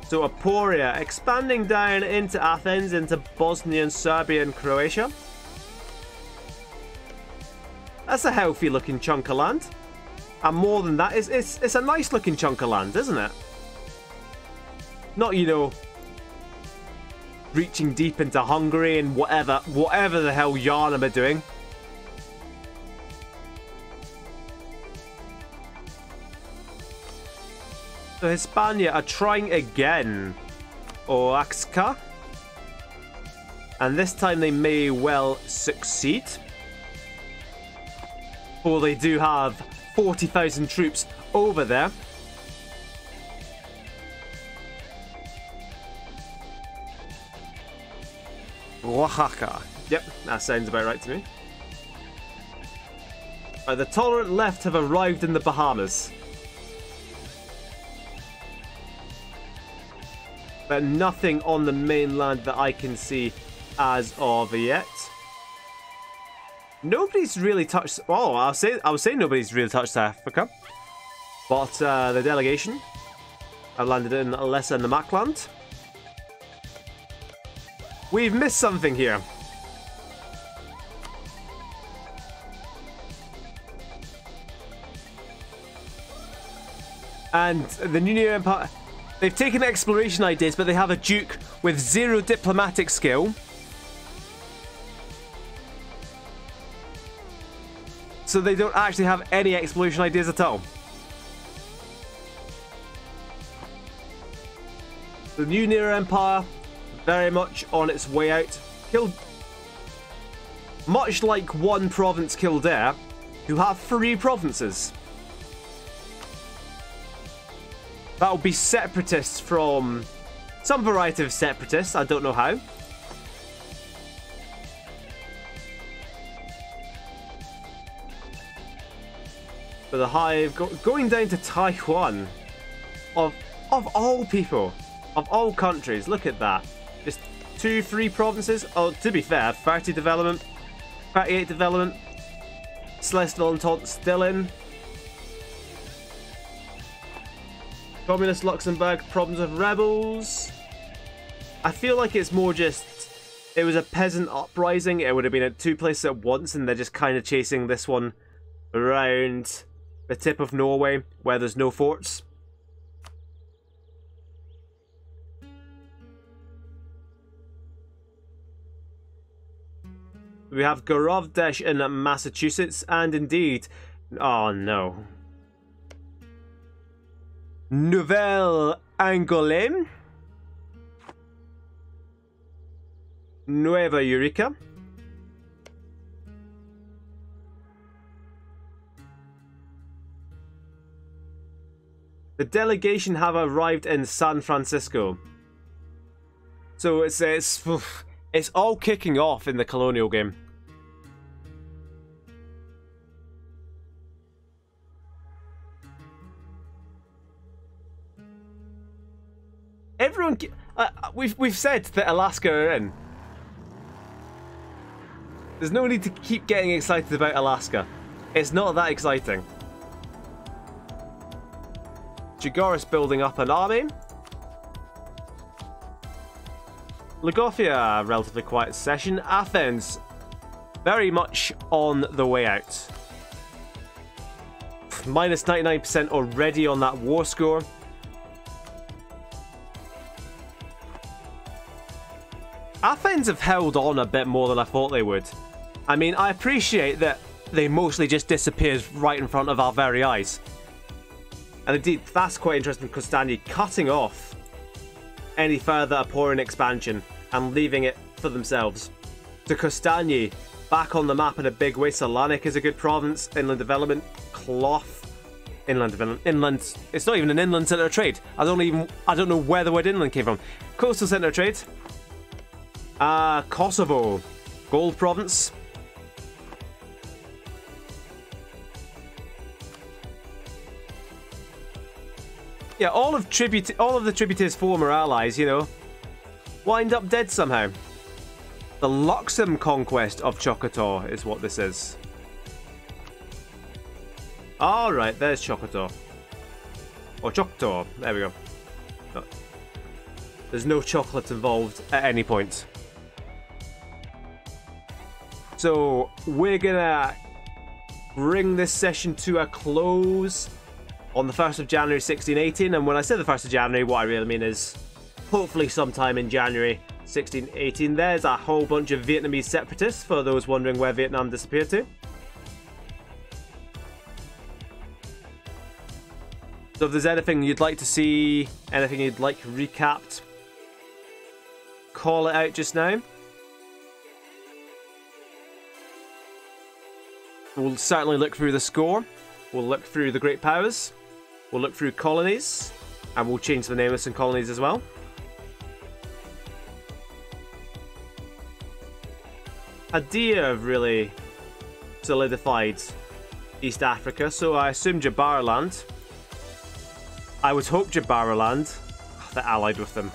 So Aporia, expanding down into Athens, into Bosnia and Serbia and Croatia. That's a healthy looking chunk of land. And more than that, it's a nice looking chunk of land, isn't it? Not, you know, reaching deep into Hungary and whatever the hell Yarnum are doing. So Hispania are trying again. Oaxaca. And this time they may well succeed. For they do have 40,000 troops over there. Oaxaca. Yep, that sounds about right to me. The tolerant left have arrived in the Bahamas. But nothing on the mainland that I can see as of yet. Nobody's really touched... Oh, I would say nobody's really touched Africa. But the delegation have landed in Alessa and the Makland. We've missed something here. And the New Empire... They've taken exploration ideas, but they have a duke with 0 diplomatic skill. So they don't actually have any exploration ideas at all. The New Nero Empire, very much on its way out. Much like one province, Kildare, who have 3 provinces. That will be separatists from some variety of separatists, I don't know how. But the Hive going down to Taiwan, of all people, of all countries. Look at that, just 2-3 provinces. Oh, to be fair, 30 development, 38 development. Celestial Entente still in. Communist Luxembourg, problems with rebels. I feel like it's more just, it was a peasant uprising. It would have been at 2 places at once, and they're just kind of chasing this one around. the tip of Norway, where there's no forts. We have Gorovdesh in Massachusetts, and indeed, oh no, Nouvelle-Angoulême, Nueva Eureka, the delegation have arrived in San Francisco. So it's all kicking off in the colonial game. Everyone, we've said that Alaska are in. There's no need to keep getting excited about Alaska. It's not that exciting. Jagoras building up an army. Lagofia, relatively quiet session. Athens, very much on the way out. Minus 99% already on that war score. Athens have held on a bit more than I thought they would. I mean, I appreciate that they mostly just disappeared right in front of our very eyes. And indeed, that's quite interesting, Kostani cutting off any further Aporean expansion and leaving it for themselves. To Kostani, back on the map in a big way. Selanik is a good province. Inland development. Cloth. Inland development. Inland. It's not even an inland centre of trade. I don't know where the word inland came from. Coastal centre of trade. Kosovo. Gold province. Yeah, all of the tributaries' former allies, you know, wind up dead somehow. The Luxem conquest of Choctaw is what this is. Alright, there's Choctaw. Or Choctaw, there we go. Oh. There's no chocolate involved at any point. So, we're gonna bring this session to a close on the 1st of January 1618, and when I say the 1st of January, what I really mean is hopefully sometime in January 1618. There's a whole bunch of Vietnamese separatists, for those wondering where Vietnam disappeared to. So if there's anything you'd like to see, anything you'd like recapped, call it out just now. We'll certainly look through the score. We'll look through the Great Powers. We'll look through colonies. And we'll change the name of some colonies as well. Adia have really solidified East Africa, so I assume Jabaraland. I would hope Jabaraland. They're allied with them.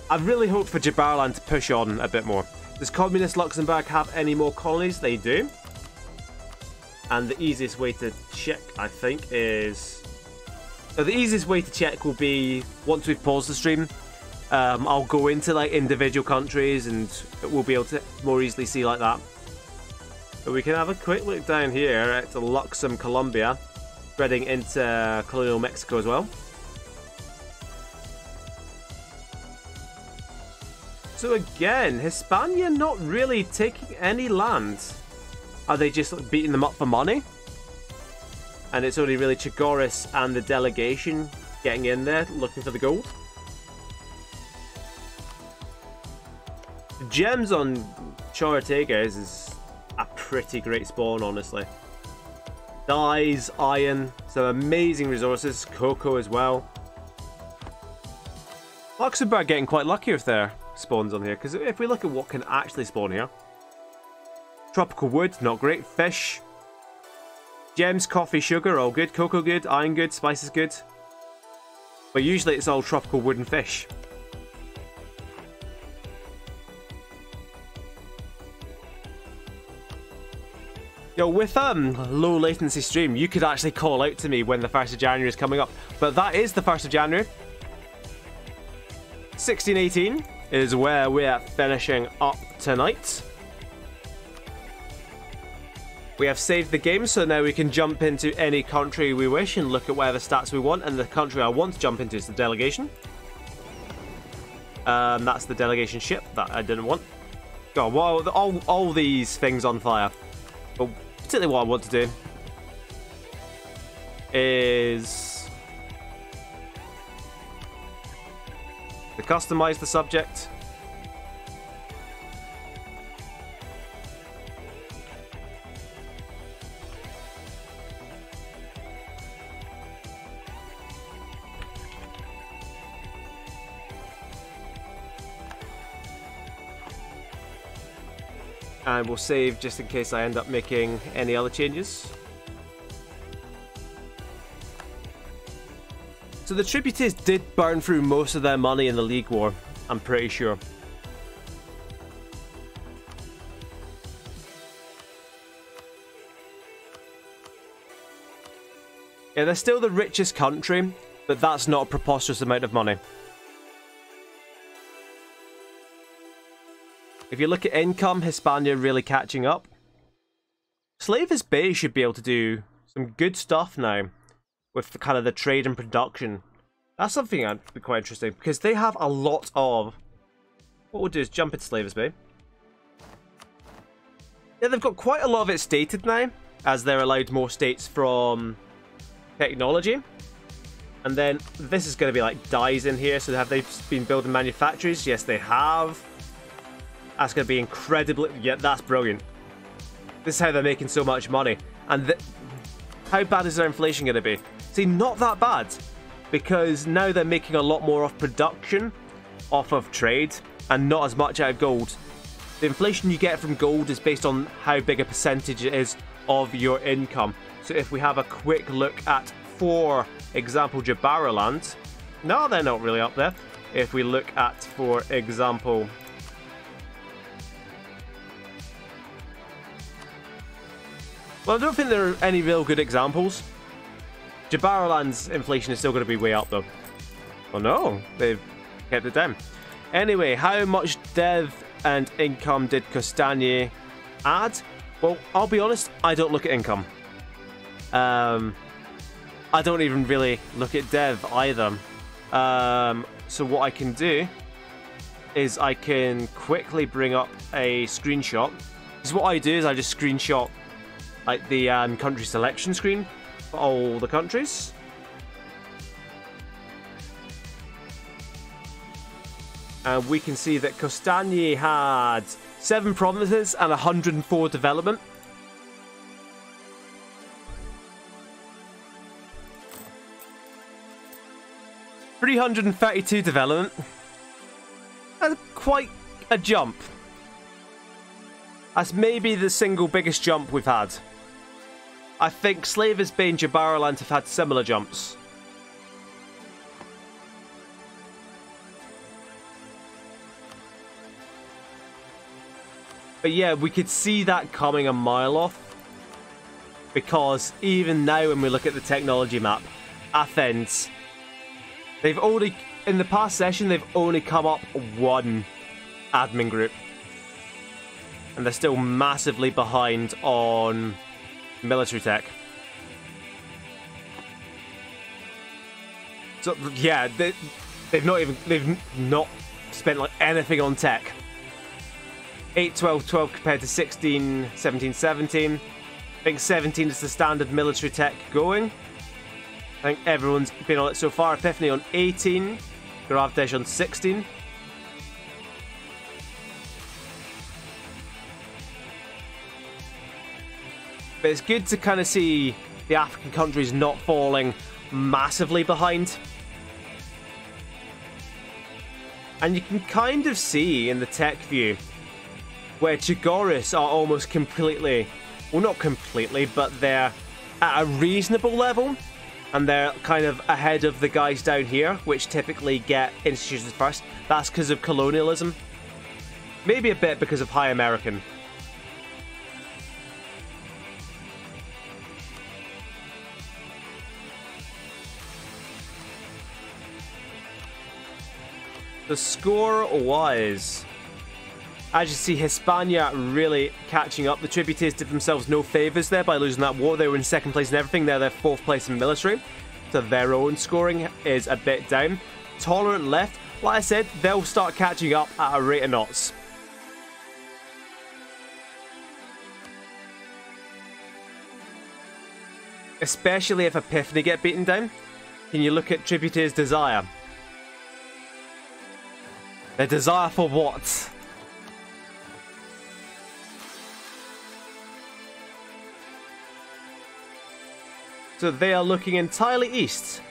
I really hope for Jabaraland to push on a bit more. Does Communist Luxembourg have any more colonies? They do. And the easiest way to check, I think, is... So the easiest way to check will be, once we've paused the stream, I'll go into like individual countries and we'll be able to more easily see like that. But we can have a quick look down here at Luxem, Colombia, spreading into colonial Mexico as well. So again, Hispania not really taking any land. Are they just beating them up for money? And it's only really Chagoris and the delegation getting in there, looking for the gold. The gems on Chorotega is a pretty great spawn, honestly. Dyes, iron, some amazing resources, cocoa as well. Luxembourg getting quite lucky with their spawns on here, because if we look at what can actually spawn here, tropical wood, not great. Fish, gems, coffee, sugar, all good. Cocoa good, iron good, spices good. But usually it's all tropical wood and fish. Yo, with low latency stream, you could actually call out to me when the 1st of January is coming up. But that is the 1st of January. 1618 is where we're finishing up tonight. We have saved the game, so now we can jump into any country we wish and look at whatever stats we want. And the country I want to jump into is the delegation. That's the delegation ship that I didn't want. God, well, all these things on fire. But particularly what I want to do is to customize the subject. And we'll save just in case I end up making any other changes. So the tributaries did burn through most of their money in the League War, I'm pretty sure. Yeah, they're still the richest country, but that's not a preposterous amount of money. If you look at income, Hispania really catching up. Slavis Bay should be able to do some good stuff now with the kind of the trade and production. That's something that'd be quite interesting because they have a lot of... What we'll do is jump into Slavis Bay. Yeah, they've got quite a lot of it stated now, as they're allowed more states from technology. And then this is going to be like dyes in here. So have they been building manufactories? Yes, they have. That's going to be incredibly... Yeah, that's brilliant. This is how they're making so much money. And how bad is their inflation going to be? See, not that bad. Because now they're making a lot more off production, off of trade, and not as much out of gold. The inflation you get from gold is based on how big a percentage it is of your income. So if we have a quick look at, for example, Jabaraland. No, they're not really up there. If we look at, for example... Well, I don't think there are any real good examples. Jabaraland's inflation is still going to be way up, though. Oh no, they've kept it down. Anyway, how much dev and income did Costanier add? Well, I'll be honest, I don't look at income. I don't even really look at dev either. So what I can do is I can quickly bring up a screenshot. Because what I do is I just screenshot like the country selection screen for all the countries. And we can see that Costanier had 7 provinces and 104 development. $332 development. That's quite a jump. That's maybe the single biggest jump we've had. I think Slavis Bay and Jabaraland have had similar jumps. But yeah, we could see that coming a mile off. Because even now when we look at the technology map, Athens, they've only, in the past session, they've only come up 1 admin group. And they're still massively behind on military tech. So yeah, they've not spent like anything on tech. 8, 12, 12 compared to 16, 17, 17. I think 17 is the standard military tech going. I think everyone's been on it so far. Epiphany on 18, Gravdesh on 16. But it's good to kind of see the African countries not falling massively behind. And you can kind of see in the tech view where Chigoris are almost completely, well not completely, but they're at a reasonable level. And they're kind of ahead of the guys down here, which typically get institutions first. That's because of colonialism. Maybe a bit because of High American. The score was As you see, Hispania really catching up. The Tributeers did themselves no favours there by losing that war. They were in second place in everything. Now they're fourth place in military. So their own scoring is a bit down. Tolerant left, like I said, they'll start catching up at a rate of knots. Especially if Epiphany get beaten down. Can you look at Tributeers' desire? Their desire for what? So they are looking entirely east.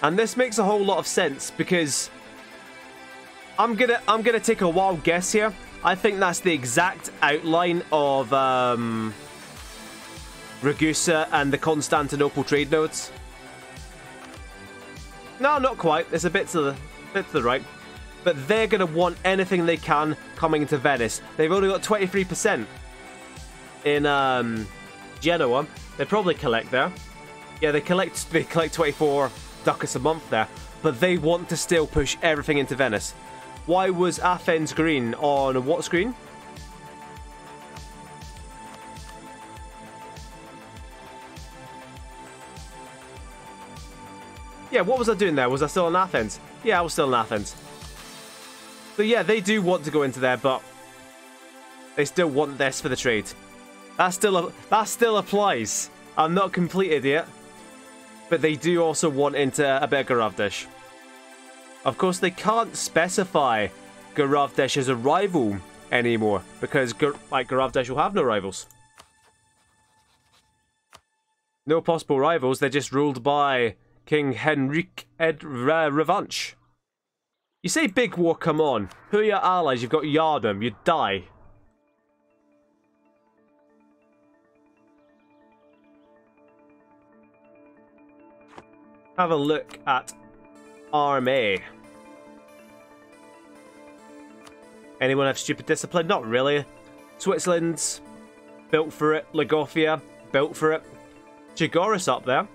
And this makes a whole lot of sense because I'm gonna take a wild guess here. I think that's the exact outline of Ragusa and the Constantinople trade nodes. No, not quite. It's a bit to the right. But they're gonna want anything they can coming into Venice. They've only got 23% in Genoa. They probably collect there. Yeah, they collect 24 ducats a month there, but they want to still push everything into Venice. Why was Athens green on what screen? Yeah, what was I doing there? Was I still in Athens? Yeah, I was still in Athens. So yeah, they do want to go into there, but they still want this for the trade. That still applies. I'm not completed yet. But they do also want into a bit of Garavdesh. Of course, they can't specify Garavdesh as a rival anymore, because Garavdesh will have no rivals. No possible rivals, they're just ruled by King Henrik Revanche. You say big war, come on. Who are your allies? You've got Yardam, you'd die. Have a look at Army. Anyone have stupid discipline? Not really. Switzerland's built for it. Lagofia, built for it. Chigoris up there.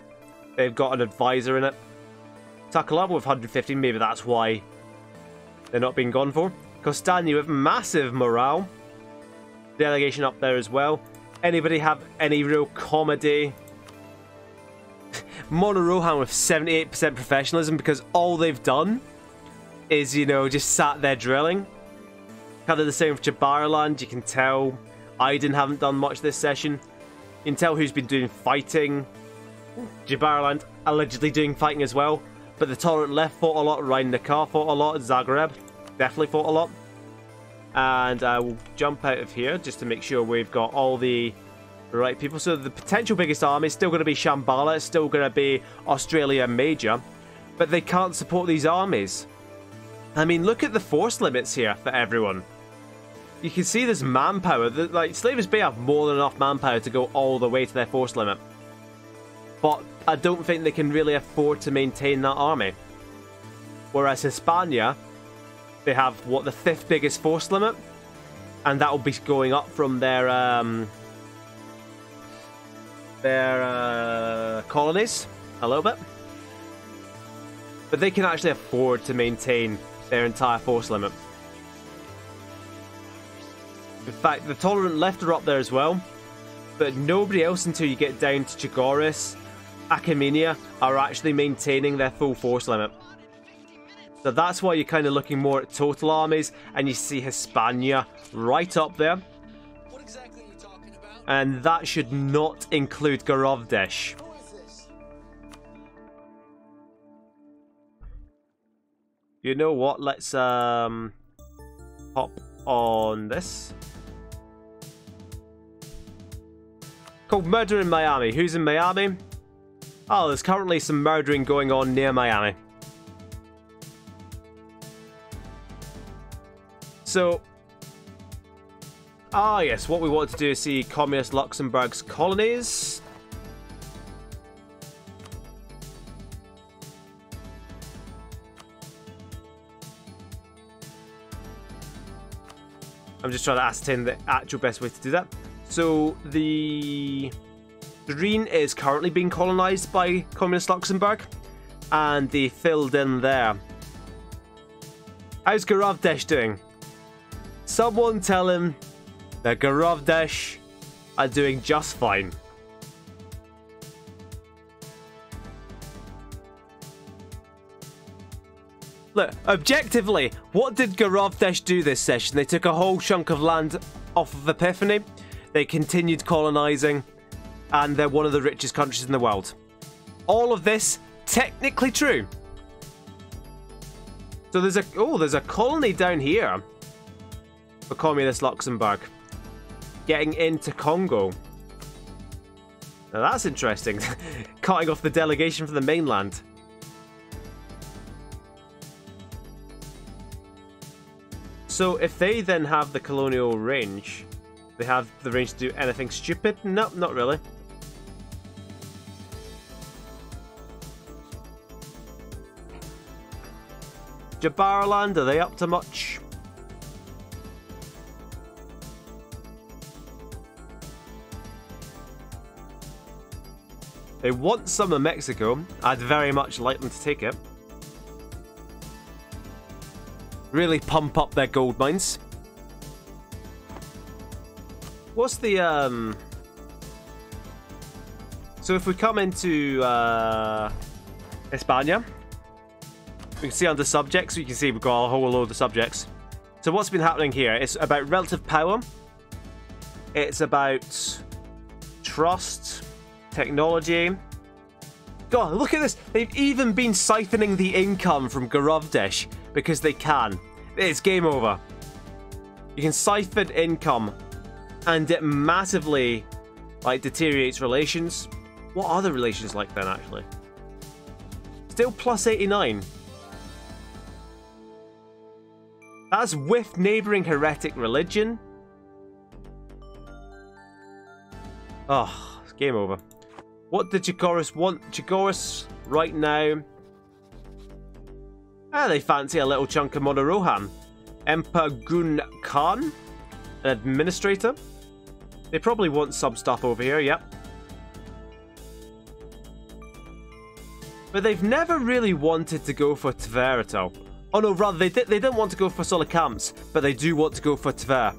They've got an advisor in it. Takalaba with 115, maybe that's why they're not being gone for. Costagni with massive morale. Delegation up there as well. Anybody have any real comedy? Monorohan with 78% professionalism, because all they've done is, you know, just sat there drilling. Kind of the same with Jabaraland. You can tell Aydin haven't done much this session. You can tell who's been doing fighting. Jabaraland allegedly doing fighting as well. But the Tolerant Left fought a lot. Rhein Nakar fought a lot. Zagreb definitely fought a lot. And we'll jump out of here just to make sure we've got all the right people. So the potential biggest army is still going to be Shambhala. It's still going to be Australia Major. But they can't support these armies. I mean, look at the force limits here for everyone. You can see there's manpower. Like, Slavers Bay have more than enough manpower to go all the way to their force limit. But I don't think they can really afford to maintain that army. Whereas Hispania, they have, what, the 5th biggest force limit? And that will be going up from their colonies a little bit. But they can actually afford to maintain their entire force limit. In fact, the Tolerant Left are up there as well. But nobody else until you get down to Chigoris, Achaemenia, are actually maintaining their full force limit. So that's why you're kind of looking more at total armies, and you see Hispania right up there. What exactly are you talking about? And that should not include Garavdesh. Who is this? You know what? Let's hop on this. Called Murder in Miami. Who's in Miami? Oh, there's currently some murdering going on near Miami. So, yes, what we want to do is see Communist Luxembourg's colonies. I'm just trying to ascertain the actual best way to do that. So, the green is currently being colonized by Communist Luxembourg, and they filled in there. How's Garavdesh doing? Someone tell him that Garavdesh are doing just fine. Look, objectively, what did Garavdesh do this session? They took a whole chunk of land off of Epiphany. They continued colonizing, and they're one of the richest countries in the world. All of this technically true. So there's a colony down here for communist Luxembourg getting into Congo. Now that's interesting. Cutting off the delegation from the mainland. So if they then have the colonial range, they have the range to do anything stupid? No, not really. Jabaraland, are they up to much? They want some of Mexico. I'd very much like them to take it. Really pump up their gold mines. What's the So if we come into España, we can see under subjects, you can see we've got a whole load of subjects. So what's been happening here? It's about relative power. It's about trust, technology. God, look at this. They've even been siphoning the income from Garavdesh because they can. It's game over. You can siphon income and it massively deteriorates relations. What are the relations like then actually? Still plus 89. That's with neighbouring heretic religion. Oh, it's game over. What did Jagoras want? Jagoras right now. They fancy a little chunk of Monorohan. Emperor Gun Khan, an administrator. They probably want some stuff over here, yep. But they've never really wanted to go for Tver at all. Oh no, rather, they didn't want to go for Solar Camps, but they do want to go for Tver.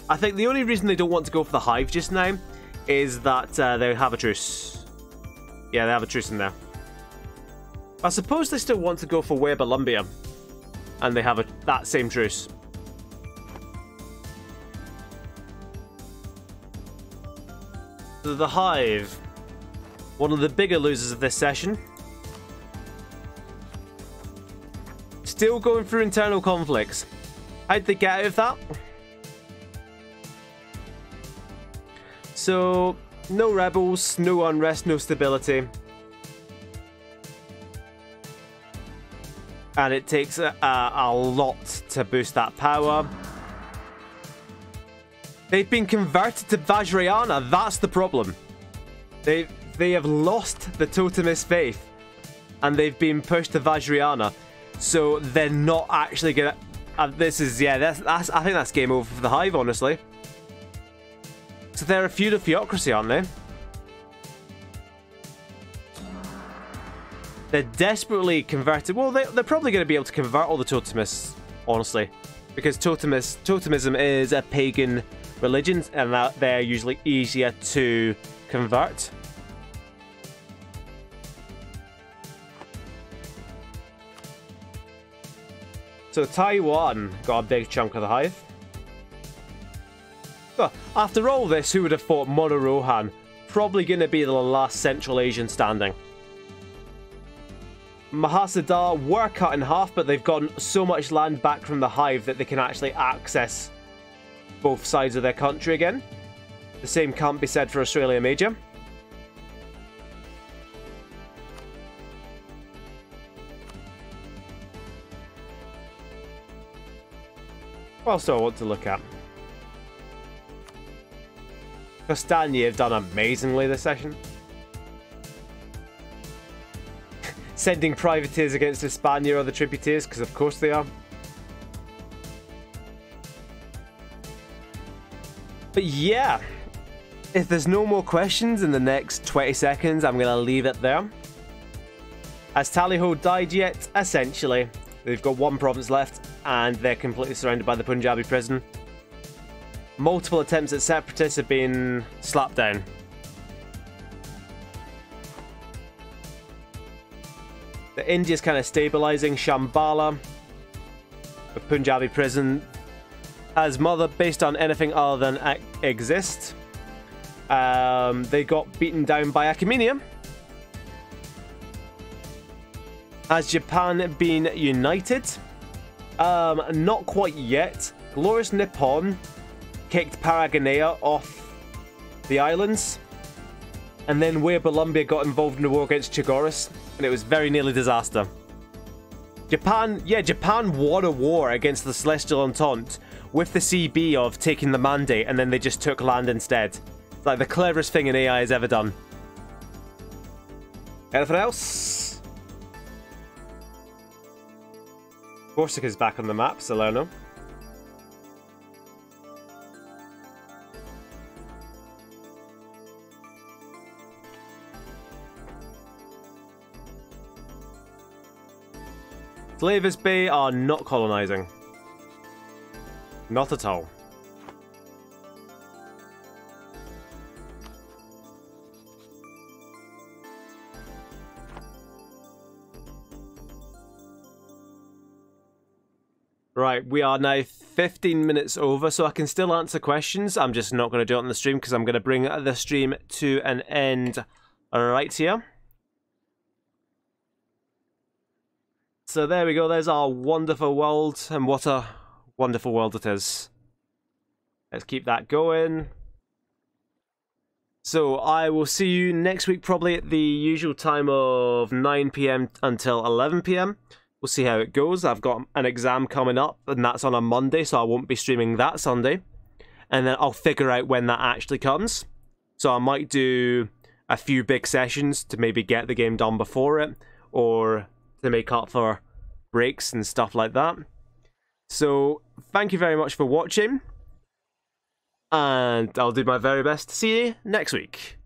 I think the only reason they don't want to go for the Hive just now is that they have a truce. Yeah, they have a truce in there. I suppose they still want to go for Webalumbia, and they have that same truce. So the Hive, one of the bigger losers of this session. Still going through internal conflicts. How'd they get out of that? So, no rebels, no unrest, no stability. And it takes a lot to boost that power. They've been converted to Vajrayana, that's the problem. They have lost the Totemist faith. And they've been pushed to Vajrayana. So they're not actually gonna... this is, yeah, I think that's game over for the Hive, honestly. So they're a feudal theocracy, aren't they? They're desperately converted. Well, they're probably going to be able to convert all the Totemists, honestly. Because Totemism is a pagan religion, and that they're usually easier to convert. So Taiwan got a big chunk of the Hive. But after all this, who would have thought Monorohan? Probably going to be the last Central Asian standing. Mahasada were cut in half, but they've gotten so much land back from the Hive that they can actually access both sides of their country again. The same can't be said for Australia Major. What else do I want to look at? Castagni have done amazingly this session. Sending privateers against Hispania or the tributaries, because of course they are. But yeah, if there's no more questions in the next 20 seconds, I'm going to leave it there. Has Tally-Ho died yet? Essentially. They've got one province left, and they're completely surrounded by the Punjabi prison. Multiple attempts at separatists have been slapped down. The India's kind of stabilizing. Shambhala, the Punjabi prison, has mother based on anything other than exist. They got beaten down by Achaemenium. Has Japan been united? Not quite yet. Glorious Nippon kicked Paragonea off the islands. And then Wea Columbia got involved in the war against Chigoris, and it was very nearly disaster. Japan won a war against the Celestial Entente with the CB of taking the mandate, and then they just took land instead. It's like the cleverest thing an AI has ever done. Anything else? Corsica's back on the map, Salerno. Slavis Bay are not colonizing. Not at all. Right, we are now 15 minutes over, so I can still answer questions. I'm just not going to do it on the stream because I'm going to bring the stream to an end right here. So there we go, there's our wonderful world, and what a wonderful world it is. Let's keep that going. So I will see you next week, probably at the usual time of 9 PM until 11 PM. We'll see how it goes. I've got an exam coming up, and that's on a Monday, so I won't be streaming that Sunday. And then I'll figure out when that actually comes. So I might do a few big sessions to maybe get the game done before it, or to make up for breaks and stuff like that. So thank you very much for watching, and I'll do my very best to see you next week.